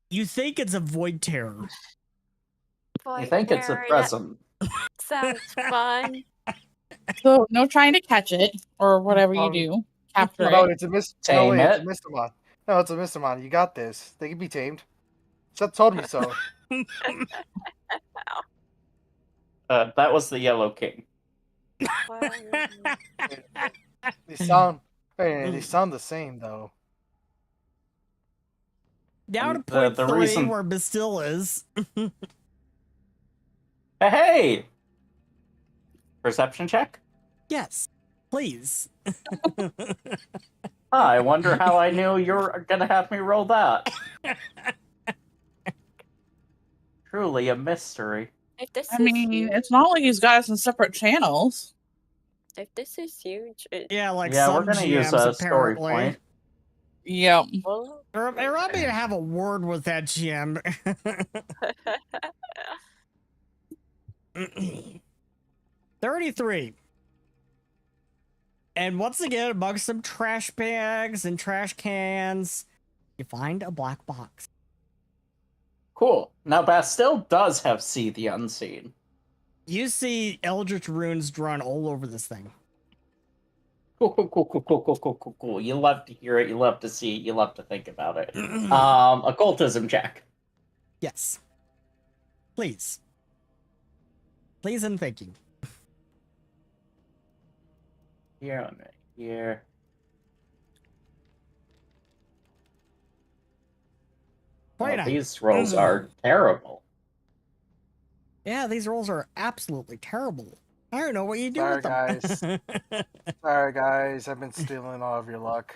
You think it's a Void Terror. You think it's a present. Sounds fun. So no trying to catch it or whatever you do. Capture no, it. it's a Mystimon. No, it's a Mystimon. You got this. They can be tamed. Seth told me so. That was the Yellow King. They sound the same though. Down to point the 3 reason... where Bastille is. Hey! Perception check? Yes, please. I wonder how I knew you were going to have me roll that. Truly a mystery. If this I mean, it's not like he's got us in separate channels. If this is huge, yeah, like yeah, some we're gonna GMs, use a story apparently. point. Yep. Well, It might be to have a word with that GM. 33. And once again, amongst some trash bags and trash cans, you find a black box. Cool. Now, Bastille does have See the Unseen. You see Eldritch runes drawn all over this thing. Cool. You love to hear it, you love to see it, you love to think about it. Occultism check. Yes. Please. Please and thinking. Here. Oh, these rolls are terrible. Yeah, these rolls are absolutely terrible. I don't know what you do with them. Guys. Sorry, guys. I've been stealing all of your luck.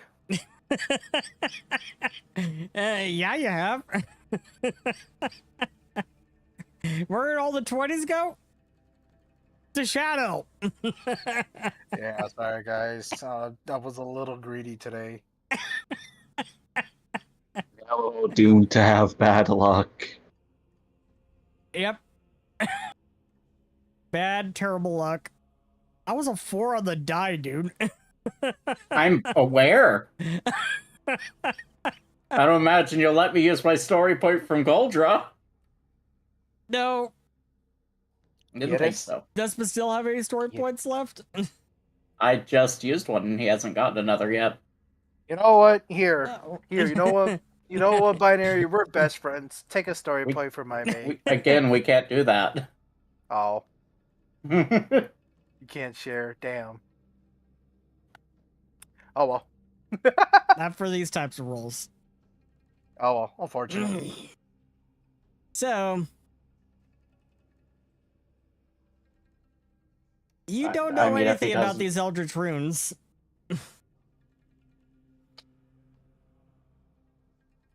Yeah, you have. Where did all the 20s go? To Shadow. Yeah, sorry, guys. I was a little greedy today. Oh, doomed to have bad luck. Yep. Bad, terrible luck. I was a 4 on the die, dude. I'm aware. I don't imagine you'll let me use my story point from Goldra. No. Didn't think so. Does Bastille have any story points left? I just used one and he hasn't gotten another yet. You know what? Here, you know what? You know what, Binary? We're best friends. Take a story point for my mate. We can't do that. Oh. You can't share. Damn. Oh, well. Not for these types of roles. Oh, well. Unfortunately. So... You don't know anything about these Eldritch runes.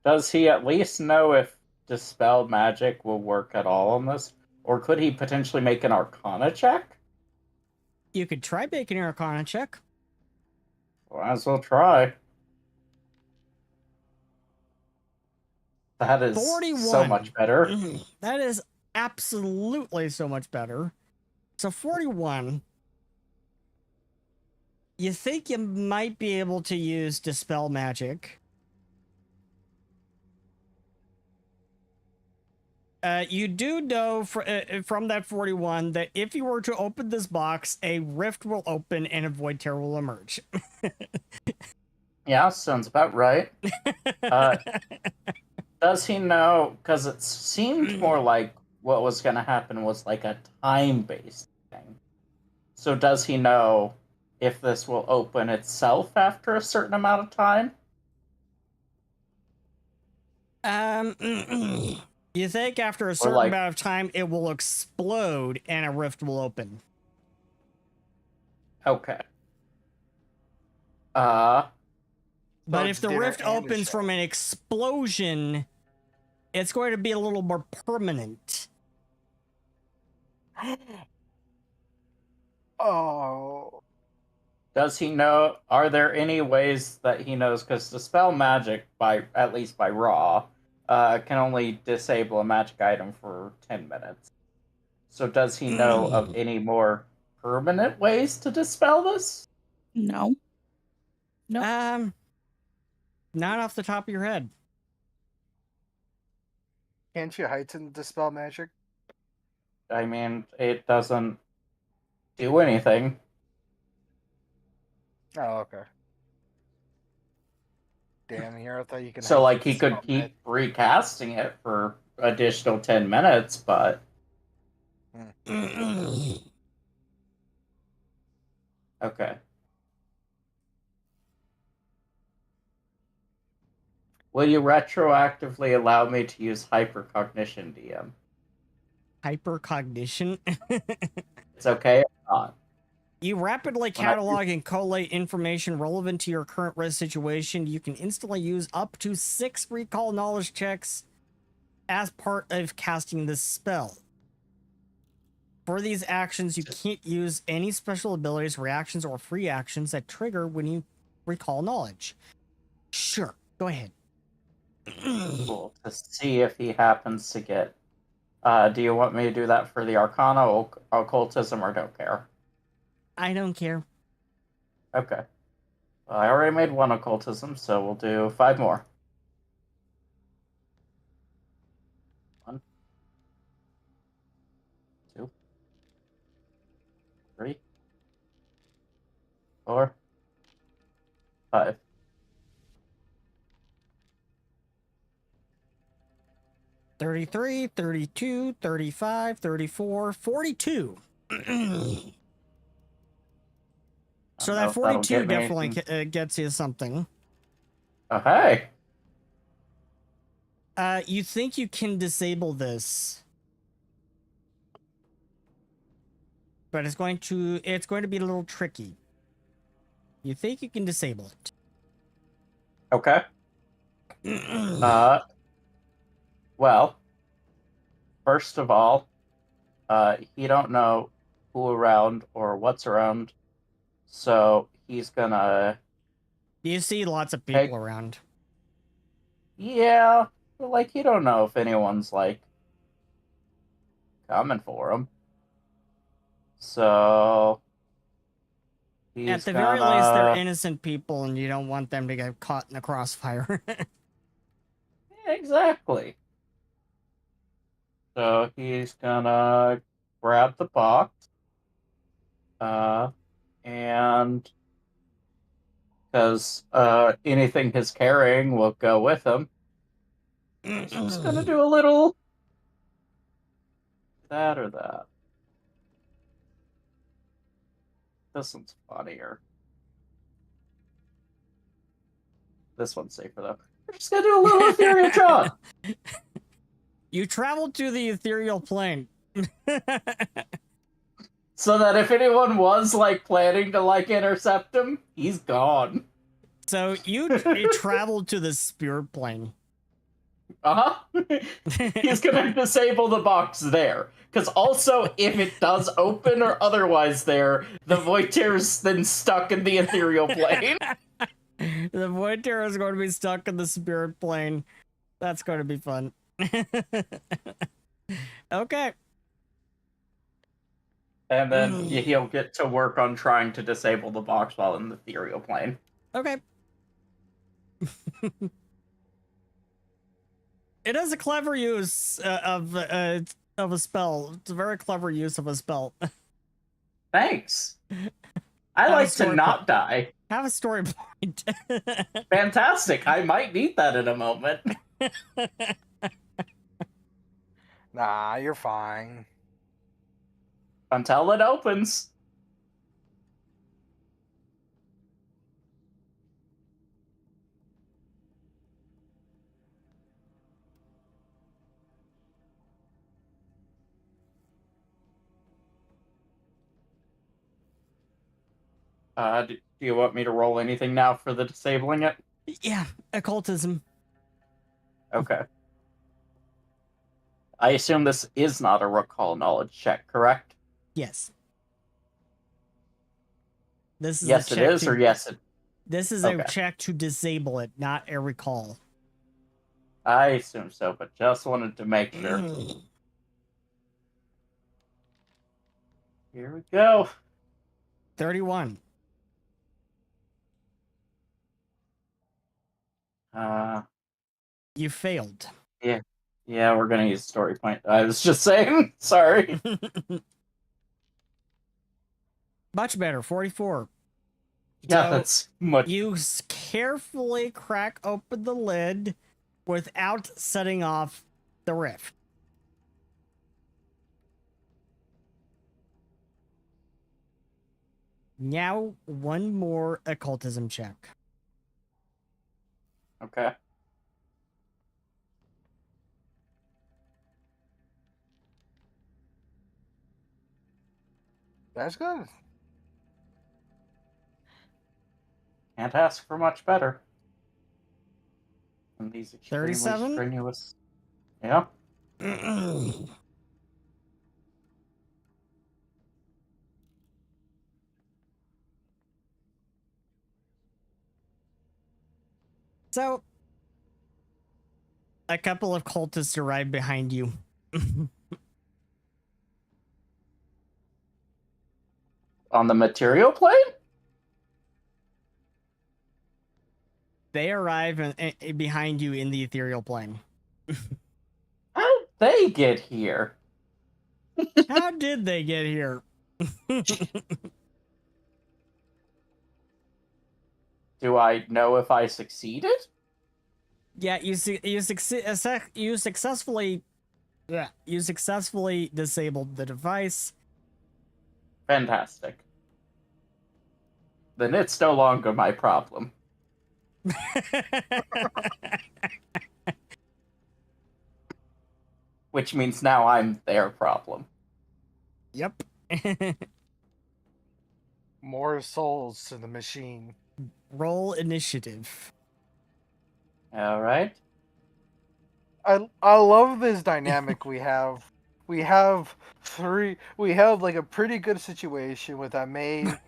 Does he at least know if Dispel Magic will work at all on this? Or could he potentially make an Arcana check? You could try making an Arcana check. Might as well try. That is 41. So much better. That is absolutely so much better. So 41. You think you might be able to use Dispel Magic. You do know from that 41 that if you were to open this box, a rift will open and a void tear will emerge. Yeah, sounds about right. Does he know? Because it seemed more like what was going to happen was like a time-based thing. So does he know if this will open itself after a certain amount of time? You think after a certain amount of time it will explode and a rift will open? Okay. But if the rift opens from an explosion, it's going to be a little more permanent. Oh. Does he know? Are there any ways that he knows? Because dispel magic, at least by raw, can only disable a magic item for 10 minutes. So does he know of any more permanent ways to dispel this? No. Not off the top of your head. Can't you heighten dispel magic? I mean, it doesn't do anything. Oh, okay. Damn, here I thought you could. So, like, he could keep recasting it for additional 10 minutes, but. Okay. Will you retroactively allow me to use hypercognition, DM? Hypercognition? It's okay or not? You rapidly catalog and collate information relevant to your current res situation. You can instantly use up to 6 recall knowledge checks as part of casting this spell. For these actions, you can't use any special abilities, reactions, or free actions that trigger when you recall knowledge. Sure, go ahead. Cool. To see if he happens to get... do you want me to do that for the Arcana, Occultism, or don't care? I don't care. Okay. Well, I already made 1 Occultism, so we'll do 5 more. 1, 2, 3, 4, 5. $33, $32, $35, $34, $42. So that 42 definitely gets you something. Okay. You think you can disable this, but it's going to be a little tricky. You think you can disable it? Okay. Well, first of all, he don't know who around or what's around, so he's gonna... You see lots of people around. Yeah, but, like, you don't know if anyone's, like, coming for him. So... At the very least, they're innocent people, and you don't want them to get caught in the crossfire. Yeah, exactly. So he's gonna grab the box, and because anything he's carrying will go with him, he's just gonna do a little that or that. This one's funnier. This one's safer though. We're just gonna do a little ethereal jaunt. You traveled to the ethereal plane. So that if anyone was, like, planning to, like, intercept him, he's gone. So you traveled to the spirit plane. He's gonna disable the box there. Because also, if it does open or otherwise there, the Void Terror is then stuck in the ethereal plane. The Void Terror is going to be stuck in the spirit plane. That's going to be fun. Okay. And then he'll get to work on trying to disable the box while in the ethereal plane. Okay. It is a clever use of a spell. It's a very clever use of a spell. Thanks. I like to not die. Have a story point. Fantastic. I might need that in a moment. Nah, you're fine. Until it opens. Do you want me to roll anything now for the disabling it? Yeah, occultism. Okay. I assume this is not a recall knowledge check, correct? Yes. This is yes, it is, or yes, it. This is a check to disable it, not a recall. I assume so, but just wanted to make sure. Here we go. 31. You failed. Yeah. Yeah, we're gonna use story point. I was just saying. Sorry. Much better. 44. Yeah, so that's much. You carefully crack open the lid without setting off the rift. Now, one more occultism check. Okay. That's good. Can't ask for much better. And these extremely 37? strenuous. Yeah. So, a couple of cultists arrive behind you. On the material plane? They arrive behind you in the ethereal plane. How did they get here? How did they get here? Do I know if I succeeded? Yeah, you successfully disabled the device. Fantastic. Then it's no longer my problem. Which means now I'm their problem. Yep. More souls to the machine. Roll initiative. All right. I love this dynamic we have. We have like a pretty good situation with a maid.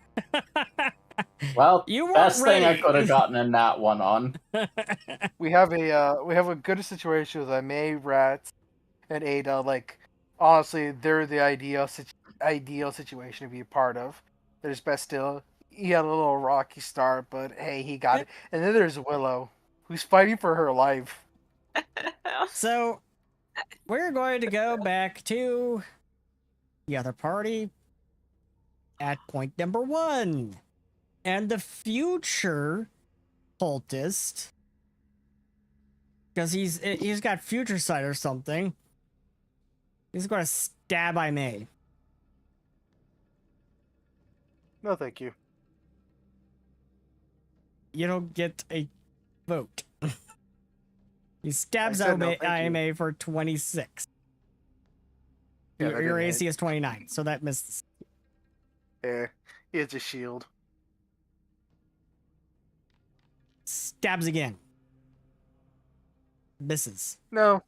Well, you best ready. thing I could have gotten in that one on. We have a good situation with a maid, Rats, and Ada. Like, honestly, they're the ideal situation to be a part of. There's Bastille. He had a little rocky start, but hey, he got it. And then there's Willow, who's fighting for her life. So, we're going to go back to the other party at point number 1. And the future cultist, because he's got future sight or something, he's going to stab May. No, thank you. You don't get a vote. He stabs May for 26. Yeah, your AC is 29, so that misses. Yeah, he has a shield. Stabs again. Misses. No.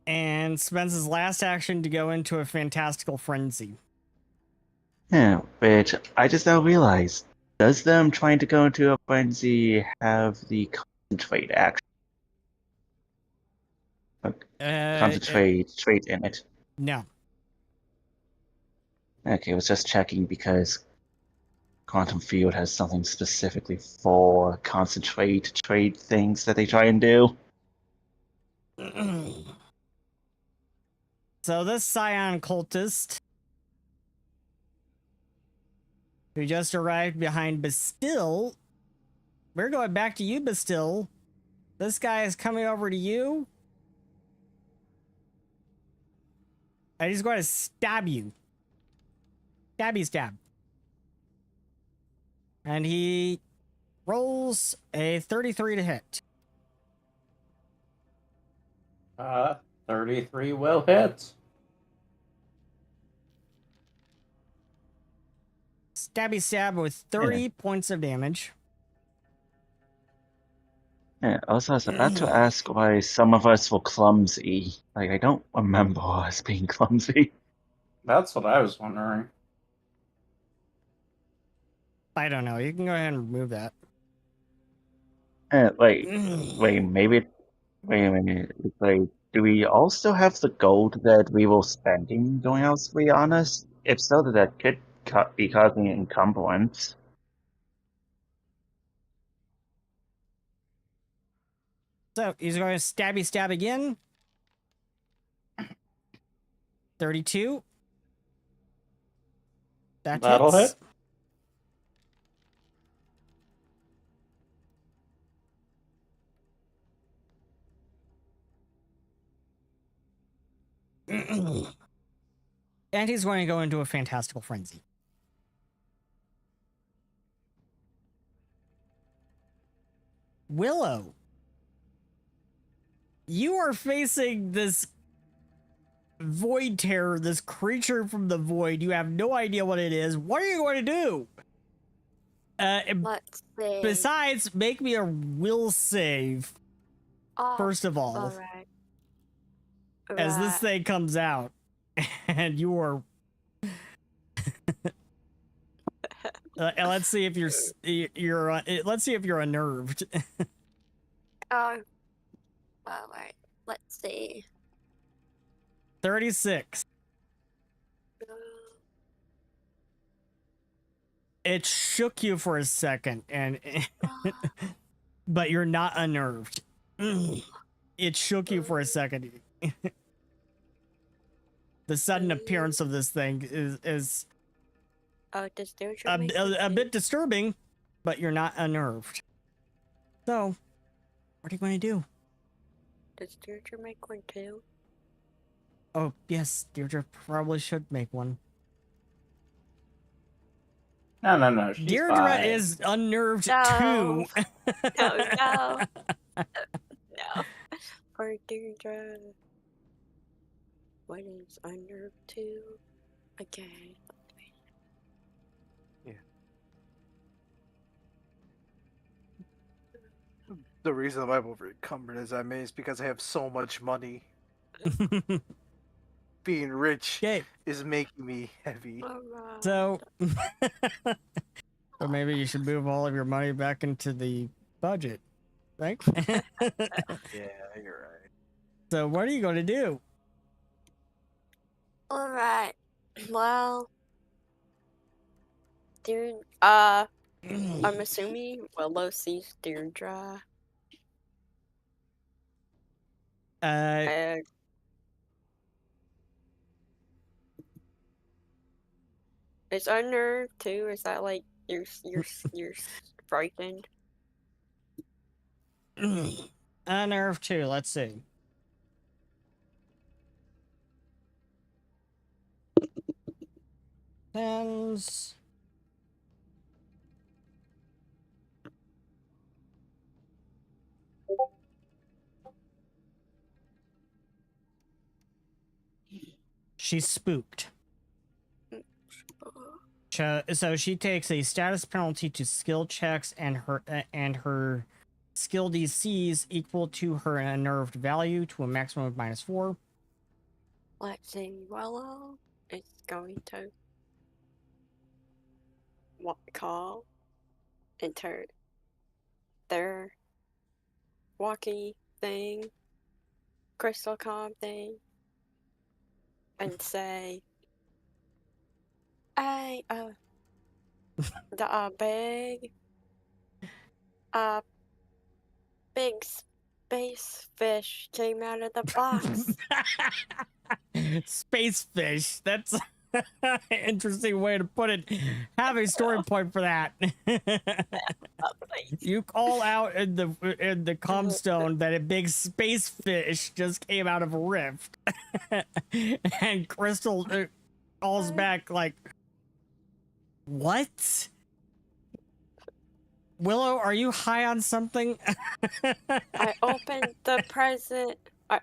And spends his last action to go into a fantastical frenzy. Yeah, which I just now realized. Does them trying to go into a frenzy have the concentrate action? Concentrate trait in it? No. Okay, I was just checking because Quantum Field has something specifically for concentrate trade things that they try and do. So this Scion cultist who just arrived behind Bastille, we're going back to you, Bastille. This guy is coming over to you. And he's going to stab you. Stabby stab. And he rolls a 33 to hit. 33 will hits. Stabby stab with 30 points of damage. Yeah, also, I was about to ask why some of us were clumsy. Like, I don't remember us being clumsy. That's what I was wondering. I don't know. You can go ahead and remove that. Wait, maybe... Wait a minute. Like, do we all still have the gold that we were spending going else, to be honest? If so, that could be causing encumbrance. So, he's going to stabby stab again. 32. That'll hits. hit. And he's going to go into a fantastical frenzy. Willow, you are facing this void terror, this creature from the void. You have no idea what it is. What are you going to do? Let's see. Besides, make me a will save. First of all. All right. As this thing comes out, and you are. And let's see if let's see if you're unnerved. All right. Let's see. 36. It shook you for a second, and but you're not unnerved. It shook you for a second. The sudden appearance of this thing is a bit disturbing, but you're not unnerved. So, what are you going to do? Does Deirdre make one too? Oh, yes, Deirdre probably should make one. No. She's Deirdre fine. is unnerved too. No. No. Poor Deirdre. What is unnerved too? Okay. Yeah. The reason I'm over encumbered as I'm is because I have so much money. Being rich is making me heavy. So, or maybe you should move all of your money back into the budget, right? Yeah, you're right. So, what are you going to do? All right. Well, I'm assuming Willow sees Deirdre. Is unnerved too? Is that like you're frightened? Unnerved too. Let's see. Tens. She's spooked. So she takes a status penalty to skill checks, and her skill DCs equal to her unnerved value to a maximum of -4. Let's see. Willow is going to call into their walkie thing, crystal comm thing, and say, The big space fish came out of the box. Space fish. That's an interesting way to put it. Have a story point for that. You call out in the comstone that a big space fish just came out of a rift, and Crystal calls back like, "What? Willow, are you high on something?" I opened the present, and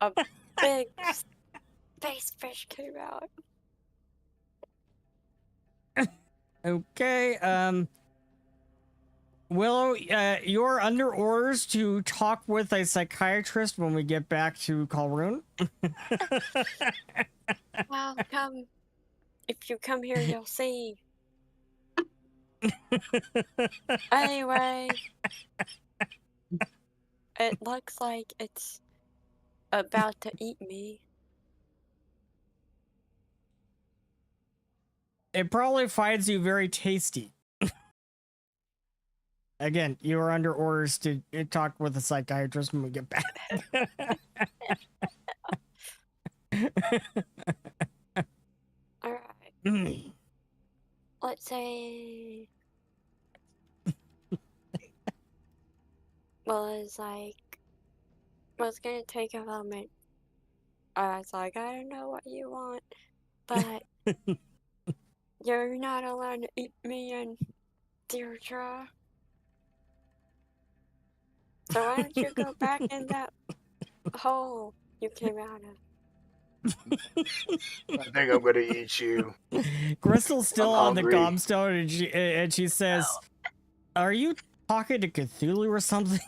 a big space fish came out. Okay, Willow, you're under orders to talk with a psychiatrist when we get back to Kalrun. Well, if you come here, you'll see. Anyway, it looks like it's about to eat me. It probably finds you very tasty. Again, you are under orders to talk with a psychiatrist when we get back. Alright. Let's say... Well, it's gonna take a moment. I was like, I don't know what you want, but you're not allowed to eat me and Deirdre. So why don't you go back in that hole you came out of? I think I'm gonna eat you. Crystal's still on the gobstone, and she says, "Are you talking to Cthulhu or something?"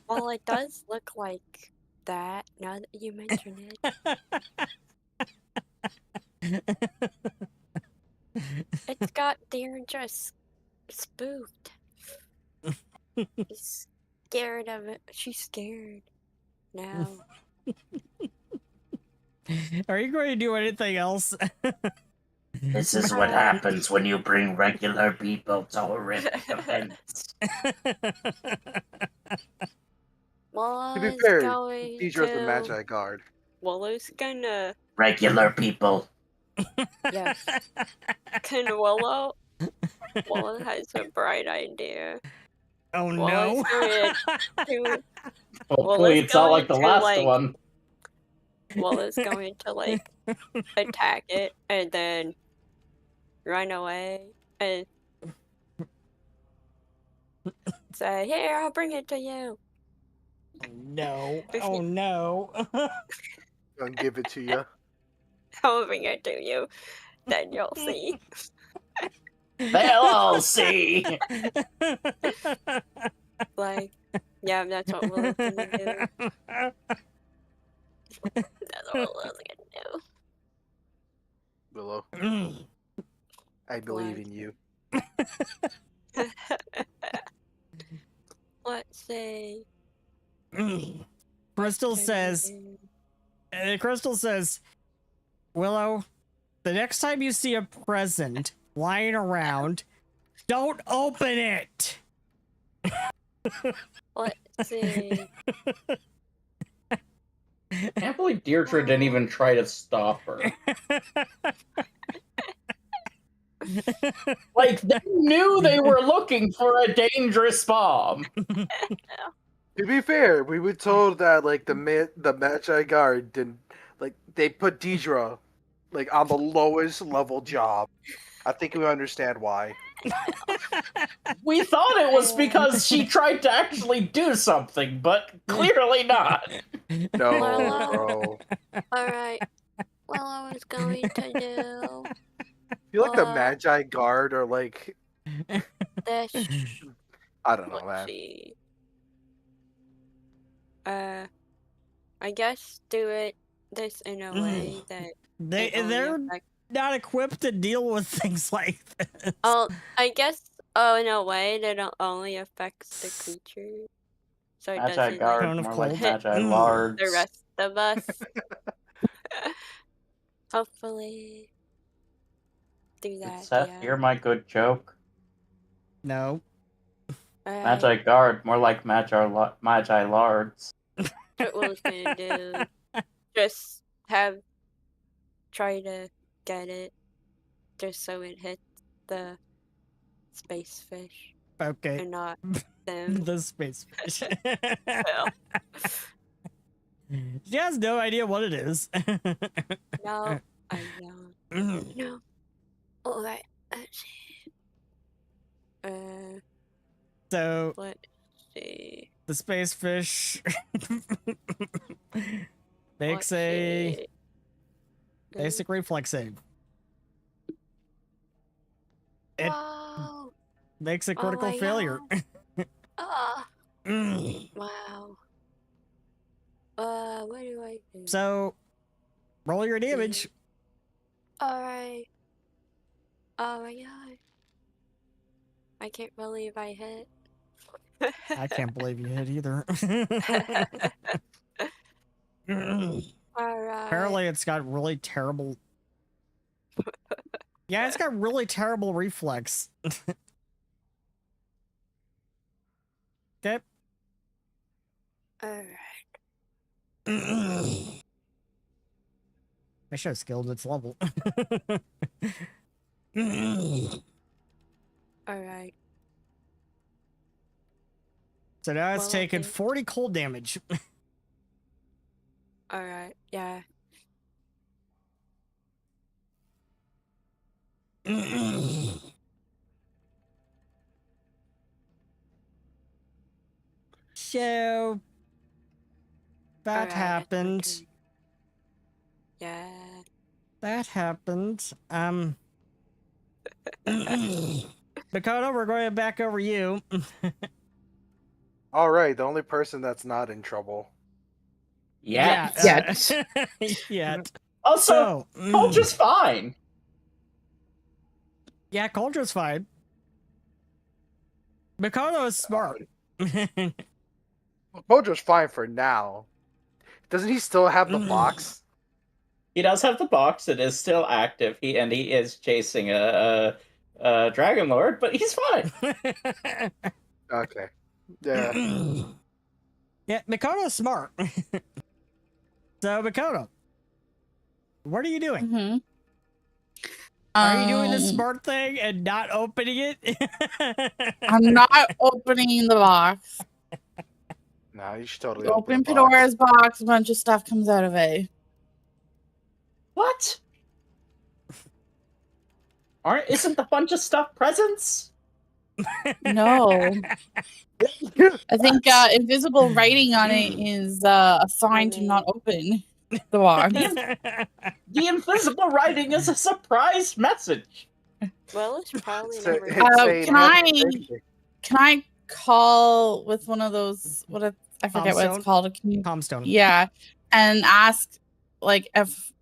Well, it does look like that now that you mention it. It's got Deirdre spooked. She's scared of it. She's scared now. Are you going to do anything else? This is what happens when you bring regular people to horrific events. Well, To be fair, Deidre's the Magi Guard. Willow's gonna... Regular people. Yes. Can Willow has a bright idea. Oh no! Hopefully it's not like the last one. Willow's going to attack it and then run away and say, "Here, I'll bring it to you." No! Oh no! I'll give it to you. I'll bring it to you. Then you'll see. They'll all see. Yeah, that's what Willow's gonna do. That's what Willow's gonna do. Willow, I believe in you. Let's see. Crystal says, "Willow, the next time you see a present lying around, don't open it." Let's see. I can't believe Deirdre didn't even try to stop her. They knew they were looking for a dangerous bomb. To be fair, we were told that the Magi Guard didn't they put Deidre on the lowest level job. I think we understand why. We thought it was because she tried to actually do something, but clearly not. No, bro. Alright. Well, I was going to do... I feel like the Magi Guard are this. I don't know, Let's man. see. I guess do this in a way that they're not equipped to deal with things like this. I guess in a way that it only affects the creature, so it Magi doesn't Guard, more like Magi Lards. the rest of us. Hopefully. do that. Seth, yeah. hear my good joke? No. Magi Guard, more like Magi Lards. What was gonna do? Just try to get it, just so it hits the space fish. Okay. And not them. The space fish. Well. She has no idea what it is. No, I don't. No. Alright, let's see. So Let's see. The space fish makes a basic reflex save. It makes a critical failure. Wow. What do I do? So, roll your damage. Alright. Oh my god. I can't believe I hit. I can't believe you hit either. Alright. Apparently it's got really terrible... Yeah, it's got really terrible reflex. Okay. Alright. I should have skilled its level. Alright. So now it's taken 40 cold damage. Alright, yeah. So that happened. Yeah. That happened. Dakota, we're going back over you. All right, the only person that's not in trouble. Yet. Yet. Also, Culture's fine. Yeah, Culture's fine. Mikoto is smart. Culture's fine for now. Doesn't he still have the box? He does have the box. It is still active. He is chasing a Dragon Lord, but he's fine. Okay. Yeah. Yeah, Mikoto's smart. So, Mikoto, what are you doing? Mm-hmm. Are you doing the smart thing and not opening it? I'm not opening the box. No, you should totally open Pandora's box. A bunch of stuff comes out of it. What? Isn't the bunch of stuff presents? No. I think invisible writing on it is a sign to not open the box. The invisible writing is a surprise message. Well, it's probably can I call with one of those I forget what it's called. Palmstone. Yeah, and ask like if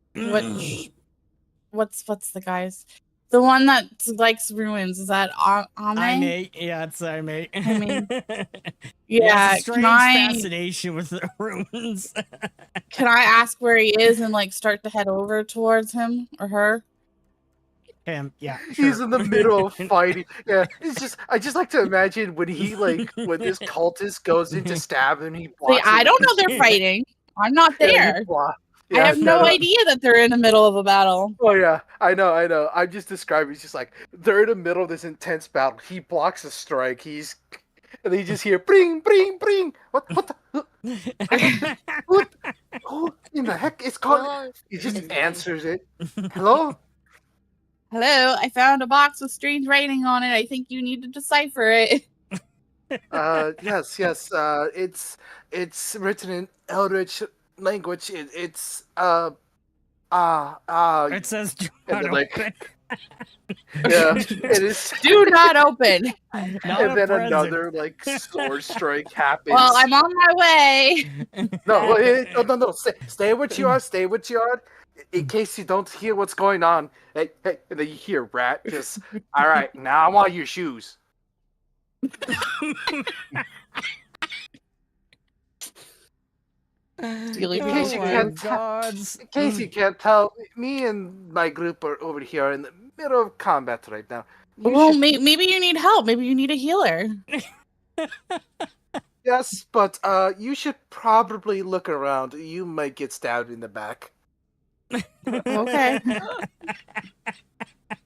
what's the guy's one that likes ruins, is that Ame? Yeah, it's Ame. I mean, yeah, strange fascination with the ruins. Can I ask where he is and like start to head over towards him or her? Him, yeah. He's in the middle of fighting. Yeah, I just like to imagine when this cultist goes in to stab and he blocks. I don't know they're fighting. I'm not there. I have no idea that they're in the middle of a battle. Oh yeah, I know. I'm just describing. It's just like they're in the middle of this intense battle. He blocks a strike. And then you just hear bring, bring, bring. What the? What? Who in the heck is calling? He just answers it. Hello. Hello. I found a box with strange writing on it. I think you need to decipher it. Yes. It's written in Eldritch language. It says do not open. Yeah, it is. Do not open. And then another like sword strike happens. Well, I'm on my way. No. Stay what you are. Stay what you are. In case you don't hear what's going on. Hey, and then you hear Rat just. All right, now I want your shoes. In case you can't tell, me and my group are over here in the bit of combat right now. Well, maybe you need help. Maybe you need a healer. Yes, but you should probably look around. You might get stabbed in the back. Okay.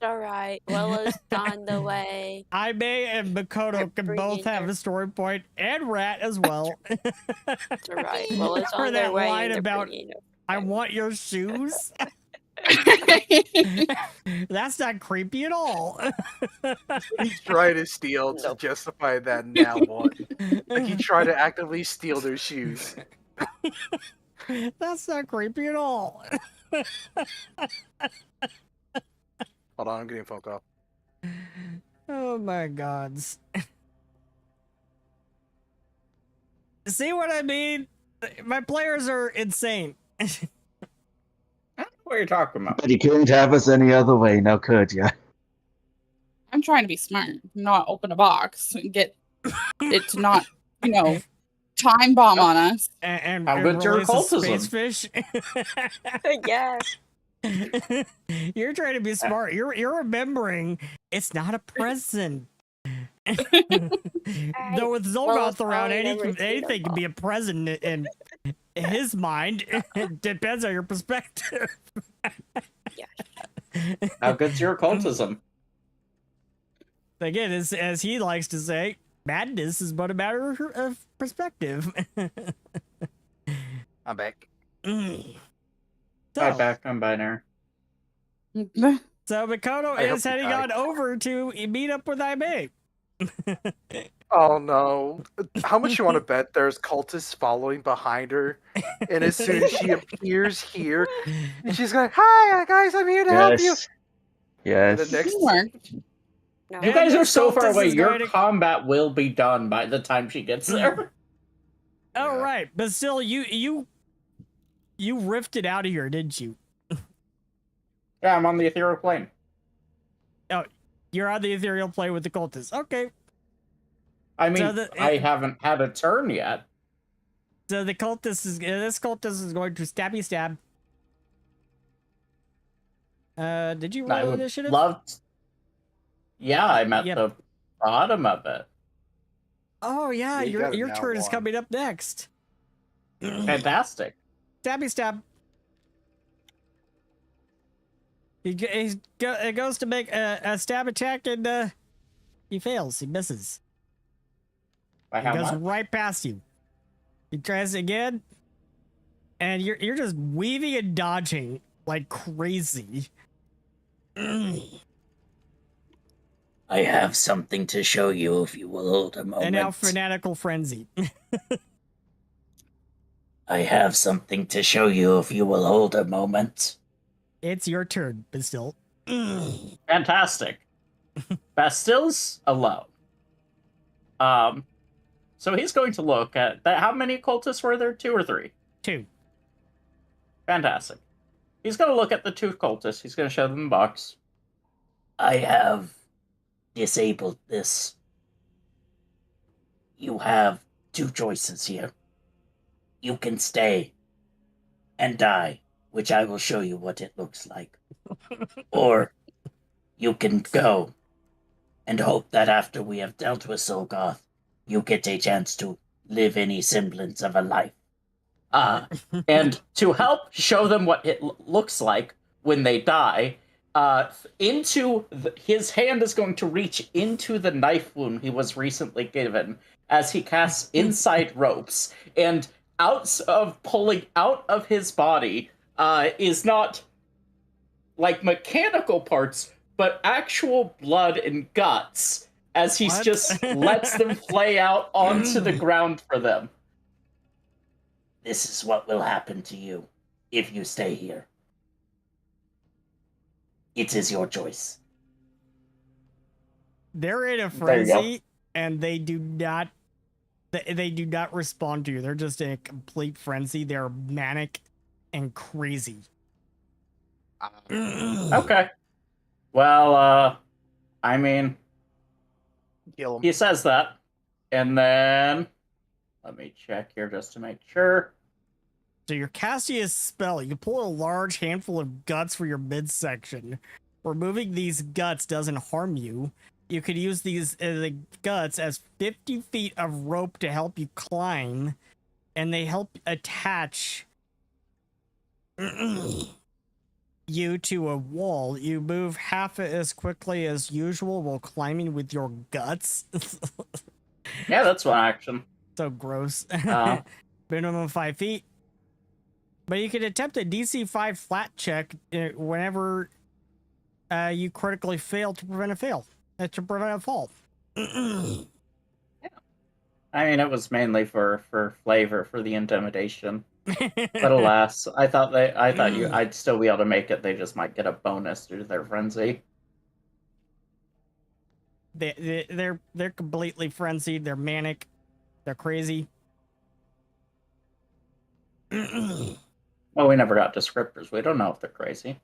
All right. Willa's on the way. May and Makoto can both have a story point, and Rat as well. It's all right. Willa's For on that their way. line And about, I want your shoes. That's not creepy at all. He tried to steal to justify that now what? Like he tried to actively steal their shoes. That's not creepy at all. Hold on, I'm getting a phone call. Oh my gods. See what I mean? My players are insane. I don't know what you're talking about. But you couldn't have us any other way, now could ya? I'm trying to be smart, not open a box and get it to not, time bomb on us. And how good's your occultism? Space fish. Yeah. You're trying to be smart. You're remembering it's not a present. Though with Xulgoth around, anything can be a present in his mind. It depends on your perspective. Yeah. How good's your occultism? Again, as he likes to say, madness is but a matter of perspective. I'm back. I'm back on binary. So Makoto is heading on over to meet up with Ime. Oh no. How much you want to bet there's cultists following behind her? And as soon as she appears here, she's going, "Hi guys, I'm here to help you." Yes. And the next You guys are so far away, your combat will be done by the time she gets there. Oh, right. But still, you rifted out of here, didn't you? Yeah, I'm on the ethereal plane. Oh, you're on the ethereal plane with the cultists. Okay. I mean, I haven't had a turn yet. So this cultist is going to stabby stab. Did you roll initiative? Yeah, I'm at the bottom of it. Oh yeah, your turn is coming up next. Fantastic. Stabby stab. He goes to make a stab attack and he fails. He misses. By how much? Goes right past you. He tries again, and you're just weaving and dodging like crazy. I have something to show you if you will hold a moment. And now fanatical frenzy. I have something to show you if you will hold a moment. It's your turn, Bastille. Fantastic. Bastille's alone. So he's going to look at that. How many cultists were there? 2 or 3? 2. Fantastic. He's going to look at the 2 cultists. He's going to show them the box. I have disabled this. You have 2 choices here. You can stay and die, which I will show you what it looks like. Or you can go and hope that after we have dealt with Xulgoth, you get a chance to live any semblance of a life. And to help show them what it looks like when they die, his hand is going to reach into the knife wound he was recently given as he casts Inside Ropes, and pulling out of his body is not like mechanical parts, but actual blood and guts, as he just lets them play out onto the ground for them. This is what will happen to you if you stay here. It is your choice. They're in a frenzy, and they do not respond to you. They're just in a complete frenzy. They're manic and crazy. Okay. Well, I mean, he says that, and then let me check here just to make sure. So you're casting a spell. You pull a large handful of guts for your midsection, Removing these guts doesn't harm you. You could use these the guts as 50 feet of rope to help you climb, and they help attach you to a wall. You move half as quickly as usual while climbing with your guts. Yeah, that's one action. So gross. Minimum 5 feet. But you can attempt a DC 5 flat check whenever you critically fail to prevent a fall. Yeah. I mean, it was mainly for flavor, for the intimidation. But alas, I'd still be able to make it. They just might get a bonus due to their frenzy. They're completely frenzied. They're manic. They're crazy. Well, we never got descriptors. We don't know if they're crazy.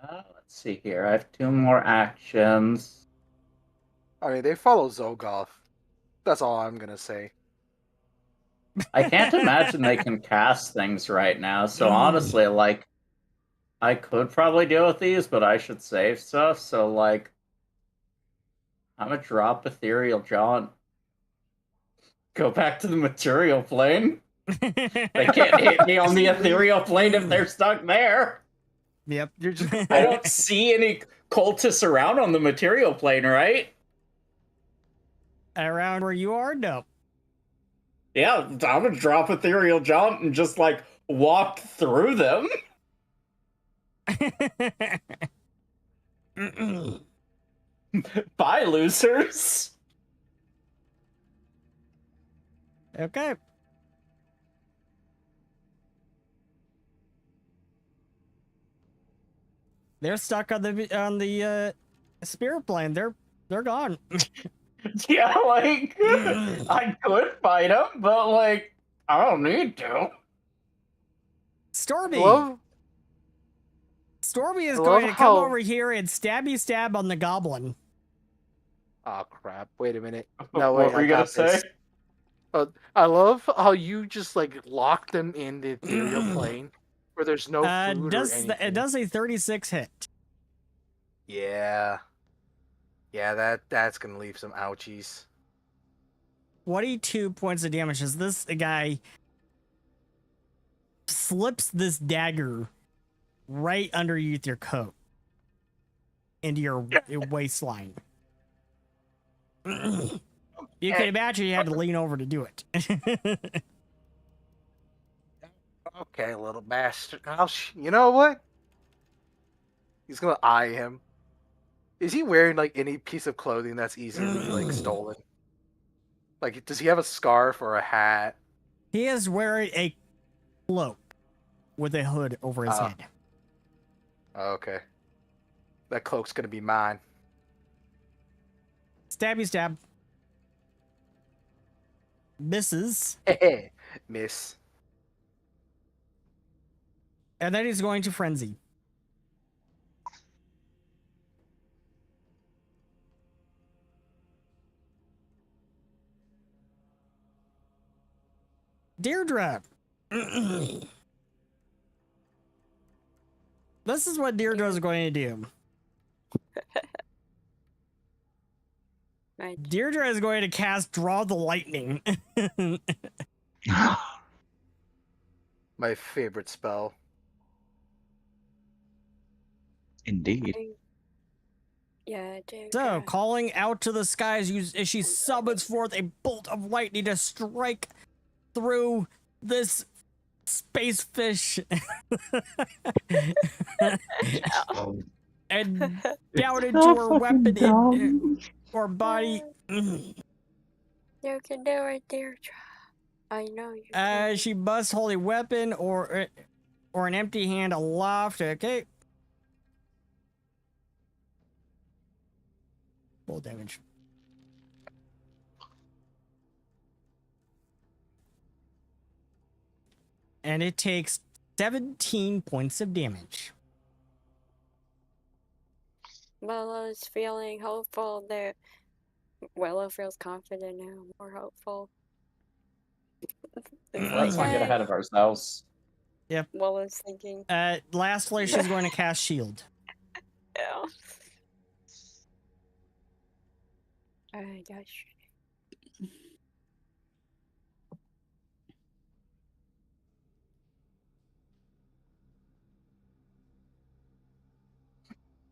Let's see here. I have 2 more actions. I mean, they follow Xulgoth. That's all I'm gonna say. I can't imagine they can cast things right now. So honestly, like, I could probably deal with these, but I should save stuff. So like, I'm gonna drop Ethereal Jaunt. Go back to the material plane. They can't hit me on the ethereal plane if they're stuck there. Yep. You're just I don't see any cultists around on the material plane, right? Around where you are? No. Yeah, I'm gonna drop Ethereal Jaunt and just like walk through them. Bye, losers. Okay. They're stuck on the spirit plane. They're gone. Yeah, like I could fight them, but like I don't need to. Stormy. Hello? Stormy is going to come over here and stab on the goblin. Oh crap! Wait a minute. No, wait. What were you gonna say? I love how you just like lock them in the ethereal plane where there's no food or anything. It does a 36 hit. Yeah. Yeah, that's gonna leave some ouchies. 22 points of damage as this guy slips this dagger right underneath your coat into your waistline. You can imagine you had to lean over to do it. Okay, little bastard. You know what? He's gonna eye him. Is he wearing like any piece of clothing that's easily like stolen? Like, does he have a scarf or a hat? He is wearing a cloak with a hood over his head. Okay. That cloak's gonna be mine. Stabby stab. Misses. Miss. And then he's going to frenzy. Deirdre. This is what Deirdre is going to do. Right. Deirdre is going to cast Draw the Lightning. My favorite spell. Indeed. Yeah, Deirdre. So, calling out to the skies as she summons forth a bolt of lightning to strike through this space fish and down into her weapon or body. You can do it, Deirdre. I know you can. She must hold a weapon or an empty hand aloft. Okay. Full damage. And it takes 17 points of damage. Willow's feeling hopeful there. Willow feels confident now, more hopeful. Let's not get ahead of ourselves. Yep. What was thinking? Lastly, she's going to cast shield. Yeah. Gosh.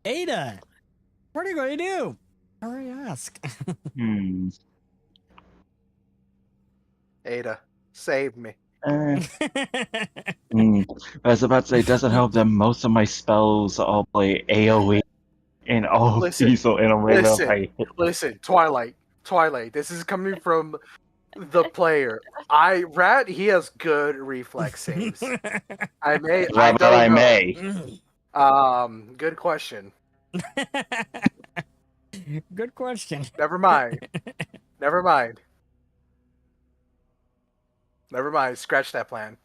Ada, what are you going to do? Hurry, ask. Ada, save me. I was about to say, it doesn't help that most of my spells all play AoE and all diesel in a way listen, Twilight, this is coming from the player. Rat, he has good reflex saves. I may. Good question. Good question. Never mind. Scratch that plan.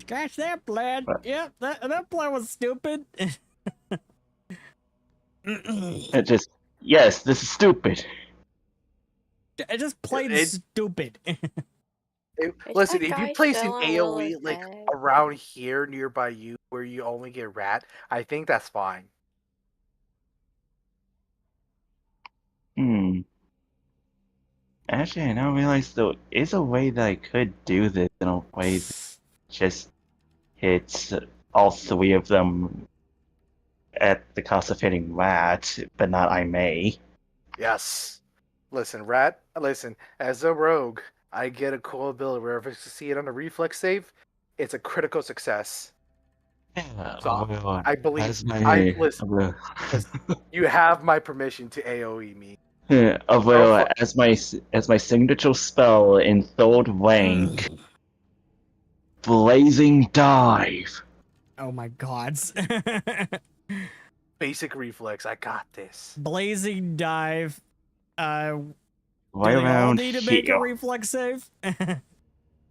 Scratch that plan. Yep, that plan was stupid. Yes, this is stupid. I just played stupid. Listen, if you place an AoE like around here nearby you where you only get rat, I think that's fine. Actually, I now realize there is a way that I could do this in a way that just hits all three of them at the cost of hitting rat, but not I may. Yes. Listen, rat, as a rogue, I get a cool ability where if I see it on a reflex save, it's a critical success. So I believe. Listen, you have my permission to AoE me. As my signature spell in third rank, Blazing Dive. Oh my god. Basic reflex, I got this. Blazing Dive. Right around all need to make here. A reflex save?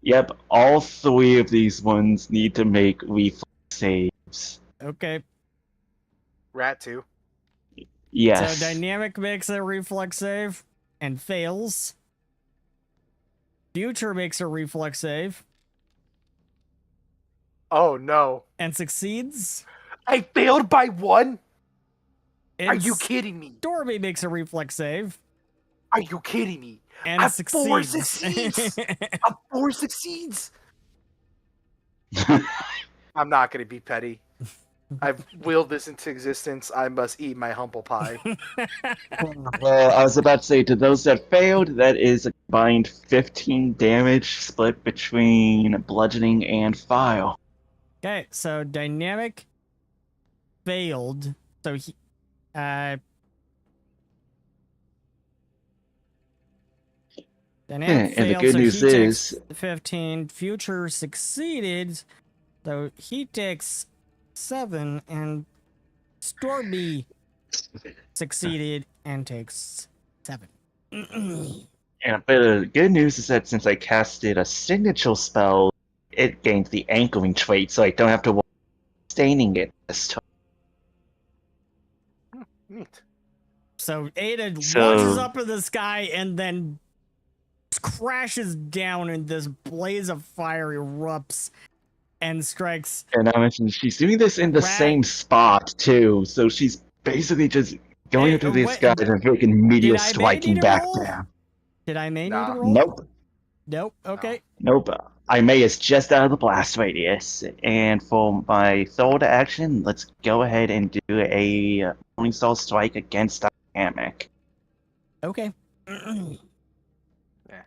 Yep, all three of these ones need to make reflex saves. Okay. Rat 2. Yes. So Dynamic makes a reflex save and fails. Future makes a reflex save. Oh no. And succeeds. I failed by 1? Are you kidding me? Stormy makes a reflex save. Are you kidding me? And I have succeeds. 4 succeeds. I have 4 succeeds. I'm not going to be petty. I've willed this into existence. I must eat my humble pie. Well, I was about to say, to those that failed, that is a combined 15 damage split between bludgeoning and fire. Okay, so Dynamic failed. So he, Dynamic failed, and the good news is 15. Future succeeded, so he takes 7, and Stormy succeeded and takes 7. Yeah, but the good news is that since I casted a signature spell, it gains the anchoring trait, so I don't have to worry about staining it this time. Neat. So Ada launches up in the sky and then crashes down, and this blaze of fire erupts and strikes. And I mentioned she's doing this in the same spot too, so she's basically just going into the sky and freaking meteor striking back down. Did I may need to roll? Nope. Okay. Nope. I may is just out of the blast radius. And for my third action, let's go ahead and do a Morningstar strike against Dynamic. Okay. Yeah.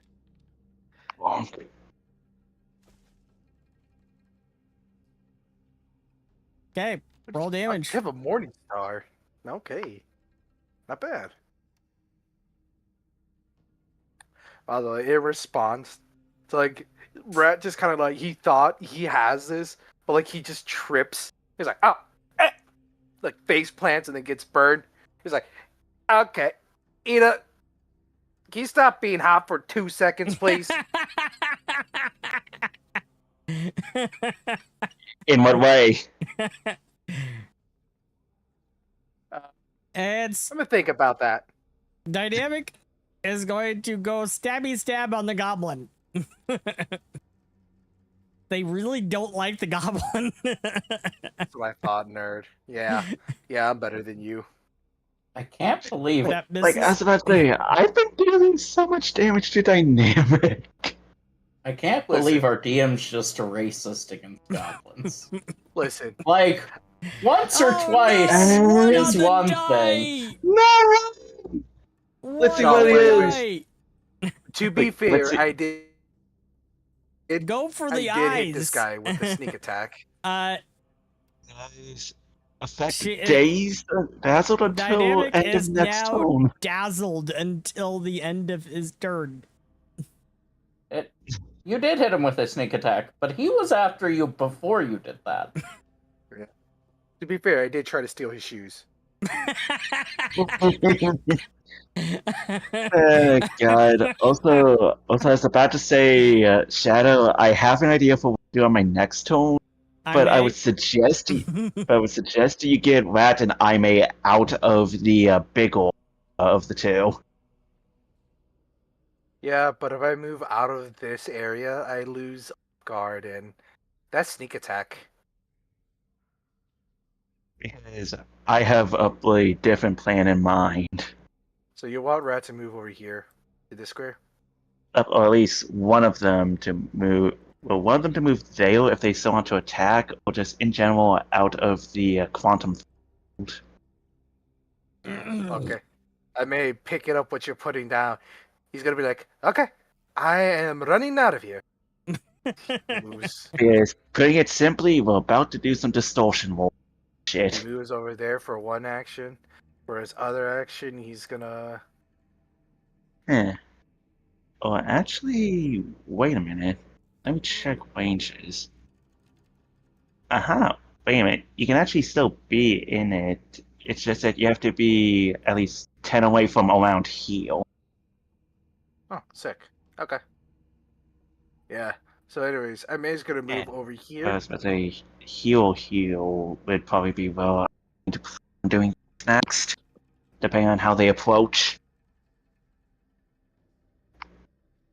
Okay. Roll damage. I have a Morningstar. Okay. Not bad. By the way, it responds to like Rat just kind of like he thought he has this, but like he just trips. He's like, oh, like face plants and then gets burned. He's like, okay, Ida, can you stop being hot for 2 seconds, please? In what way? I'm gonna think about that. Dynamic is going to go stabby stab on the goblin. They really don't like the goblin. That's what I thought, nerd. Yeah, I'm better than you. I can't believe that Like, I was about to say, I've been dealing so much damage to Dynamic. I can't believe our DM's just a racist against goblins. Listen. Like, once or twice is one thing. No! Let's see what it is. To be fair, I did go for the eyes. Hit this guy with the sneak attack. Nice. Effect dazed, dazzled until Dynamic end of next turn. Dazzled until the end of his turn. You did hit him with a sneak attack, but he was after you before you did that. Yeah. To be fair, I did try to steal his shoes. God. Also, I was about to say, Shadow, I have an idea for what to do on my next turn, but I would suggest you get Rat and Aime out of the biggle of the two. Yeah, but if I move out of this area, I lose guard, and that's sneak attack. Because I have a different plan in mind. So you want Rat to move over here to this square? Or at least one of them to move. Well, one of them to move Veil if they still want to attack, or just in general out of the quantum field. Okay. I may pick it up what you're putting down. He's gonna be like, okay, I am running out of here. Yes, putting it simply, we're about to do some distortion roll. Shit. He moves over there for one action. For his other action, he's gonna... Oh, actually, wait a minute. Let me check ranges. Aha! Wait a minute. You can actually still be in it. It's just that you have to be at least 10 away from around heal. Oh, sick. Okay. Yeah. So anyways, I may just gonna move over here. I was about to say, heal would probably be well doing next, depending on how they approach.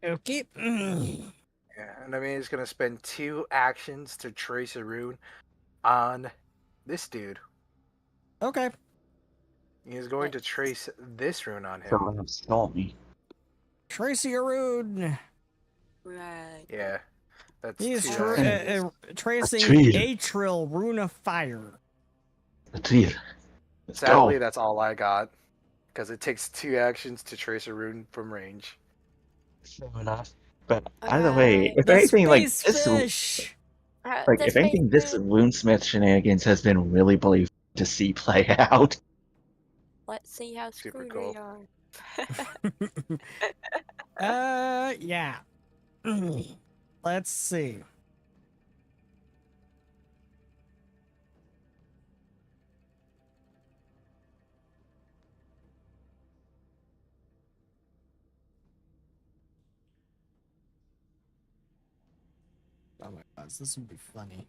Okay. Yeah, and I mean, he's gonna spend 2 actions to trace a rune on this dude. Okay. He's going to trace this rune on him. Someone stole me. Tracy a rune. Right. Yeah. That's He's tracing Atril, Rune of Fire. Sadly, that's all I got. Because it takes 2 actions to trace a rune from range. Fair enough. But either way, if anything, like this, if anything, this Runesmith shenanigans has been really believable to see play out. Let's see how screwed we are. Yeah. Let's see. Oh my gosh, this would be funny.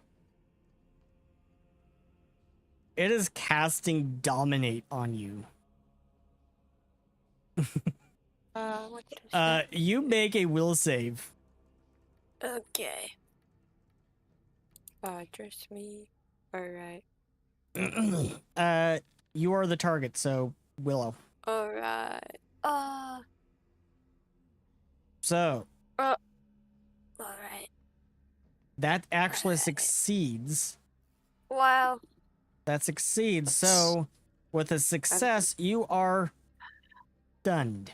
It is casting Dominate on you. You make a will save. Okay. Trust me. Alright. You are the target, so Willow. Alright. So. Alright. That actually succeeds. Wow. That succeeds. So, with a success, you are stunned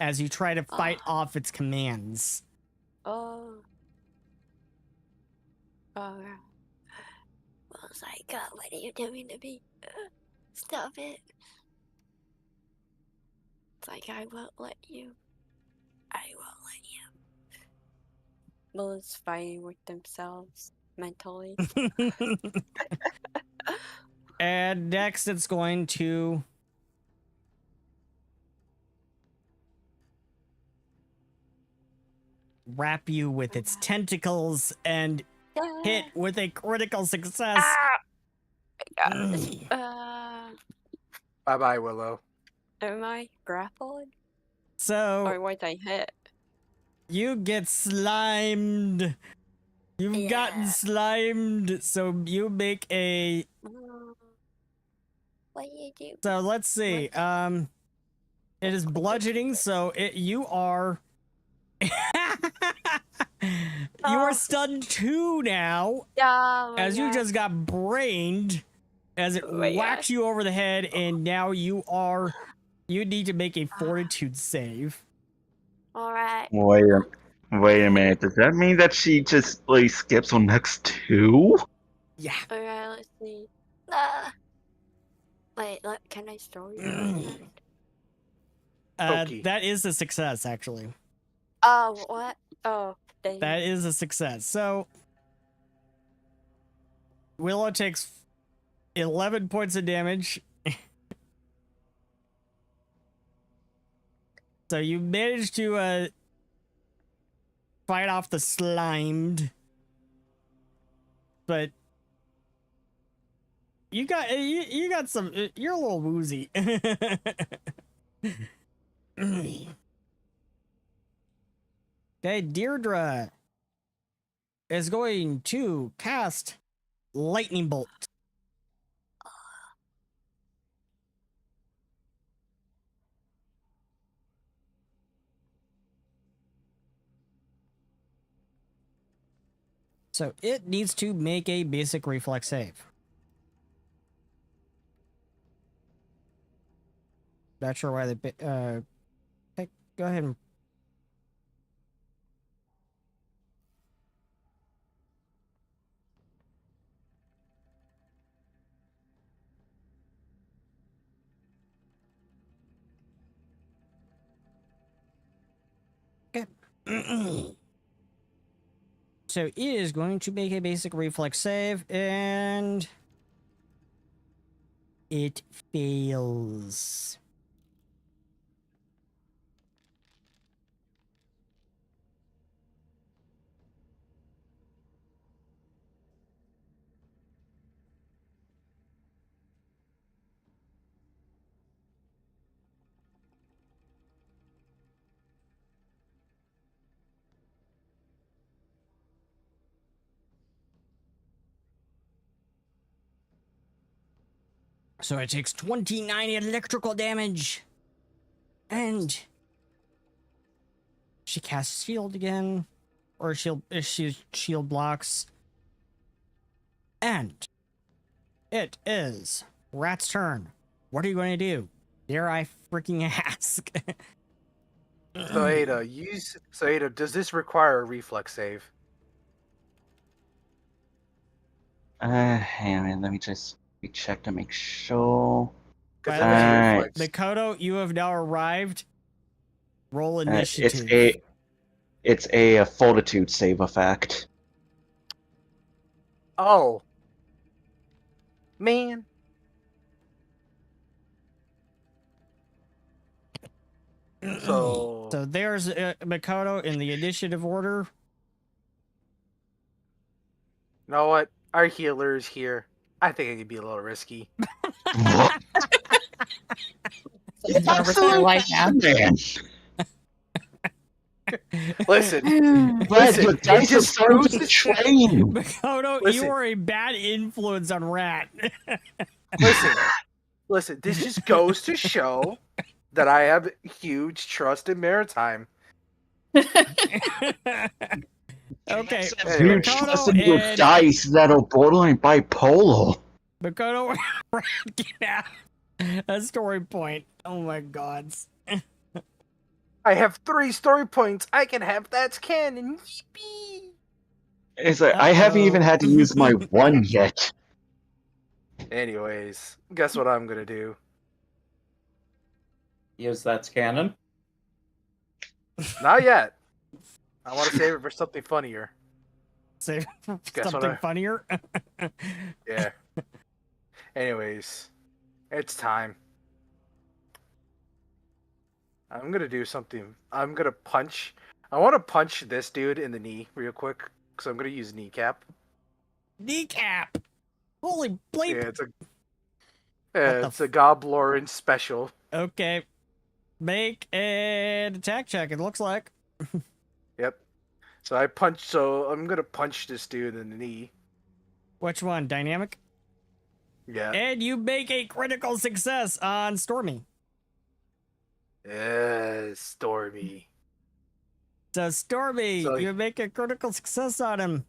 as you try to fight off its commands. Oh. Alright. Well, it's like, God, what are you doing to me? Stop it. It's like, I won't let you. I won't let you. Bullets fighting with themselves mentally. And next it's going to wrap you with its tentacles and hit with a critical success. Bye-bye, Willow. Am I grappled? So. Or what I hit. You get slimed. You've gotten slimed, so you make a. What do you do? So let's see. It is bludgeoning, so you are. You are stunned 2 now. Oh as you just got brained, as it whacks you over the head, and now you are. You need to make a fortitude save. All right. Wait a minute. Does that mean that she just like skips on next 2? Yeah. All right. Let's see. Wait. Can I story? That is a success, actually. Oh, what? Oh, dang. That is a success. So Willow takes 11 points of damage. So you managed to fight off the slimed, but you got some. You're a little woozy. Okay, Deirdre is going to cast Lightning Bolt. So it needs to make a basic reflex save. Not sure why they. Hey, go ahead and. Okay. So it is going to make a basic reflex save, and it fails. So it takes 29 electrical damage. And she casts shield again. Or she shield blocks. And it is Rat's turn. What are you going to do? Dare I freaking ask? So Ada, does this require a reflex save? Hang on, let me just check to make sure. Makoto, you have now arrived. Roll initiative. It's a fortitude save effect. Oh. Man. So there's Makoto in the initiative order. You know what? Our healer is here. I think it could be a little risky. It's not risk your life now. Man. Listen, it just goes to train. Makoto, you are a bad influence on Rat. listen, this just goes to show that I have huge trust in Maritime. Okay. Huge trust in your dice that are borderline bipolar. Makoto, get out. A story point. Oh my god. I have 3 story points. I can have that's canon. Yippee! It's like, I haven't even had to use my 1 yet. Anyways, guess what I'm gonna do? Use that's canon? Not yet. I want to save it for something funnier. Save something funnier? Yeah. Anyways, it's time. I'm gonna do something. I'm gonna punch. I want to punch this dude in the knee real quick, because I'm gonna use kneecap. Kneecap! Holy bleep! Yeah, it's a Goblorin special. Okay. make an attack check, it looks like. Yep. So I'm gonna punch this dude in the knee. Which one? Dynamic? Yeah. And you make a critical success on Stormy. Stormy. So Stormy, So you make a critical success on him.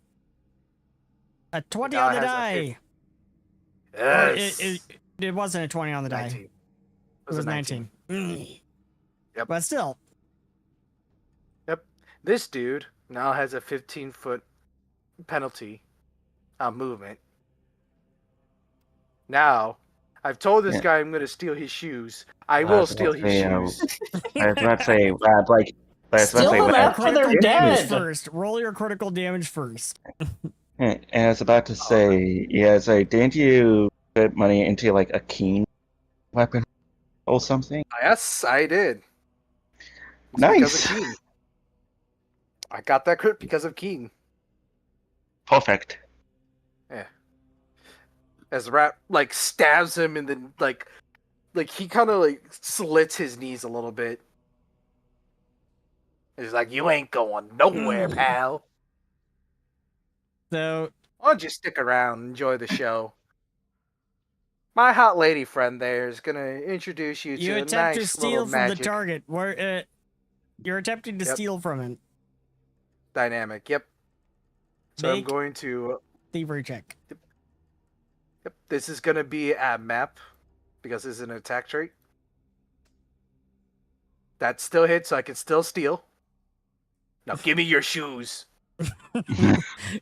A 20 on the die. Yes. It wasn't a 20 on the 19. die. It was 19. Yep. But still. Yep. This dude now has a 15-foot penalty on movement. Now, I've told this guy I'm going to steal his shoes. I will steal his shoes. I was about to say, like, Steal them after they're dead. First, roll your critical damage first. And I was about to say, didn't you put money into like a keen weapon or something? Yes, I did. It's nice. Because of Keen. I got that crit because of Keen. Perfect. Yeah. As the rat like stabs him and then like he kind of like slits his knees a little bit. He's like, "You ain't going nowhere, pal." So, why don't you stick around and enjoy the show? My hot lady friend there is gonna introduce you to a attempt nice to steal little from magic the target. Where you're attempting to steal from him. dynamic. Yep. So I'm going to thievery check. Yep. This is gonna be at map because this is an attack trait. That still hits, so I can still steal. Now give me your shoes.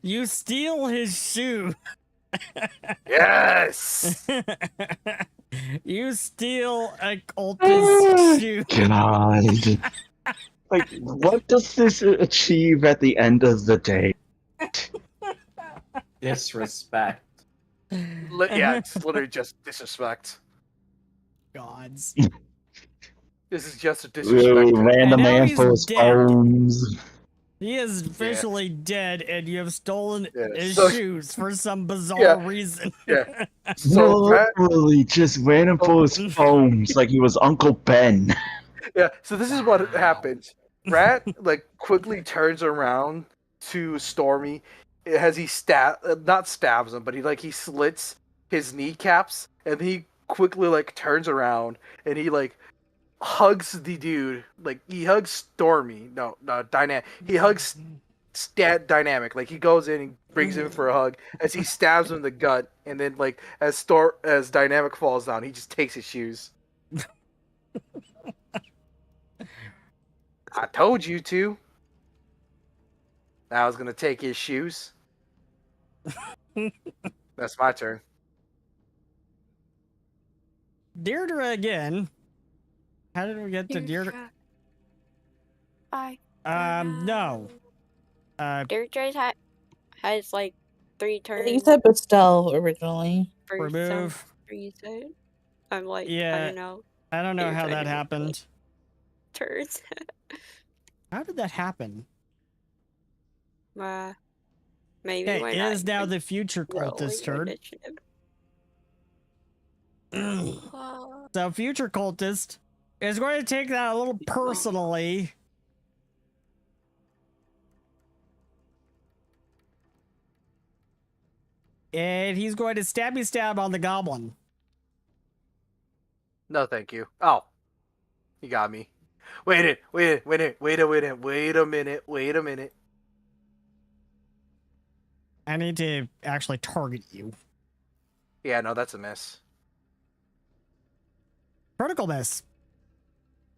You steal his shoe. Yes. You steal a cultist's shoe. God. Like, what does this achieve at the end of the day? Disrespect. Yeah, it's literally just disrespect. Gods. This is just a disrespect. Random man for his phones. He is officially dead, and you have stolen his so, shoes for some bizarre reason. Yeah. So literally just ran him for his phones like he was Uncle Ben. Yeah, so this is what happens. Rat like quickly turns around to Stormy as he not stabs him, but he slits his kneecaps, and he quickly like turns around and he like hugs the dude. Like he hugs Stormy. No, Dynamic. He hugs Dynamic. Like he goes in and brings him for a hug as he stabs him in the gut, and then like as Dynamic falls down, he just takes his shoes. I told you to. Now I was gonna take his shoes. That's my turn. Deirdre again. How did we get to Deirdre? No. Deirdre has like 3 turns. I think you said Bestelle originally. Remove. I'm like, yeah, I don't know. I don't know how that happened. Turns. How did that happen? Maybe it is now the future cultist turn. So future cultist is going to take that a little personally. And he's going to stab on the goblin. No, thank you. Oh, you got me. Wait a minute. I need to actually target you. Yeah, no, that's a miss. Critical miss.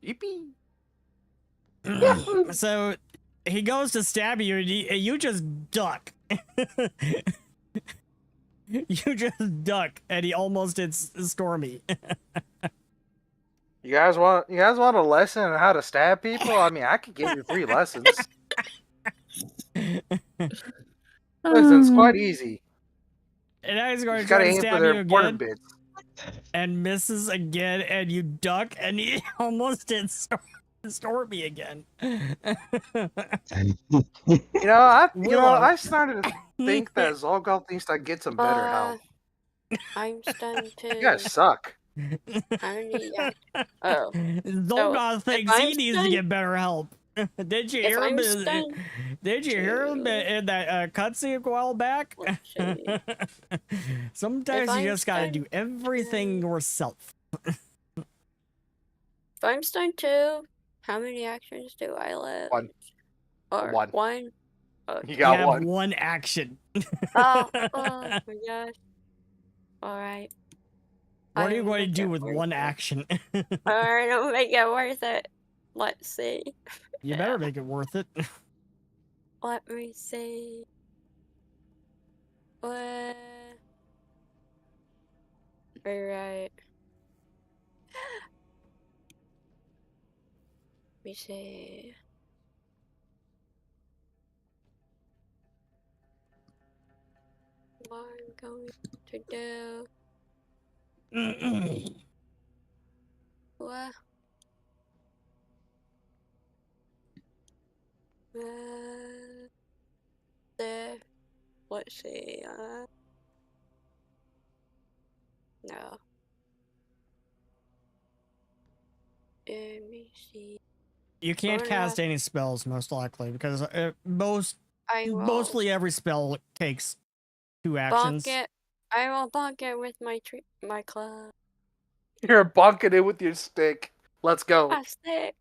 Yippee. So he goes to stab you, and you just duck. You just duck, and he almost hits Stormy. You guys want a lesson on how to stab people? I mean, I could give you 3 lessons. Listen, it's quite easy. And now he's going to try to stab you again. Bits. And misses again, and you duck, and he almost hits Stormy again. I started to think that Xulgoth thinks I get some better help. I'm stunned too. You guys suck. How many? Oh, Xulgoth thinks he needs to get better help. Did you hear him? Did you hear him in that cutscene a while back? Sometimes you just gotta do everything yourself. If I'm stunned too, how many actions do I live? One. Or one? You got one. One action. Oh my gosh. Alright. What are you going to do with one action? Alright, I'll make it worth it. Let's see. You better make it worth it. Let me see. What? Alright. Let me see. What I'm going to do. What? There. Let's see. No. Let me see. You can't cast any spells, most likely, because mostly every spell takes 2 actions. Bonk it. I will bonk it with my club. You're bonking it with your stick. Let's go. A stick.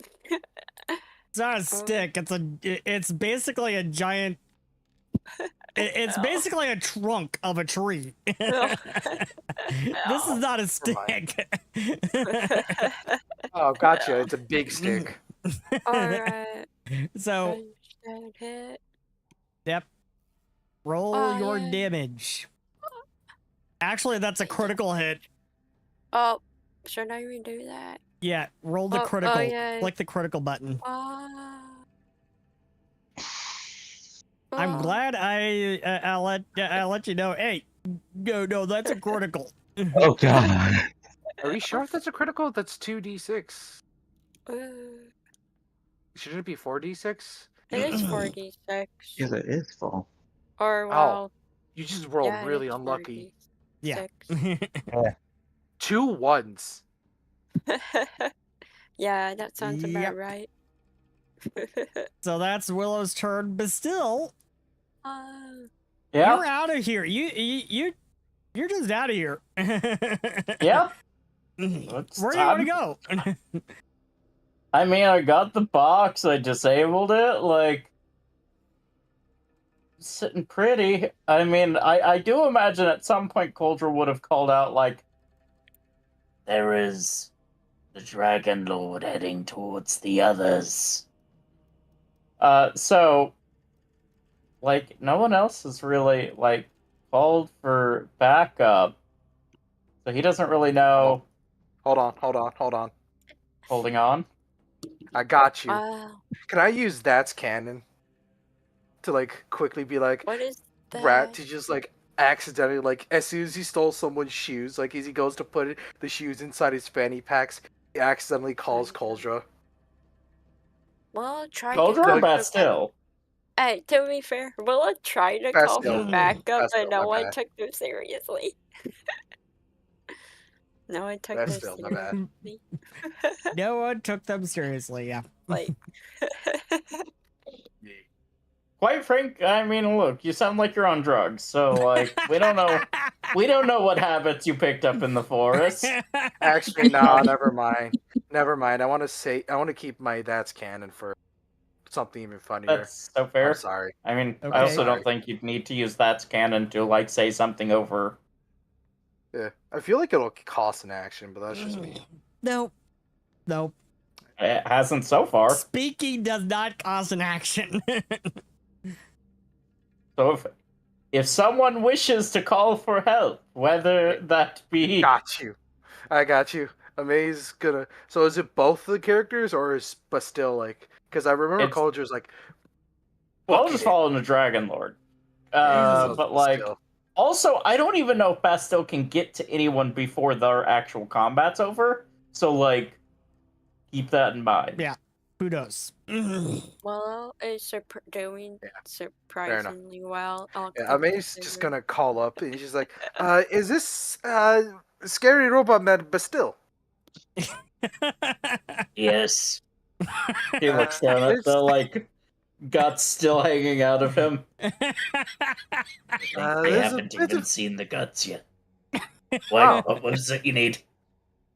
It's not a stick. It's basically a giant. It's basically a trunk of a tree. This is not a stick. Oh, gotcha. It's a big stick. Alright. So. Yep. Roll your damage. Actually, that's a critical hit. Oh, should I redo that? Yeah, roll the critical. Click the critical button. I'm glad I'll let you know. Hey, no, that's a critical. Oh god. Are you sure if that's a critical? That's 2d6. Should it be 4d6? It is 4d6. Yes, it is full. Or well, you just rolled really unlucky. 4d6. Yeah. 2 1s. Yeah, that sounds about right. So that's Willow's turn, but still, yeah, you're out of here. You're just out of here. Yeah. Where do you want to go? I mean, I got the box. I disabled it. Like, sitting pretty. I mean, I do imagine at some point Coldra would have called out, like, there is the Dragon Lord heading towards the others. So, like, no one else has really, like, called for backup. So he doesn't really know. Hold on. Holding on. I got you. Can I use that's canon? To, like, quickly be like, what is that? Rat to just, like, accidentally, like, as soon as he stole someone's shoes, like, as he goes to put the shoes inside his fanny packs, he accidentally calls Coldra. Well, try Coldra or Bastille? Hey, to be fair, Willa tried to call for backup, but no one took them seriously. No one took them seriously. No one took them seriously, yeah. Like, quite frank, I mean, look, you sound like you're on drugs, so like we don't know what habits you picked up in the forest. Actually, no, never mind. I want to keep my that's canon for something even funnier. That's so fair. I'm sorry. I mean, okay. I also don't think you'd need to use that's canon to like say something over. Yeah, I feel like it'll cost an action, but that's just me. Nope. It hasn't so far. Speaking does not cost an action. So if someone wishes to call for help, whether that be... I got you. Amaze gonna... So is it both the characters, or is Bastille, like... Because I remember Coldra's like... Well, I'll just follow the Dragon Lord. But, like... Also, I don't even know if Bastille can get to anyone before their actual combat's over. So, like, keep that in mind. Yeah. Who knows? Well, it's doing surprisingly well. Amaze just gonna call up, and she's like, is this scary robot man, but still. Yes. He looks down at the like guts still hanging out of him. I haven't even seen the guts yet. What was it you need?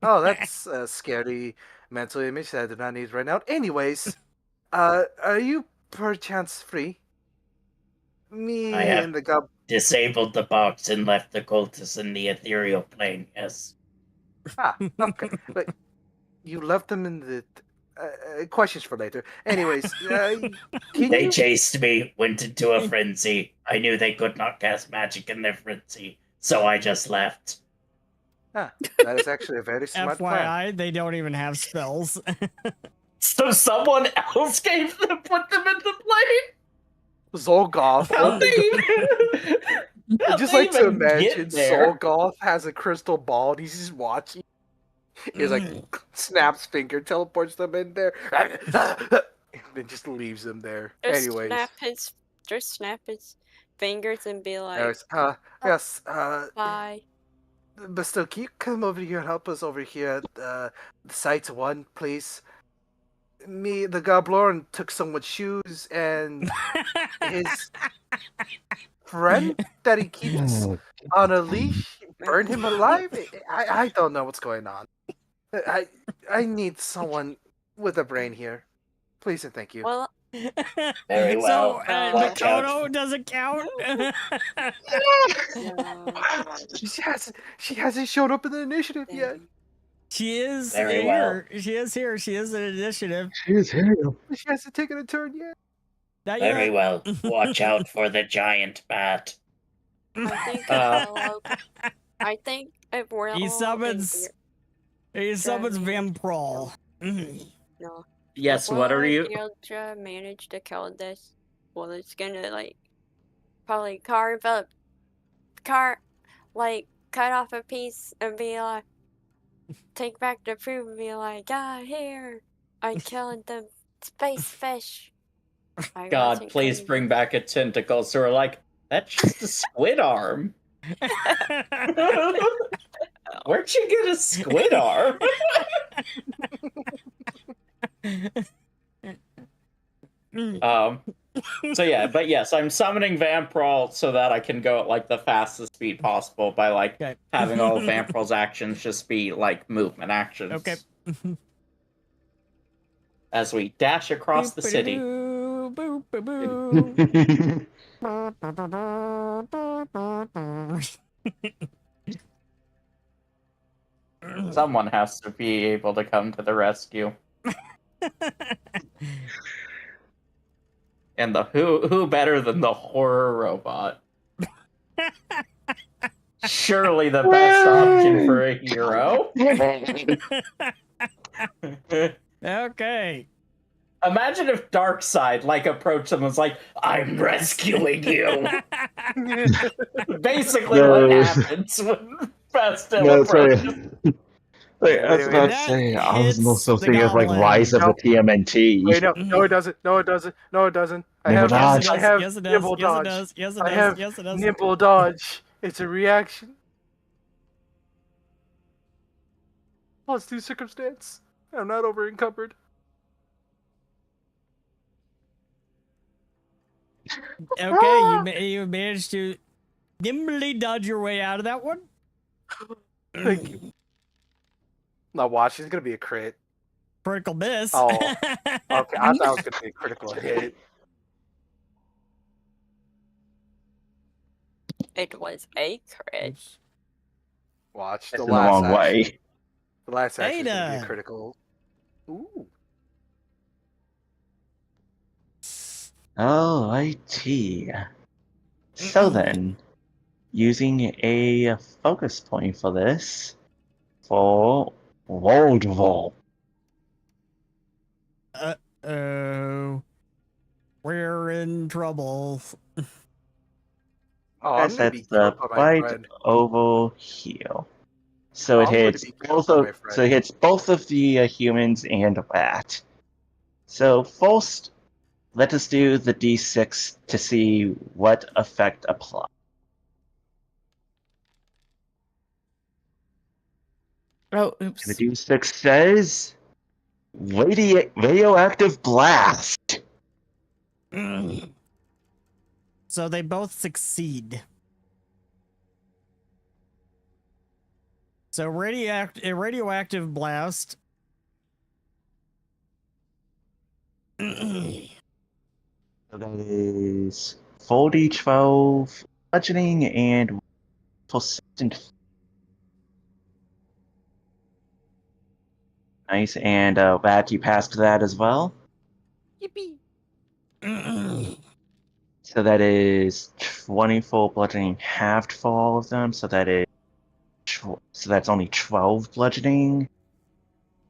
Oh, that's a scary mental image that I do not need right now. Anyways, are you perchance free? I have disabled the box and left the cultists in the ethereal plane, yes. Ah, okay. But you left them in the... questions for later. Anyways, they chased me, went into a frenzy. I knew they could not cast magic in their frenzy, so I just left. Ah, that is actually a very smart plan. FYI, they don't even have spells. So someone else gave them, put them in the plane? Xulgoth. I just like to imagine Xulgoth has a crystal ball and he's just watching. He's like, snaps finger, teleports them in there, and then just leaves them there. Anyways. Just snap his fingers and be like, yes, bye. But still, can you come over here and help us over here at Site 1, please? The Goblin took someone's shoes, and his friend that he keeps on a leash burned him alive? I don't know what's going on. I need someone with a brain here. Please and thank you. Well, very well. So, Makoto doesn't count? She hasn't showed up in the initiative yet. She is very here. Well. She is here. She is an initiative. She is here. She hasn't taken a turn yet. Not very yet. well. Watch out for the giant bat. I think if we're he summons Vamprol. No. Yes, what are you? Gildra manage to kill this? Well, it's gonna like probably cut off a piece and be like, take back the food and be like, here, I killed the space fish. God, please bring back a tentacle. So we're like, that's just a squid arm. Where'd you get a squid arm? So yeah, but yes, I'm summoning Vamprol so that I can go at like the fastest speed possible by like having all of Vamprol's actions just be like movement actions. Okay. As we dash across the city. Someone has to be able to come to the rescue. And the who better than the horror robot? Surely the best option for a hero. Okay. Imagine if Darkseid like approached them and was like, "I'm rescuing you." Basically, what happens when Pastel approaches. Wait, I was about to say, I was also thinking of like Rise of the TMNT. Wait, no, it doesn't. No, it doesn't. No, it doesn't. I have Nibble Dodge. Yes, I have Nibble Dodge. It's a reaction. Plus 2 circumstance. I'm not over encumbered. Okay, you managed to nimbly dodge your way out of that one. Thank you. Now watch, it's gonna be a crit. Critical miss. Oh, okay. I thought it was gonna be a critical hit. It was a crit. Watch the wrong way. The last action is gonna be a critical. Ooh. Alrighty. So then, using a focus point for this, for World. Uh-oh. We're in trouble. That's the right over here. So it hits both of the humans and rat. So first, let us do the d6 to see what effect applies. Oh, oops. And the D6 says radioactive blast. So they both succeed. So radioactive blast. So that is 4d12 bludgeoning and persistent. Nice, and Vat, you passed that as well. Yippee! So that is 24 bludgeoning halved for all of them. So that is so that's only 12 bludgeoning,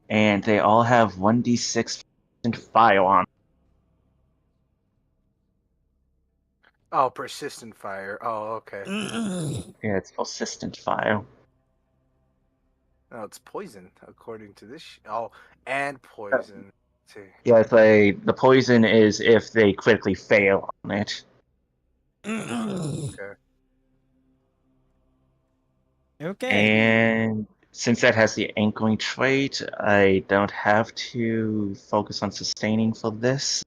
and they all have 1d6 fire on. Oh, persistent fire. Oh, okay. Yeah, it's persistent fire. No, it's poison according to this. Oh, and poison. Yeah, it's like the poison is if they quickly fail on it. Okay. Okay. And since that has the anchoring trait, I don't have to focus on sustaining for this,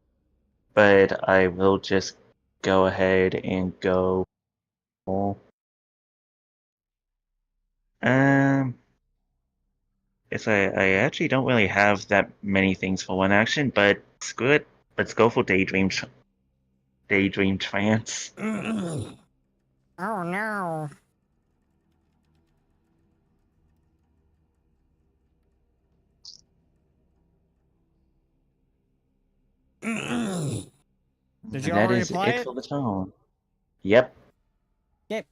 but I will just go ahead and go. Yes, I actually don't really have that many things for one action, but screw it. Let's go for daydream trance. Oh no. Did you already apply it? For the tone. Yep. Yep.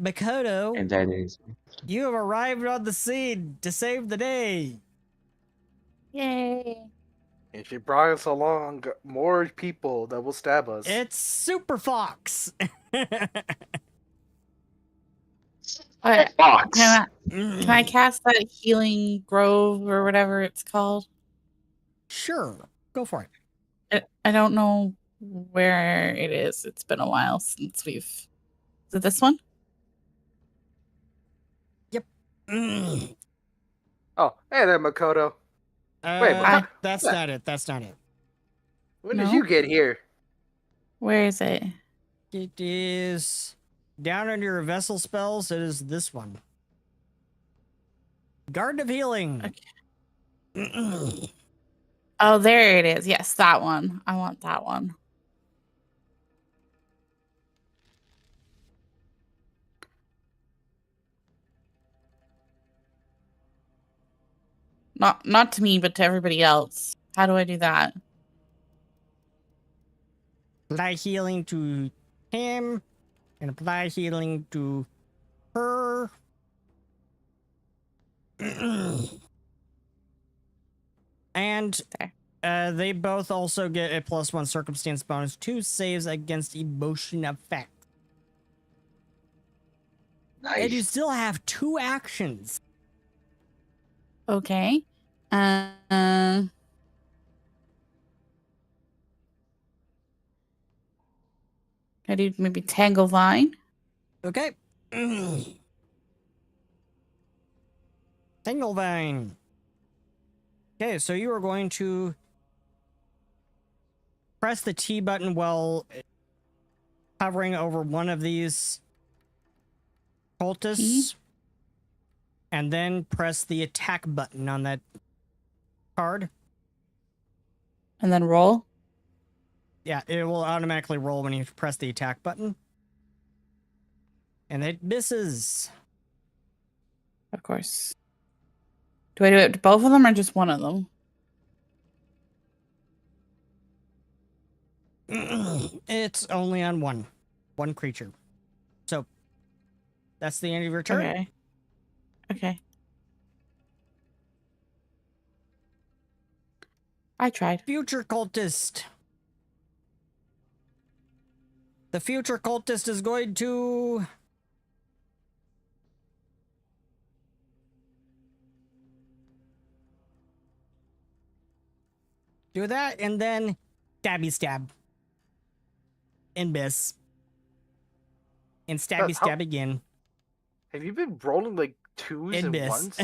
Makoto, And that is. you have arrived on the scene to save the day. Yay. And she brought us along more people that will stab us. It's Super Fox. Fox. Can I cast that healing grove or whatever it's called? Sure. Go for it. I don't know where it is. It's been a while since we've... Is it this one? Yep. Oh, hey there, Makoto. Wait, that's not it. That's not it. When did you get here? Where is it? It is down under your vessel spells. It is this one. Garden of Healing. Okay. Oh, there it is. Yes, that one. I want that one. Not to me, but to everybody else. How do I do that? Apply healing to him and apply healing to her. And they both also get a +1 circumstance bonus to saves against emotion effect. Nice. And you still have 2 actions. Okay. I do maybe Tangle Vine. Okay. Tangle Vine. Okay, so you are going to press the T button while hovering over one of these cultists, and then press the attack button on that card. And then roll? Yeah, it will automatically roll when you press the attack button. And it misses. Of course. Do I do it to both of them or just one of them? It's only on one creature. So that's the end of your turn. Okay. I tried. Future cultist. The future cultist is going to do that and then stabby stab. And miss. And stabby stab again. Have you been rolling like twos and ones?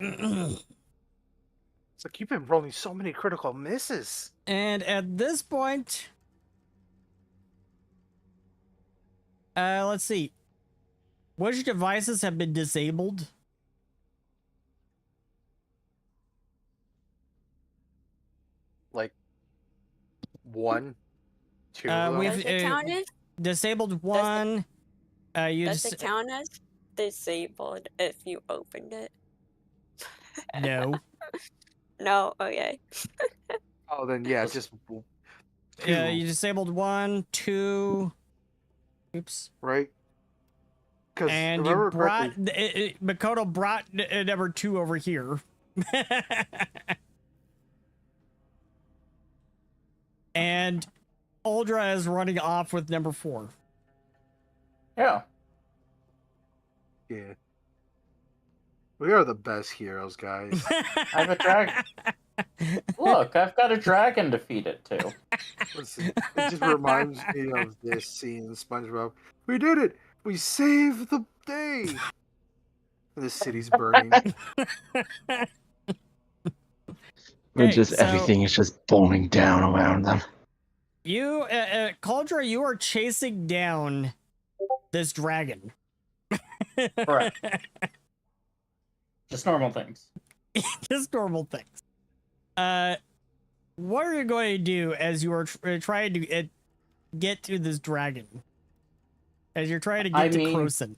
It's like you've been rolling so many critical misses. And at this point, let's see. Which devices have been disabled? Like 1, 2. We've Does it count as? Disabled 1. Does it count as disabled if you opened it? No. No. Okay. Oh, then yeah, just 2. Yeah, you disabled 1, 2. Oops. Right. And you brought Makoto brought number 2 over here. And Uldra is running off with number 4. Yeah. Yeah. We are the best heroes, guys. I have a dragon. Look, I've got a dragon to feed it to. Listen, it just reminds me of this scene in SpongeBob. We did it! We saved the day! The city's burning. Everything is just falling down around them. You, Cauldra, you are chasing down this dragon. Correct. Just normal things. Just normal things. What are you going to do as you are trying to get to this dragon? As you're trying to get to Krosin.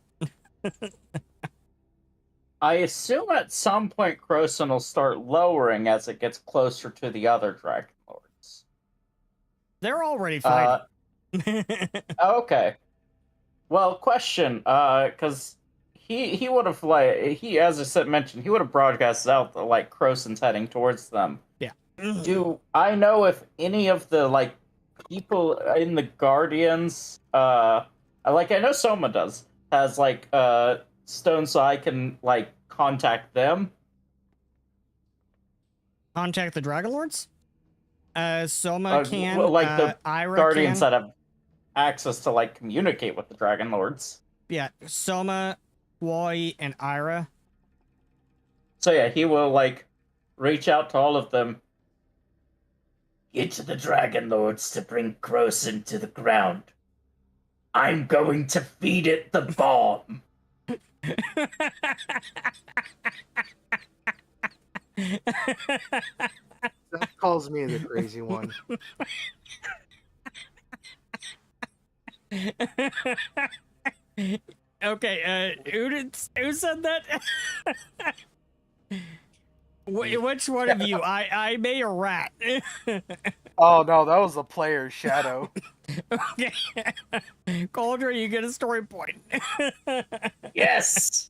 I assume at some point Krosin will start lowering as it gets closer to the other Dragon Lords. They're already fighting. Okay. Well, question, because he would have, like, as I said, mentioned, he would have broadcasted out that, like, Krosin's heading towards them. Yeah. Do I know if any of the, like, people in the Guardians, I know Soma has, like, stone so I can, like, contact them? Contact the Dragon Lords? Soma can, like the Ira Guardians can. that have access to, like, communicate with the Dragon Lords. Yeah, Soma, Woi, and Ira. So yeah, he will, like, reach out to all of them. Get to the Dragon Lords to bring Krosin to the ground. I'm going to feed it the bomb. That calls me the crazy one. Okay, who said that? Which one of you? I may a rat. Oh no, that was the player's shadow. Okay. Cauldron, you get a story point. Yes.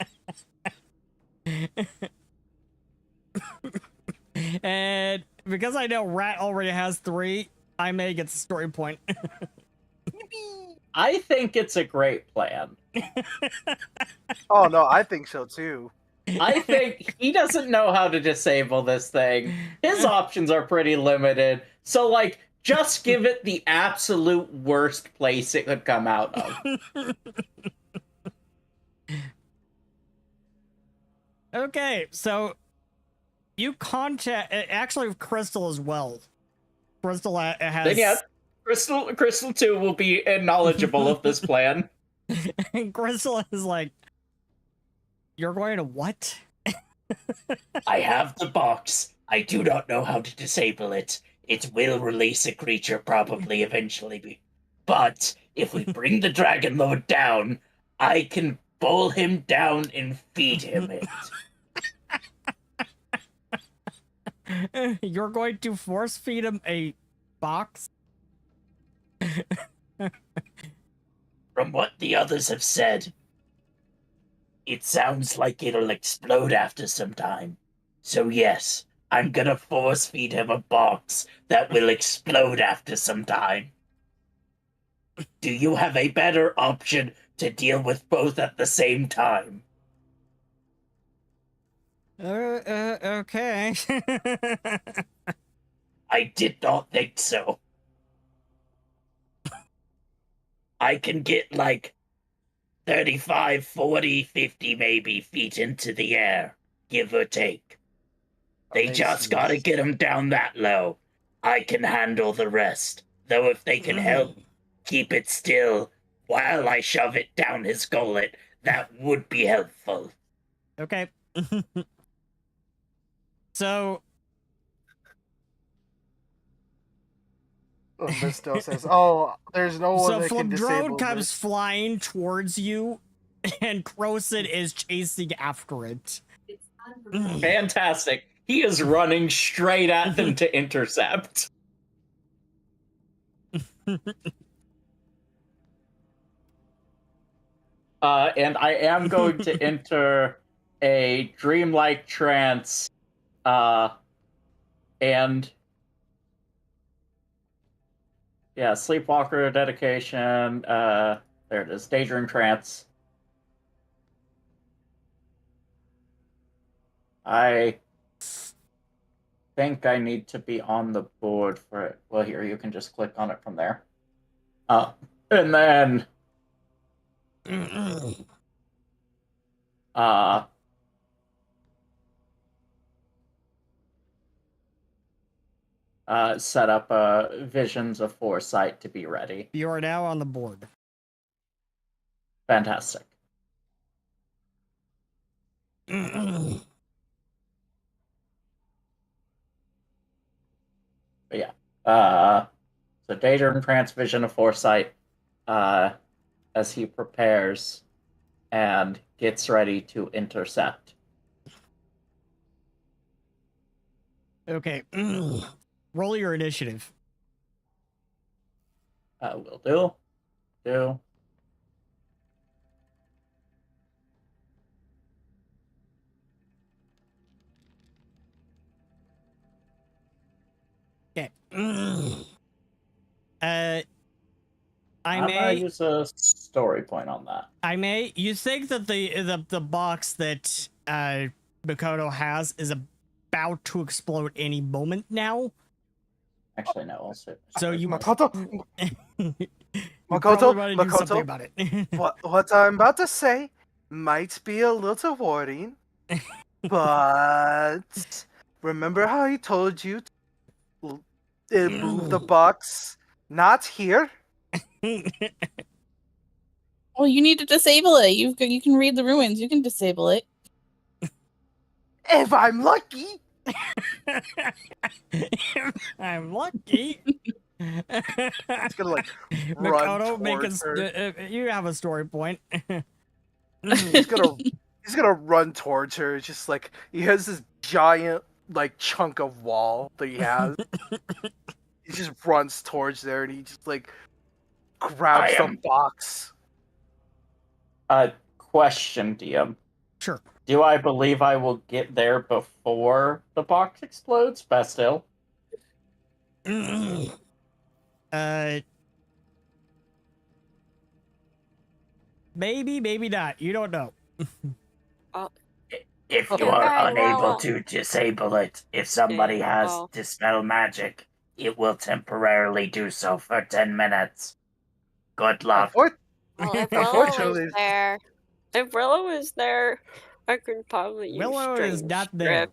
And because I know Rat already has 3, I may get the story point. I think it's a great plan. Oh no, I think so too. I think he doesn't know how to disable this thing. His options are pretty limited. So, like, just give it the absolute worst place it could come out of. Okay, so you contact actually Crystal as well. Crystal has. Then yeah, Crystal 2 will be knowledgeable of this plan. And Crystal is like, "You're going to what?" I have the box. I do not know how to disable it. It will release a creature probably eventually. But if we bring the Dragon Lord down, I can bowl him down and feed him it. You're going to force feed him a box? From what the others have said, it sounds like it'll explode after some time. So yes, I'm gonna force feed him a box that will explode after some time. Do you have a better option to deal with both at the same time? Okay. I did not think so. I can get, like, 35, 40, 50 maybe feet into the air, give or take. They just gotta get them down that low. I can handle the rest. Though if they can help keep it still while I shove it down his gullet, that would be helpful. Okay. So... Misto says, "Oh, there's no one that can disable this. So comes this." flying towards you, and Krosin is chasing after it. Fantastic. He is running straight at them to intercept. And I am going to enter a dreamlike trance, and yeah, sleepwalker dedication. There it is, daydream trance. I think I need to be on the board for it. Well, here, you can just click on it from there. And then set up visions of foresight to be ready. You are now on the board. Fantastic. But yeah. So daydream trance, vision of foresight, as he prepares and gets ready to intercept. Okay. Roll your initiative. Will do. Okay. I may use a story point on that. I may. You think that the box that Makoto has is about to explode any moment now? Actually, no. Also, so you Makoto, do something about it. what I'm about to say might be a little worrying, but remember how he told you to move the box not here? Well, you need to disable it. You can read the ruins. You can disable it. If I'm lucky. I'm lucky. It's gonna like Makoto, run towards her. You have a story point. He's gonna run towards her. It's just like he has this giant like chunk of wall that he has. He just runs towards there and he just like grabs the box. Question, DM. Sure. Do I believe I will get there before the box explodes? Bastille? Maybe, maybe not. You don't know. If you are unable to disable it, if somebody has Dispel Magic, it will temporarily do so for 10 minutes. Good luck. Well, if Willow is there, I could probably use Willow is not there.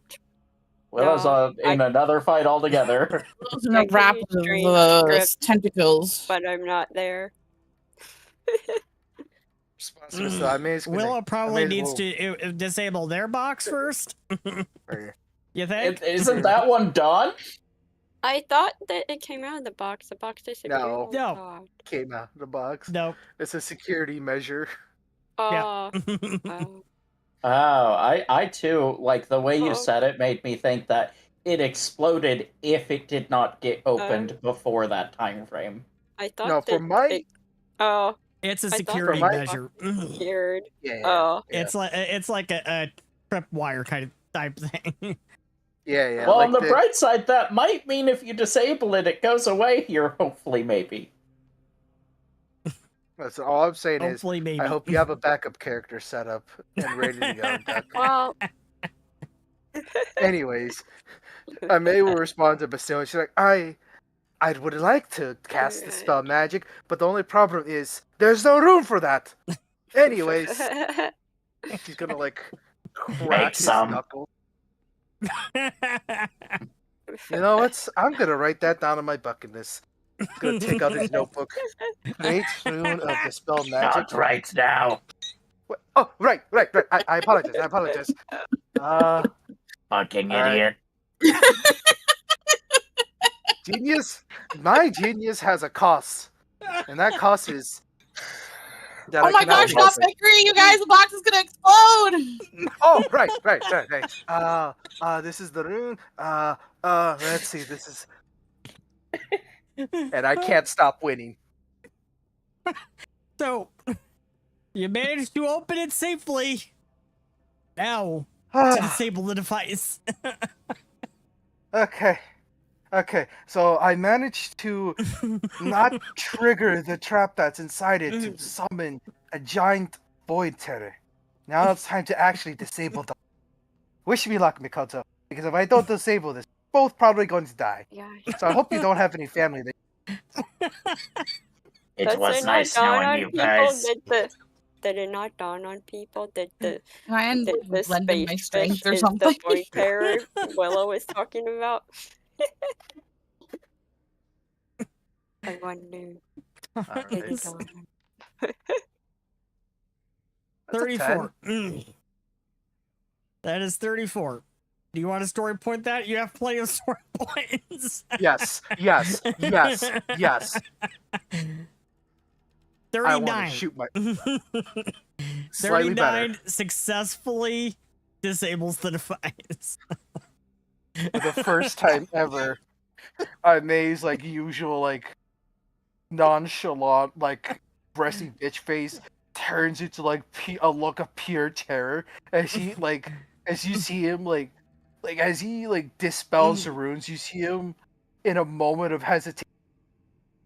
Willow's in another fight altogether. Willow's in a wrap of tentacles. But I'm not there. Willow probably needs to disable their box first. You think? Isn't that one done? I thought that it came out of the box. The box disappeared. No. Came out of the box. No. It's a security measure. Oh. I too, like the way you said it made me think that it exploded if it did not get opened before that time frame. I thought it's a security measure. Yeah. It's like a tripwire kind of type thing. Yeah. Well, on the bright side, that might mean if you disable it, it goes away here, hopefully, maybe. That's all I'm saying. Hopefully, maybe. I hope you have a backup character set up and ready to go. Well. Anyways, I may will respond to Bastille. She's like, I would like to cast the spell magic, but the only problem is there's no room for that. Anyways, he's gonna like crack his knuckles. You know what? I'm gonna write that down on my bucket list. He's gonna take out his notebook. Create rune of dispel magic. Not right now. What? Oh, right. I apologize. Fucking idiot. Genius. My genius has a cost, and that cost is. Oh my gosh! Stop bickering, you guys! The box is gonna explode. Oh, right. This is the rune. Let's see. This is. And I can't stop winning. So, you managed to open it safely. Now, to disable the device. Okay. So I managed to not trigger the trap that's inside it to summon a giant void terror. Now it's time to actually disable them. Wish me luck, Mikoto, because if I don't disable this, we're both probably going to die. Yeah. So I hope you don't have any family that. It was nice knowing you guys. Did it not dawn on people that the blending my space strength fish or is something? the void terror Willow was talking about? I wonder. Did it dawn on 34. That is 34. Do you want a story point that? You have plenty of story points. Yes. 39. I want to shoot my. 39 successfully disables the device. For the first time ever, May's like usual like nonchalant like breasty bitch face turns into like a look of pure terror as he like as you see him like as he like dispels the runes, you see him in a moment of hesitation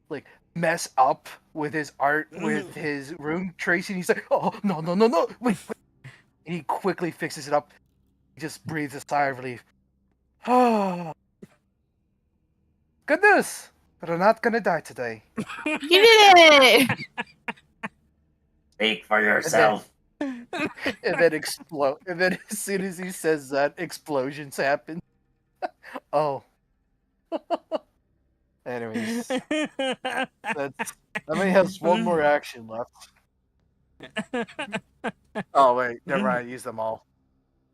like mess up with his art with his rune tracing. He's like, oh no wait. And he quickly fixes it up. He just breathes a sigh of relief. Good news, but I'm not gonna die today. You did it! Speak for yourself. And then explode. And then as soon as he says that, explosions happen. Oh. Anyways, I only has one more action left. Oh wait, never mind. I used them all.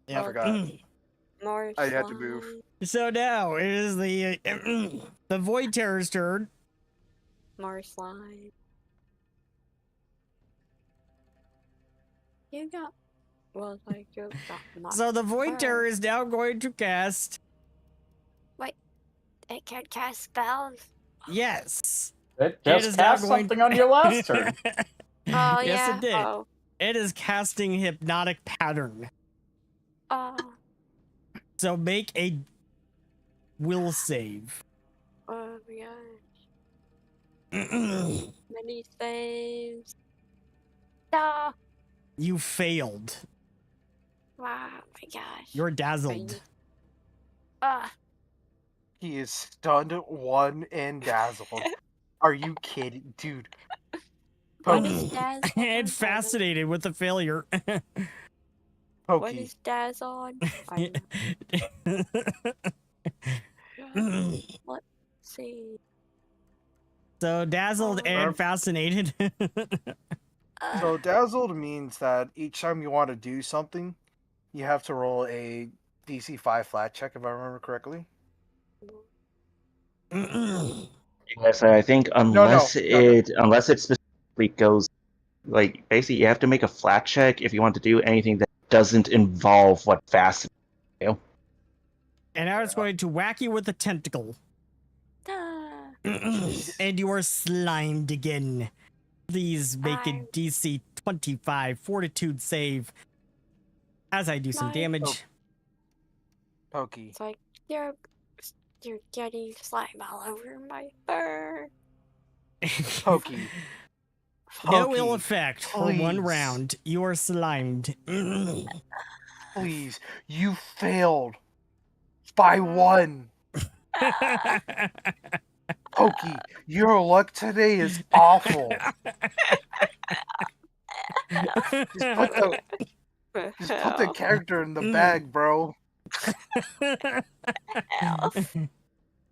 Yeah, I forgot. more I had to move. So now it is the Void Terror's turn. More slime. You got. Well, like you got. So the Void Terror is now going to cast. Wait, it can cast spells. Yes. It just cast something on your last turn. Oh Yes, yeah. it did. Oh. It is casting Hypnotic Pattern. Oh. So make a will save. Oh my gosh. Many saves. No. You failed. Wow, my gosh. You're dazzled. He is stunned, one, and dazzled. Are you kidding, dude? What is dazzled? And fascinated with the failure. Pokey. What is dazzled? Let's see. So dazzled and fascinated. So dazzled means that each time you want to do something, you have to roll a DC 5 flat check, if I remember correctly. Yes, I think unless it specifically goes, like, basically you have to make a flat check if you want to do anything that doesn't involve what fascinates you. And now it's going to whack you with a tentacle. And you are slimed again. Please make a DC 25 fortitude save as I do some damage. Pokey. It's like you're getting slime all over my fur. Pokey. No ill effect for one round. You are slimed. Please, you failed by one. Pokey, your luck today is awful. Just put the character in the bag, bro.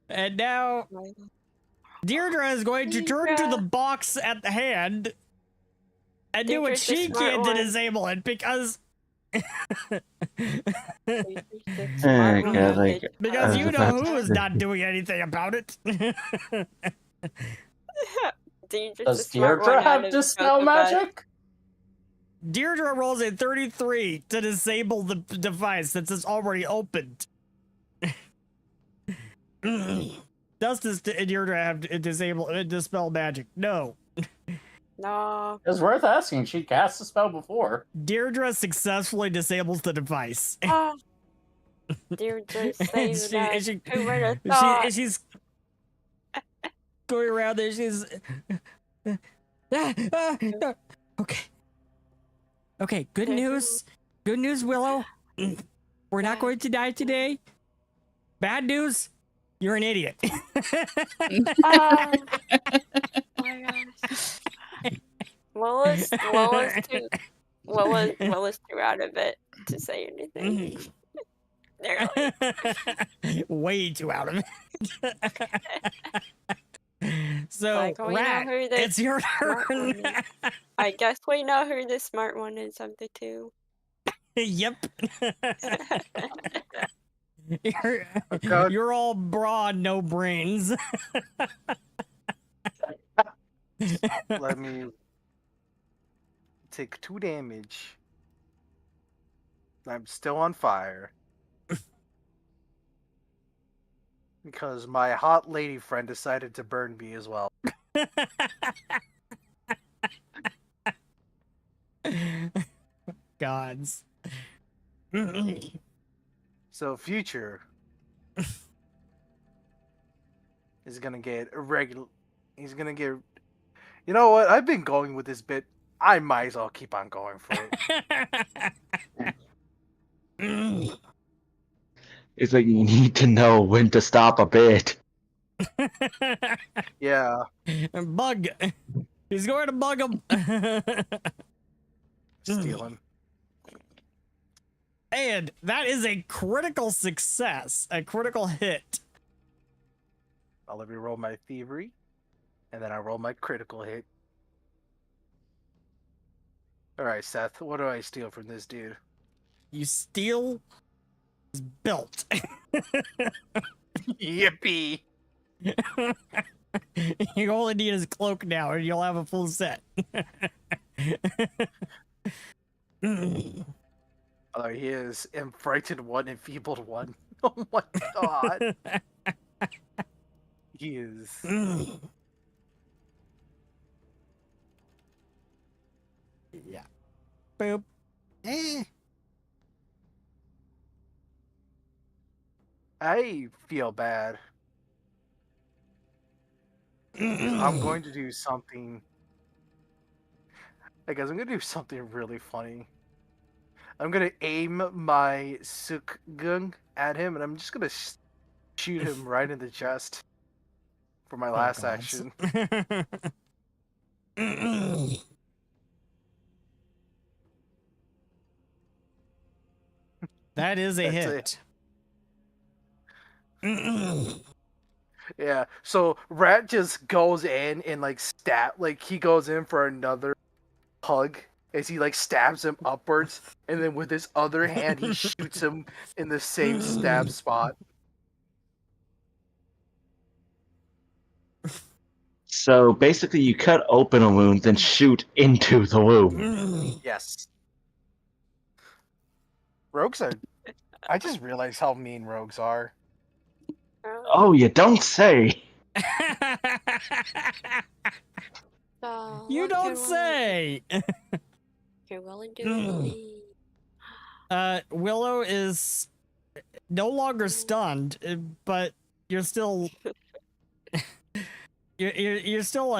And now, Deirdre is going to turn to the box at the hand and do what she can to disable it because. Because you know who is not doing anything about it. Does Deirdre have dispel magic? Deirdre rolls a 33 to disable the device since it's already opened. Does Deirdre have dispel magic? No. No. It's worth asking. She cast a spell before. Deirdre successfully disables the device. Deirdre saved us. Who would have she's going around there. She's no. Okay. Good news. Good news, Willow. We're not going to die today. Bad news. You're an idiot. Oh my gosh. Lois too out of it to say anything. Way too out of it. So, like, Rat, it's your turn. I guess we know who the smart one is of the two. Yep. You're all broad, no brains. Let me take 2 damage. I'm still on fire. Because my hot lady friend decided to burn me as well. Gods. So Future is gonna get a regular. He's gonna get. You know what? I've been going with this bit. I might as well keep on going for it. It's like you need to know when to stop a bit. Yeah. Bug. He's going to bug him. Stealing. And that is a critical success. A critical hit. I'll let me roll my thievery. And then I roll my critical hit. Alright, Seth. What do I steal from this dude? You steal his belt. Yippee! You only need his cloak now and you'll have a full set. Oh, he is Frightened 1, Enfeebled 1. Oh my god. He is. Yeah. Boop. I feel bad. I'm going to do something. Hey guys, I'm going to do something really funny. I'm going to aim my Sukgung at him, and I'm just going to shoot him right in the chest for my last action. That is a hit. Yeah, so Rat just goes in and he goes in for another hug as he stabs him upwards, and then with his other hand he shoots him in the same stab spot. So basically you cut open a wound, then shoot into the wound. Yes. Rogues are... I just realized how mean rogues are. Oh, you don't say. You don't say. You're willing to Willow is no longer stunned, but you're still you're still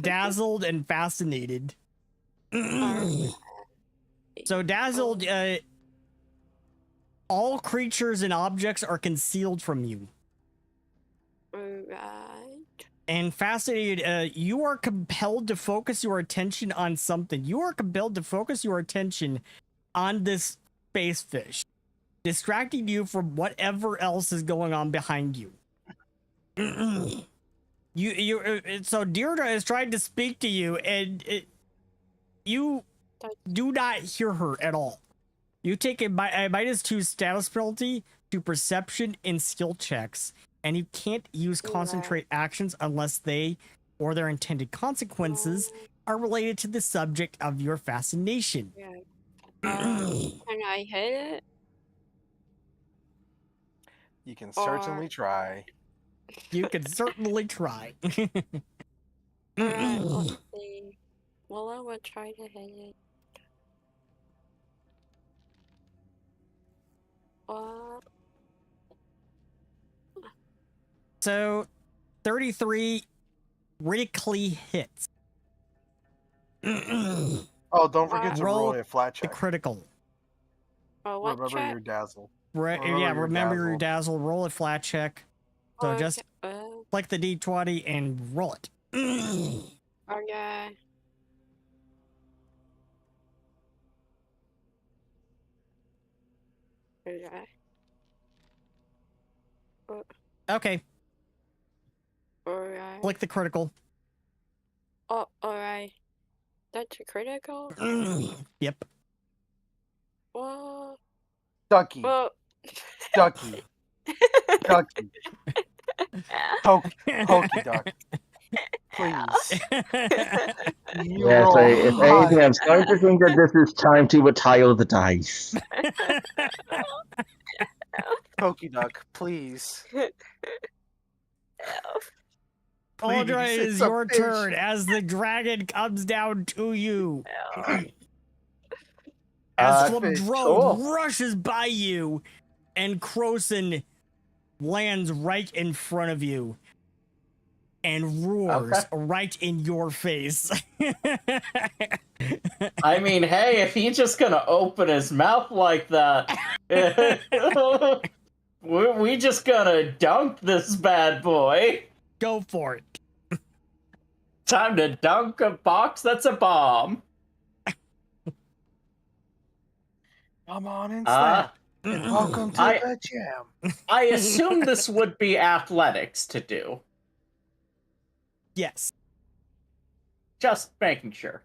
dazzled and fascinated. So dazzled, all creatures and objects are concealed from you. Alright. And fascinated, you are compelled to focus your attention on something. You are compelled to focus your attention on this space fish, distracting you from whatever else is going on behind you. So Deirdre is trying to speak to you, and you do not hear her at all. You take a -2 status penalty to perception and skill checks, and you can't use concentrate actions unless they or their intended consequences are related to the subject of your fascination. Can I hit it? You can certainly try. You can certainly try. Alright, let's see. Well, I would try to hit it. So, 33 critically hits. Oh, don't forget to roll a flat check. The critical. What check? Your dazzle. Remember your dazzle. Roll a flat check. So just click the D20 and roll it. Okay. Okay. Alright. Click the critical. Oh, alright. That's a critical? Yep. What? Ducky. Well... Ducky. Ducky. Pokey duck. Please. Yes, if anything, I'm starting to think that this is time to retire the dice. Pokey duck, please. Audra, it is your turn as the dragon comes down to you. As Flumdrode rushes by you, and Krosin lands right in front of you and roars right in your face. I mean, hey, if he's just gonna open his mouth like that, we just gonna dunk this bad boy. Go for it. Time to dunk a box that's a bomb. Come on inside. Welcome to the gym. I assume this would be athletics to do. Yes. Just making sure.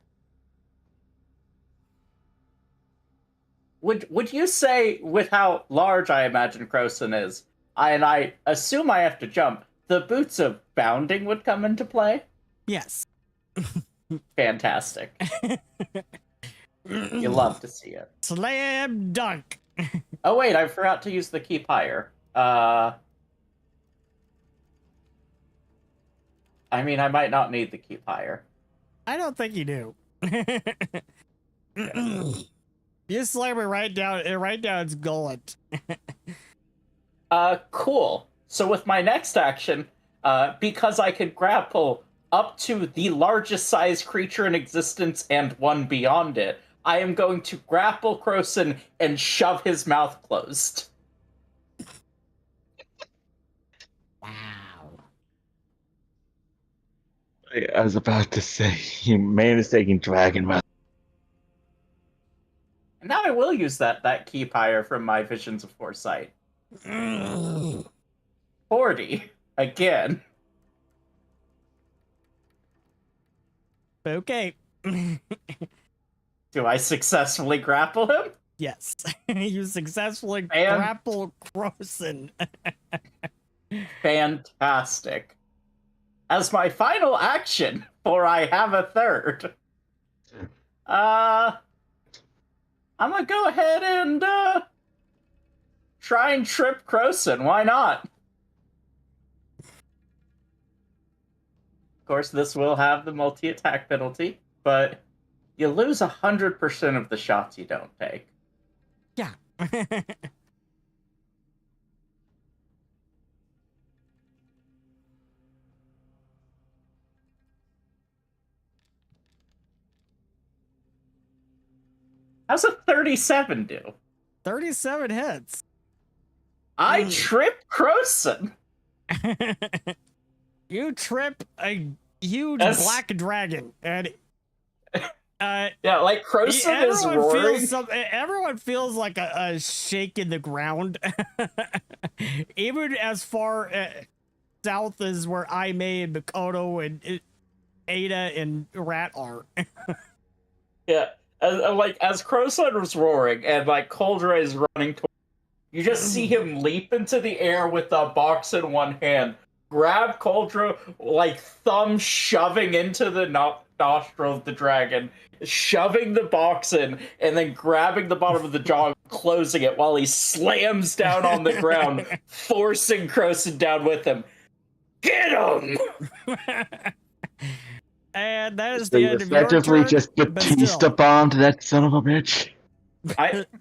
Would you say, with how large I imagine Krosin is, and I assume I have to jump, the boots of bounding would come into play? Yes. Fantastic. You love to see it. Slam dunk. Oh wait, I forgot to use the keep higher. I mean, I might not need the keep higher. I don't think you do. You slam it right down its gullet. Cool. So with my next action, because I can grapple up to the largest size creature in existence and one beyond it, I am going to grapple Krosin and shove his mouth closed. Wow. I was about to say, you made a mistake in dragon mouth. And now I will use that keep higher from my Visions of Foresight. 40. Again. Okay. Do I successfully grapple him? Yes. You successfully grapple Krosin. Fantastic. As my final action, for I have a third, I'm gonna go ahead and try and trip Krosin. Why not? Of course, this will have the multi-attack penalty, but you lose 100% of the shots you don't take. Yeah. How's a 37 do? 37 hits. I trip Krosin. You trip a huge black dragon, and yeah, like Krosin is roaring. Everyone feels like a shake in the ground, even as far south as where Aime and Makoto and Ada and Rat are. Yeah, as Krosin was roaring and like Coldre is running towards, you just see him leap into the air with the box in one hand, grab Coldre, like thumb shoving into the nostril of the dragon, shoving the box in, and then grabbing the bottom of the jaw, closing it while he slams down on the ground, forcing Krosin down with him. Get him! And that is the end of your turn. Effectively just Batista bombed that son of a bitch.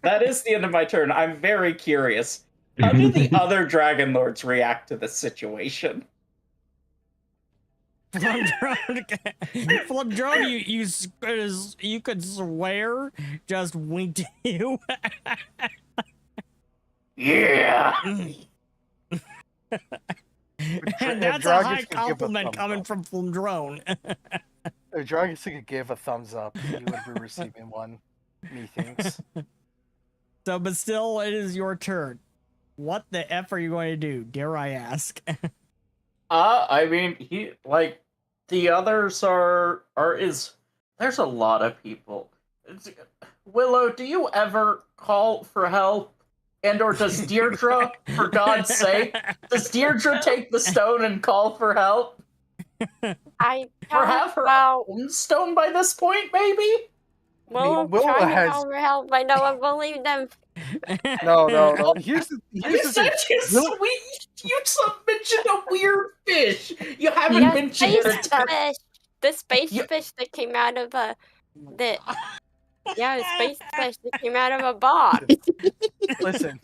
That is the end of my turn. I'm very curious. How do the other Dragon Lords react to this situation? Flamdrone, you could swear, just winked at you. Yeah. And that's a high compliment coming from Flamdrone. If Dragons could give a thumbs up, you would be receiving one. Methinks. So, but still, it is your turn. What the F are you going to do? Dare I ask? I mean, the others there's a lot of people. Willow, do you ever call for help? And or does Deirdre, for God's sake, does Deirdre take the stone and call for help? I or have her own stone by this point, maybe? Well, I'm trying to call for help. I know I believe them. No. Here's the you mentioned a weird fish. You haven't mentioned the space fish that came out of a space fish that came out of a box. Listen.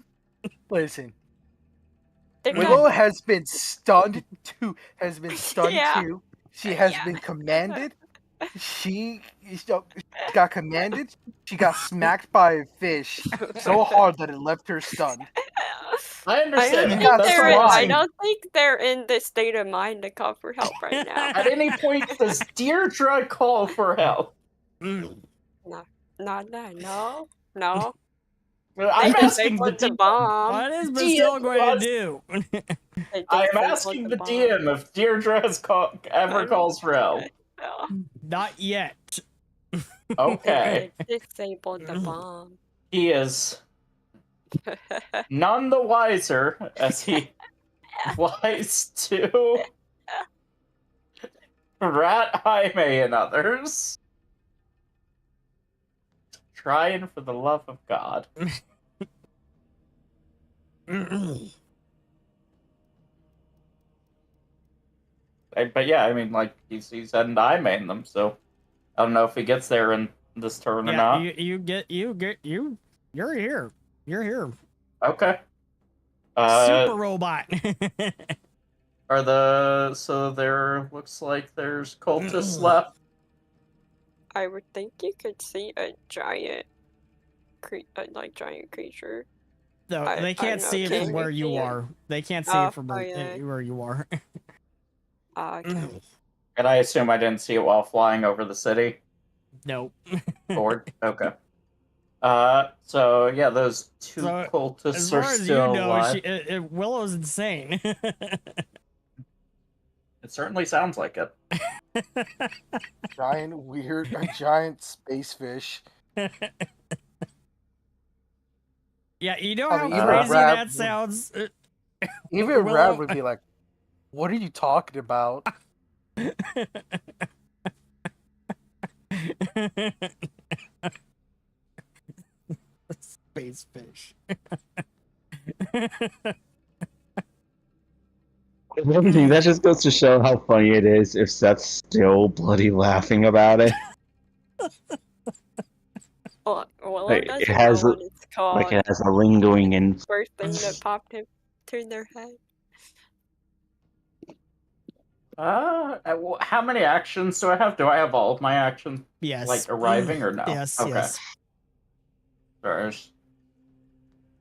Willow has been stunned too. She has been commanded. She got commanded. She got smacked by a fish so hard that it left her stunned. I understand. I don't think they're in the state of mind to call for help right now. At any point, does Deirdre call for help? No. I'm asking the bomb. What is Bastille going to do? I'm asking the DM if Deirdre ever calls for help. Not yet. Okay. Disabled the bomb. He is none the wiser as he flies to Rat Jaime and others. Trying for the love of God. But yeah, I mean, like, he's heading to Jaime them, so I don't know if he gets there in this turn or not. You're here. You're here. Okay. Super robot. So there looks like there's cultists left. I would think you could see a giant creature. No, they can't see it from where you are. They can't see it from where you are. Okay. And I assume I didn't see it while flying over the city? Nope. Forward? Okay. So yeah, those two cultists are still alive. Willow's insane. It certainly sounds like it. Giant space fish. Yeah, you know how crazy that sounds? Even Rab would be like, what are you talking about? Space fish. Everything that just goes to show how funny it is if Seth's still bloody laughing about it. It has what it's called. Like it has a lingering and first thing that popped into their head. How many actions do I have? Do I have all of my actions? Yes. Like arriving or no? Yes. Okay. Yes. Sorry,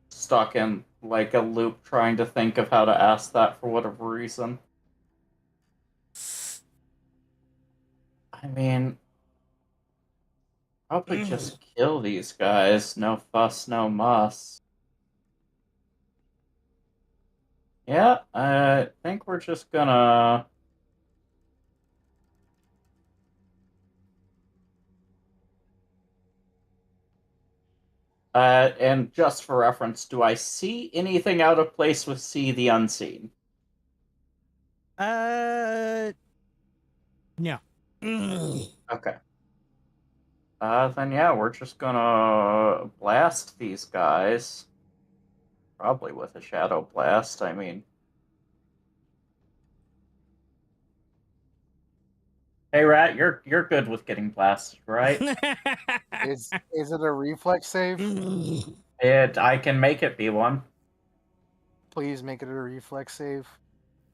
stuck in like a loop trying to think of how to ask that for whatever reason. I mean, probably just kill these guys. No fuss, no muss. Yeah, I think we're just gonna... and just for reference, do I see anything out of place with See the Unseen? No. Okay. Then yeah, we're just gonna blast these guys. Probably with a Shadow Blast, I mean. Hey Rat, you're good with getting blasted, right? Is it a reflex save? I can make it be one. Please make it a reflex save.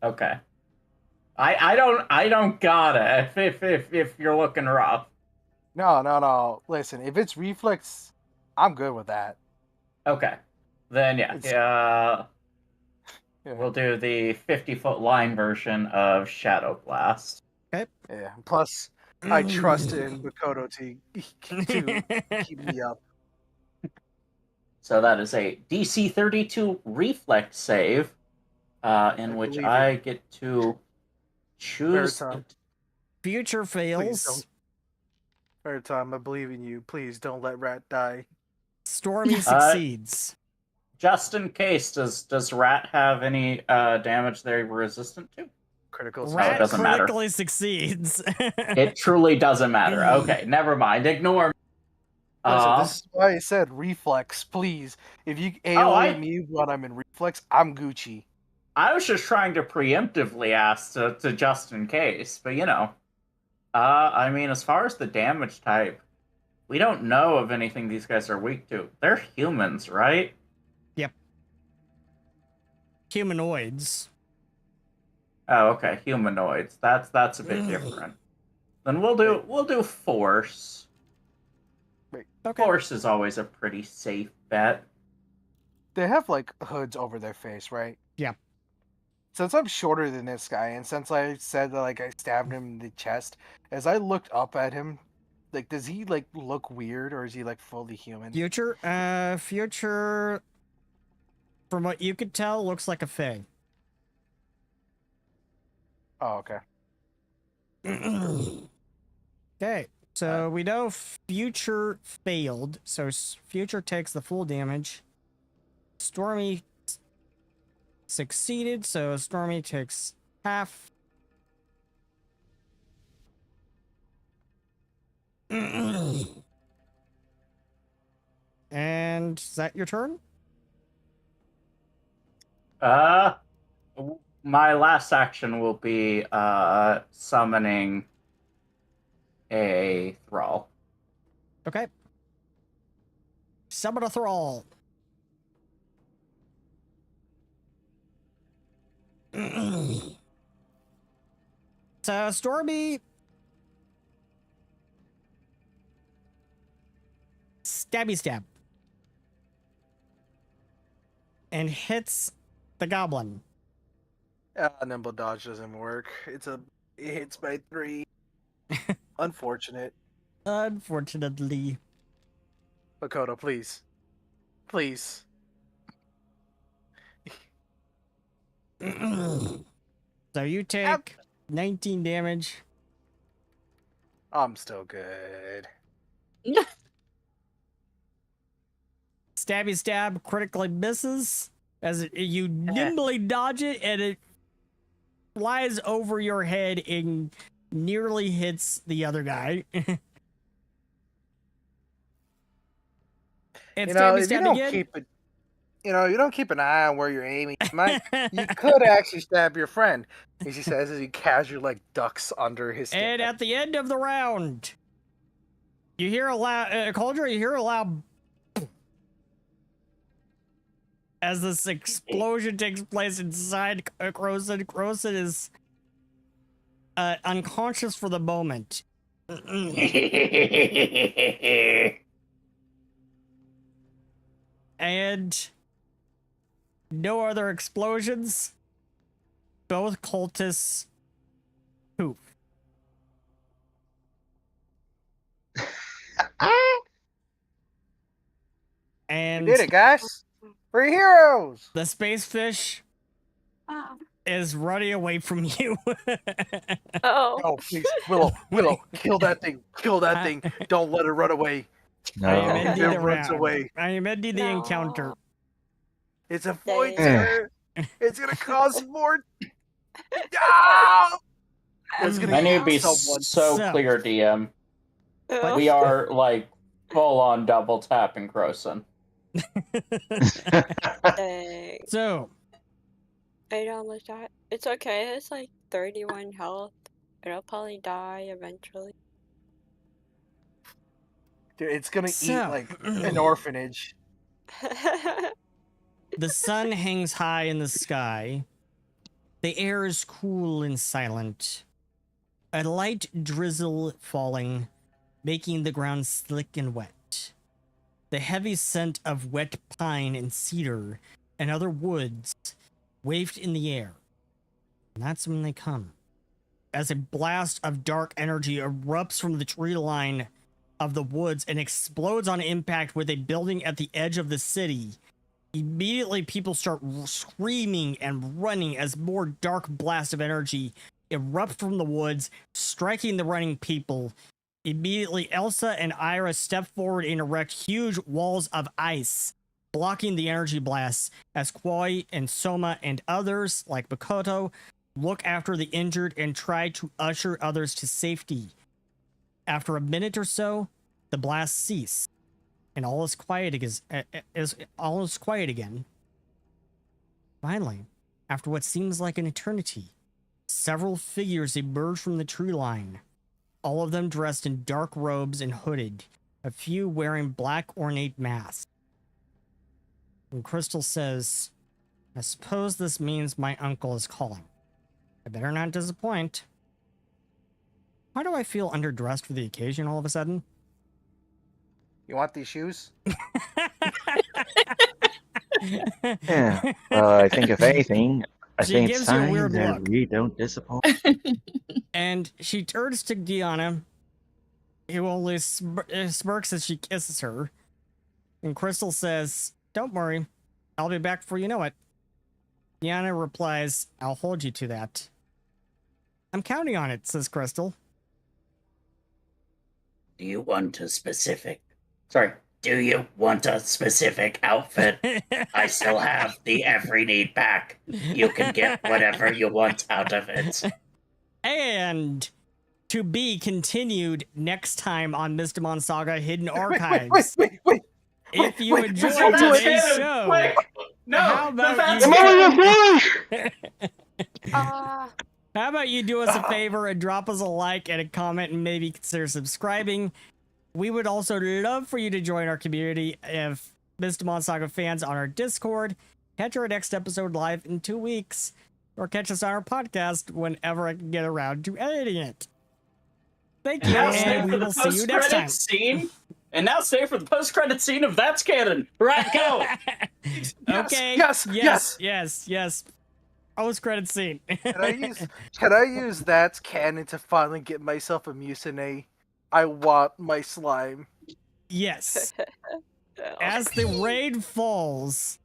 Okay. I don't got it if you're looking rough. No. Listen, if it's reflex, I'm good with that. Okay. Then yeah. We'll do the 50-foot line version of Shadow Blast. Okay. Yeah. Plus, I trust in Makoto to keep me up. So that is a DC 32 reflex save, in which I get to choose. Future fails. Time, I believe in you. Please don't let Rat die. Stormy succeeds. Just in case, does Rat have any damage they're resistant to? Critical. Rat doesn't critically matter. Succeeds. It truly doesn't matter. Okay, never mind. Ignore me. Listen, this is why I said reflex, please. If you AoE me when I'm in reflex, I'm Gucci. I was just trying to preemptively ask to just in case, but you know. I mean, as far as the damage type, we don't know of anything these guys are weak to. They're humans, right? Yep. Humanoids. Oh, okay, humanoids. That's a bit different. Then we'll do force. Okay. Force is always a pretty safe bet. They have like hoods over their face, right? Yeah. Since I'm shorter than this guy, and since I said that like I stabbed him in the chest, as I looked up at him, like does he like look weird or is he like fully human? Future, from what you could tell, looks like a Fae. Oh, okay. Okay, so we know Future failed, so Future takes the full damage. Stormy succeeded, so Stormy takes half. And is that your turn? My last action will be summoning a thrall. Okay. Summon a thrall. So Stormy stab and hits the goblin. Nimble dodge doesn't work. It hits by 3. Unfortunate. Unfortunately. Makoto, please. Please. So you take 19 damage. I'm still good. Stabby stab critically misses as you nimbly dodge it, and it flies over your head and nearly hits the other guy. And you know, if you don't keep it, you don't keep an eye on where you're aiming, you could actually stab your friend. As he says, as he casually like ducks under his skin. And at the end of the round, you hear a loud, Cauldron, you hear a loud as this explosion takes place inside Krosin. Krosin is unconscious for the moment. And no other explosions. Both cultists poof. And we did it, guys. We're heroes. The space fish is running away from you. Oh, please, Willow, kill that thing. Kill that thing. Don't let it run away. No. I am ending it runs away. I am ending the encounter. It's a void terror. It's gonna cause more. No! It's gonna I need to be so clear, DM. We are like full on double tapping Krosin. So I almost died. It's okay. It's like 31 health. It'll probably die eventually. Dude, it's gonna eat like an orphanage. The sun hangs high in the sky. The air is cool and silent. A light drizzle falling, making the ground slick and wet. The heavy scent of wet pine and cedar and other woods wafted in the air. And that's when they come. As a blast of dark energy erupts from the tree line of the woods and explodes on impact with a building at the edge of the city, immediately people start screaming and running as more dark blasts of energy erupt from the woods, striking the running people. Immediately, Elsa and Ira step forward and erect huge walls of ice, blocking the energy blasts as Koi and Soma and others, like Makoto, look after the injured and try to usher others to safety. After a minute or so, the blasts cease, and all is quiet again. Finally, after what seems like an eternity, several figures emerge from the tree line, all of them dressed in dark robes and hooded, a few wearing black ornate masks. And Crystal says, I suppose this means my uncle is calling. I better not disappoint. Why do I feel underdressed for the occasion all of a sudden? You want these shoes? Yeah. I think if anything, I think it's time that we don't disappoint. And she turns to Diana, who only smirks as she kisses her. And Crystal says, don't worry, I'll be back before you know it. Diana replies, I'll hold you to that. I'm counting on it, says Crystal. Do you want a specific outfit? I still have the every need pack. You can get whatever you want out of it. And to be continued next time on Mystimon Saga Hidden Archives. Wait. If you enjoyed today's show, how about you do us a favor and drop us a like and a comment and maybe consider subscribing. We would also love for you to join our community of Mystimon Saga fans on our Discord. Catch our next episode live in 2 weeks, or catch us on our podcast whenever I can get around to editing it. Thank you, and we will see you next time. And now stay for the post-credit scene of That's Canon. Right, go! Okay. Yes. Post-credit scene. Can I use That's Canon to finally get myself a Mucinex? I want my slime. Yes. As the rain falls,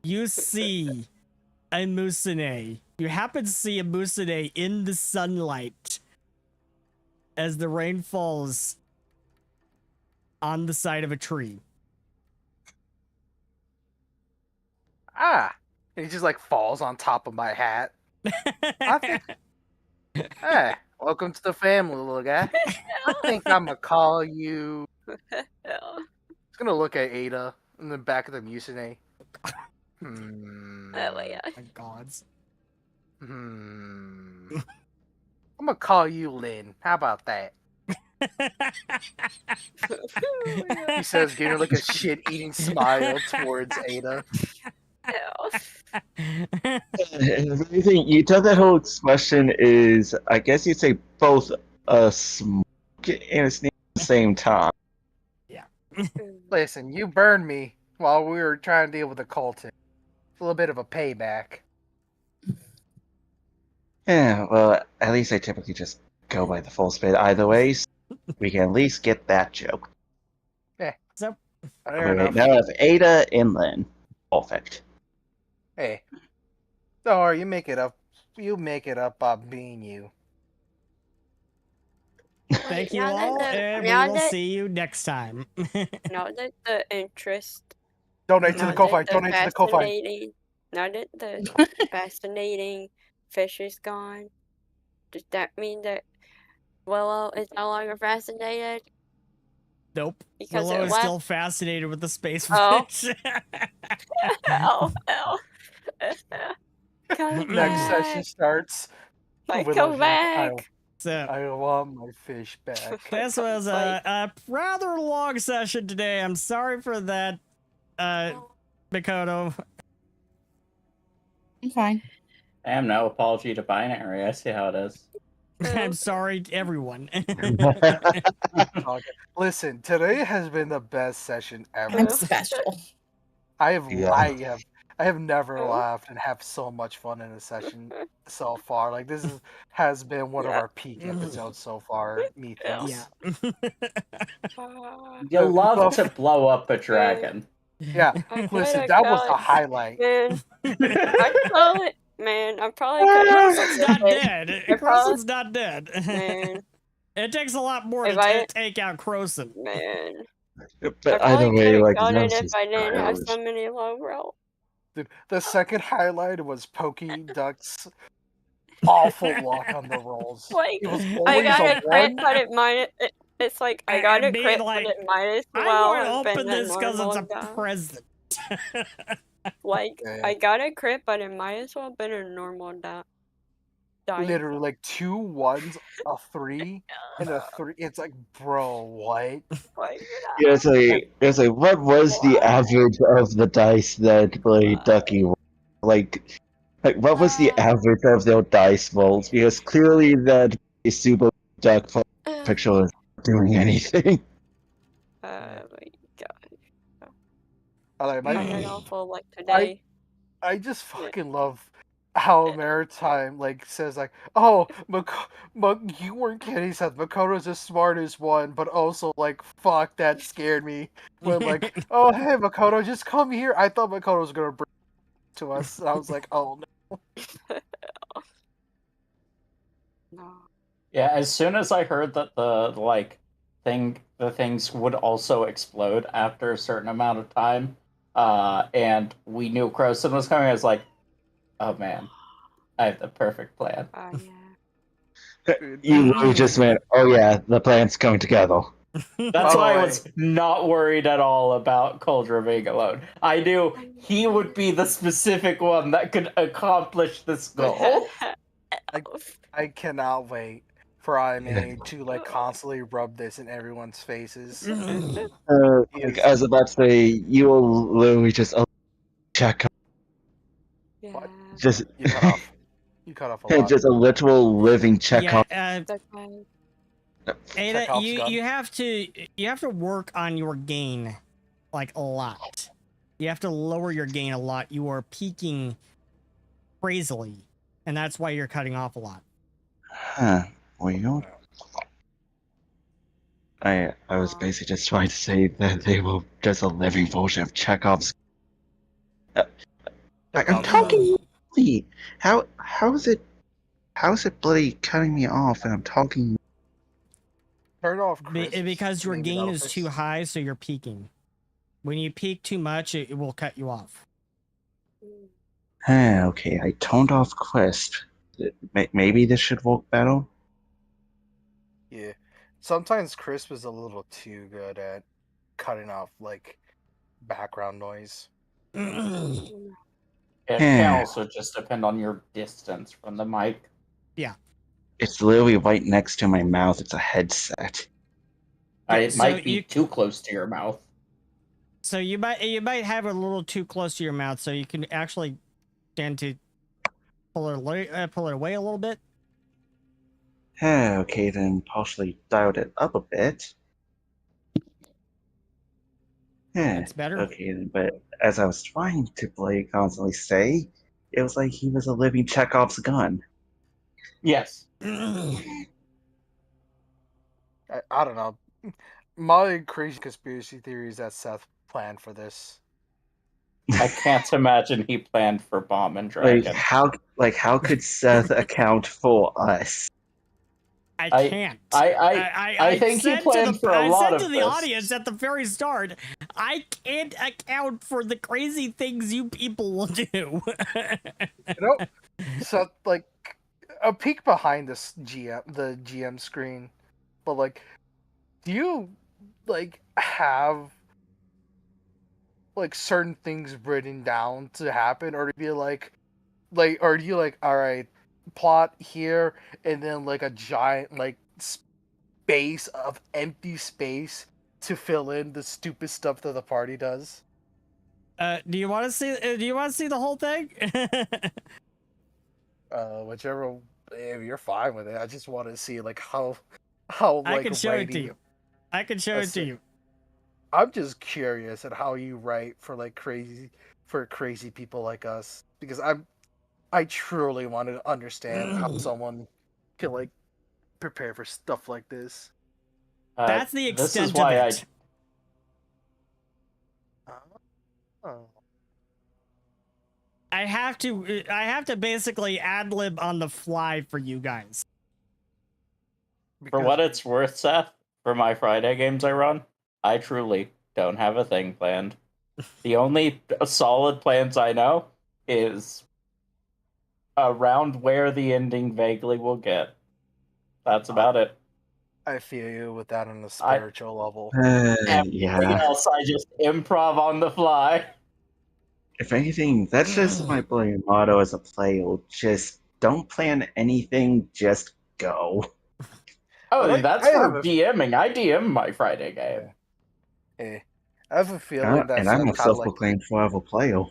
you see a Mucinex. You happen to see a Mucinex in the sunlight as the rain falls on the side of a tree. And he just like falls on top of my hat. Hey, welcome to the family, little guy. I think I'm gonna call you. He's gonna look at Ada in the back of the Mucinex. Oh my gods. I'm gonna call you Lynn. How about that? He says, giving her like a shit-eating smile towards Ada. You tell that whole expression is, I guess you'd say, both a smoke and a sneeze at the same time. Yeah. Listen, you burned me while we were trying to deal with the Colton. It's a little bit of a payback. Yeah, well, at least I typically just go by the full spit either way. we can at least get that joke. So, Okay, now if Ada inland. Perfect. Hey. Don't worry, you make it up. You make it up by being you. Thank you all, and we will see you next time. Now that the interest... Donate to the Ko-Fi. Donate to the Ko-Fi. Now that the fascinating fish is gone, does that mean that Willow is no longer fascinated? Nope. Because Willow is still fascinated with the space fish. Oh. Next session starts. Come back. I want my fish back. This was a rather long session today. I'm sorry for that, Mikoto. I'm fine. Damn, no apology to Binary. I see how it is. I'm sorry, everyone. Listen, today has been the best session ever. I'm special. I have never laughed and have so much fun in a session so far. Like this has been one of our peak episodes so far. Methinks. You love to blow up a dragon. Yeah, listen, that was the highlight. Man, I'm probably Krosin's not dead. Krosin's not dead. Man. It takes a lot more to take out Krosin. Man. But either way, like, if I didn't have so many low roll. Dude, the second highlight was Pokey Duck's awful luck on the rolls. Like, it was I got always a crit, but it minus. It's like I got a crit, but it minus 12. I'm going to open this because it's a present. Like, I got a crit, but it might as well have been a normal die. Literally, like 2 1s, a 3, and a 3. It's like, bro, what? Yeah, it's like, what was the average of the dice that Ducky rolled? Like, what was the average of their dice rolls? Because clearly that super duck picture was not doing anything. My God. I had awful like today. I just fucking love how Maritime like says like, oh, you weren't kidding. He said Makoto's the smartest one, but also like, fuck, that scared me. When like, oh hey Makoto, just come here. I thought Makoto was gonna bring it to us, and I was like, oh no. Yeah, as soon as I heard that the things would also explode after a certain amount of time, and we knew Krosin was coming, I was like, oh man, I have the perfect plan. You just went, oh yeah, the plan's coming together. That's why I was not worried at all about Coldra being alone. I knew he would be the specific one that could accomplish this goal. I cannot wait for IMA to like constantly rub this in everyone's faces. Like, I was about to say, you will literally just check. Just you cut off a lot. Just a literal living Chekhov. Ada, you have to work on your gain like a lot. You have to lower your gain a lot. You are peaking crazily, and that's why you're cutting off a lot. Huh. Well, I was basically just trying to say that they were just a living version of Chekhov's. I'm talking. How is it bloody cutting me off and I'm talking? Turn off because your gain is too high, so you're peaking. When you peak too much, it will cut you off. Okay, I turned off Crisp. Maybe this should work better. Yeah, sometimes Crisp is a little too good at cutting off like background noise. It can also just depend on your distance from the mic. Yeah. It's literally right next to my mouth. It's a headset. It might be too close to your mouth. So you might have it a little too close to your mouth, so you can actually tend to pull it away a little bit. Okay, then partially dialed it up a bit. That's better. Okay, but as I was trying to constantly say, it was like he was a living Chekhov's gun. Yes. I don't know. My crazy conspiracy theory is that Seth planned for this. I can't imagine he planned for Bomb and Dragon. How could Seth account for us? I can't. I think he planned for a lot of this. I said to the audience at the very start, I can't account for the crazy things you people will do. So like a peek behind the GM screen, but like, do you like have like certain things written down to happen, or do you or do you all right, plot here and then like a giant like space of empty space to fill in the stupid stuff that the party does? Do you want to see? Do you want to see the whole thing? Whichever. If you're fine with it, I just want to see like how like I can show it to you. I can show it to you. I'm just curious at how you write for crazy people like us, because I truly want to understand how someone can like prepare for stuff like this. That's the extent of it. I have to basically ad-lib on the fly for you guys. For what it's worth, Seth, for my Friday games I run, I truly don't have a thing planned. The only solid plans I know is around where the ending vaguely will get. That's about it. I feel you with that on a spiritual level. Everything else I just improv on the fly. If anything, that's just my motto as a player. Just don't plan anything, just go. Oh, that's for DMing. I DM my Friday game. Hey, I have a feeling that... And I'm a self-proclaimed forever player.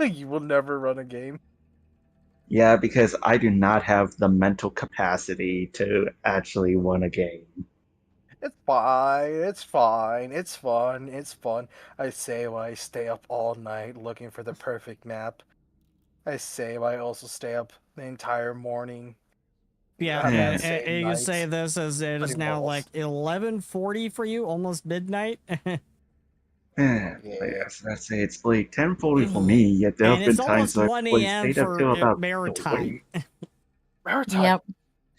You will never run a game? Yeah, because I do not have the mental capacity to actually run a game. It's fine. It's fine. It's fun. It's fun. I say while I stay up all night looking for the perfect map. I say while I also stay up the entire morning. Yeah, you say this as it is now like 11:40 for you, almost midnight. Yes, let's say it's like 10:40 for me. Yet there have been times where I stayed up till about Maritime. Maritime. Yep.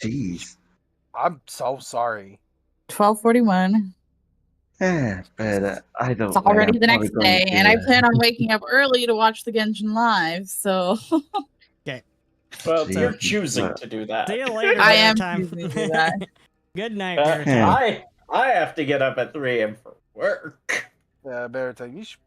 Jeez. I'm so sorry. 12:41. Yeah, but I don't. It's already the next day, and I plan on waking up early to watch the Genshin live. So. Okay. Well, you're choosing to do that. See you later. I am choosing to do that. Good night, Maritime. I have to get up at 3 a.m. for work. Yeah, Maritime, you should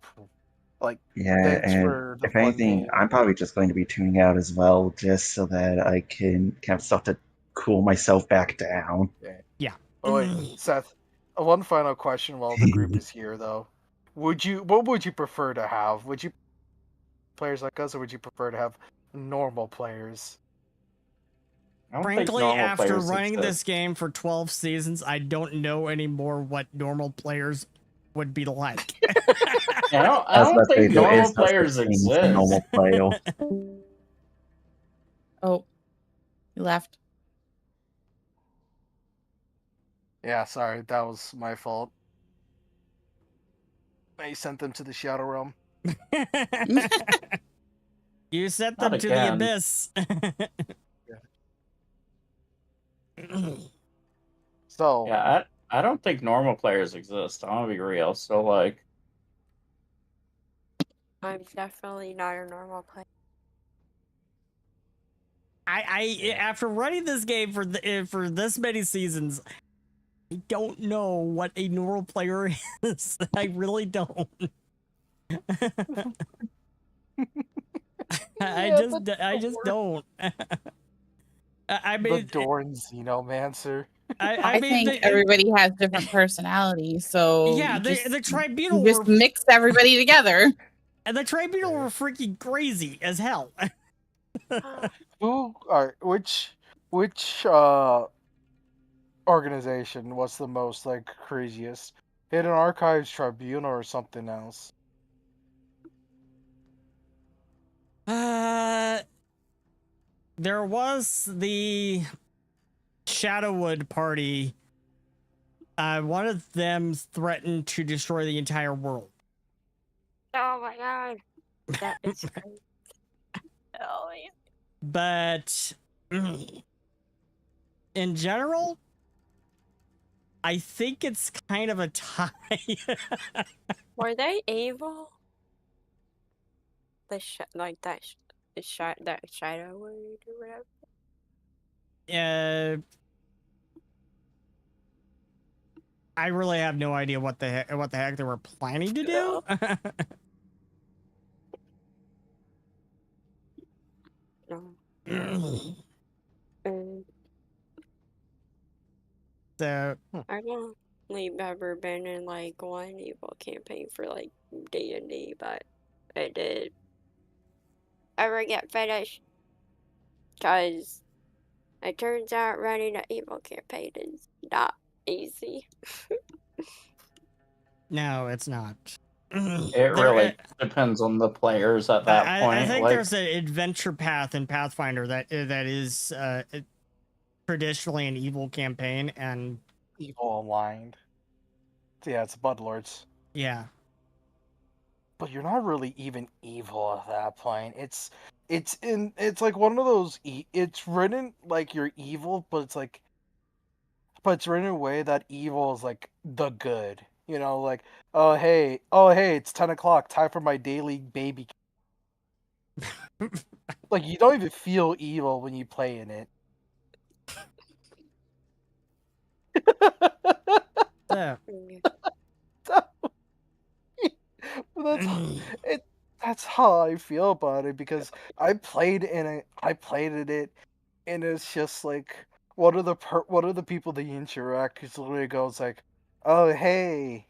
Yeah, and if anything, I'm probably just going to be tuning out as well, just so that I can kind of start to cool myself back down. Yeah. Oh wait, Seth. One final question while the group is here, though. What would you prefer to have? Would you players like us, or would you prefer to have normal players? Frankly, after running this game for 12 seasons, I don't know anymore what normal players would be like. I don't think normal players exist. Normal player. Oh, you left. Yeah, sorry, that was my fault. I sent them to the Shadow Realm. You sent them to the abyss. So yeah, I don't think normal players exist. I want to be real. So like, I'm definitely not a normal player. After running this game for this many seasons, I don't know what a normal player is. I really don't. I just don't. I mean, the Dorn Xenomancer. I think everybody has different personalities, so yeah, the tribunal just mix everybody together. And the tribunal were freaking crazy as hell. Which organization was the most like craziest? Hidden Archives, Tribunal, or something else? There was the Shadowwood party One of them threatened to destroy the entire world. Oh my god. That is crazy. Oh, yeah. But in general, I think it's kind of a tie. Were they evil? Like that shadow word or whatever. I really have no idea what the heck they were planning to do. No. So I've only ever been in like one evil campaign for like D&D, but it did ever get finished because it turns out running an evil campaign is not easy. no, it's not. It really depends on the players at that point. I think like, there's an adventure path in Pathfinder that is traditionally an evil campaign and evil aligned. So yeah, it's Bloodlords. Yeah. But you're not really even evil at that point. It's like one of those. It's written like you're evil, but it's written in a way that evil is like the good. You know, like oh hey, it's 10 o'clock, time for my daily baby. Like you don't even feel evil when you play in it. Yeah. That's how I feel about it because I played in it, and it's just like what are the people that you interact? Because literally goes like, oh hey,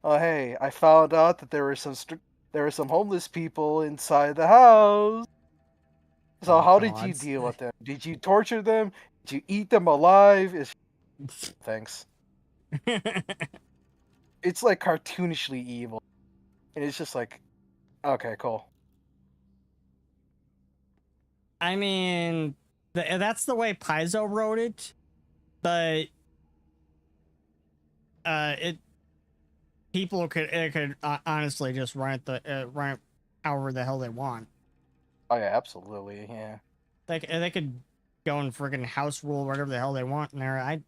I found out that there were some homeless people inside the house. So how did you deal with them? Did you torture them? Did you eat them alive? Thanks. It's like cartoonishly evil, and it's just like, okay, cool. I mean, that's the way Paizo wrote it, but people could honestly just run it however the hell they want. Oh yeah, absolutely, yeah. They could go and friggin' house rule whatever the hell they want in there.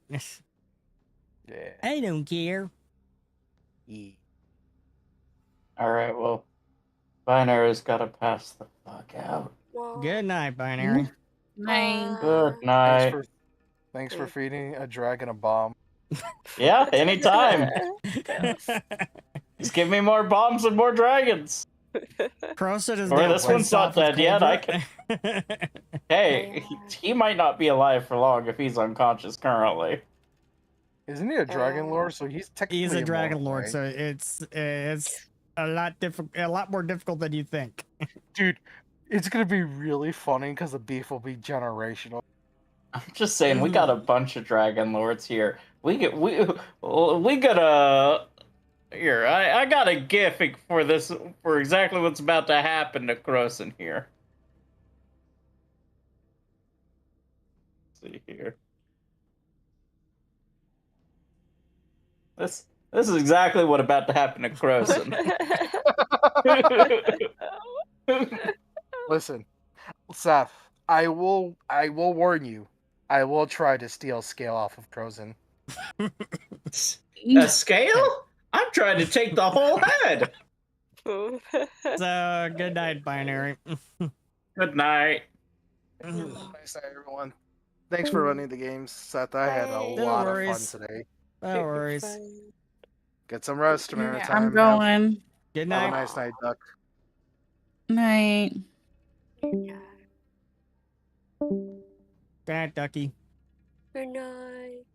Yeah. I don't care. Yeah. All right, well, Binary's got to pass the fuck out. Good night, Binary. Night. Good night. Thanks for feeding a dragon a bomb. Yeah, anytime. Just give me more bombs and more dragons. Krosin is or this one's not dead yet. I can. Hey, he might not be alive for long if he's unconscious currently. Isn't he a dragon lord? So he's technically a dragon immortal, lord, right? so it's a lot more difficult than you think. Dude, it's gonna be really funny because the beef will be generational. I'm just saying, we got a bunch of dragon lords here. We got a. Here, I got a gif for exactly what's about to happen to Krosin here. Let's see here. This is exactly what about to happen to Krosin. Listen, Seth, I will warn you. I will try to steal scale off of Krosin. A scale? I'm trying to take the whole head. So good night, Binary. Good night. Nice night, everyone. Thanks for running the games, Seth. I had a lot of fun today. No worries. Get some rest, Maritime. I'm going. Good night. Have a nice night, Duck. Night. Good night, Ducky. Good night.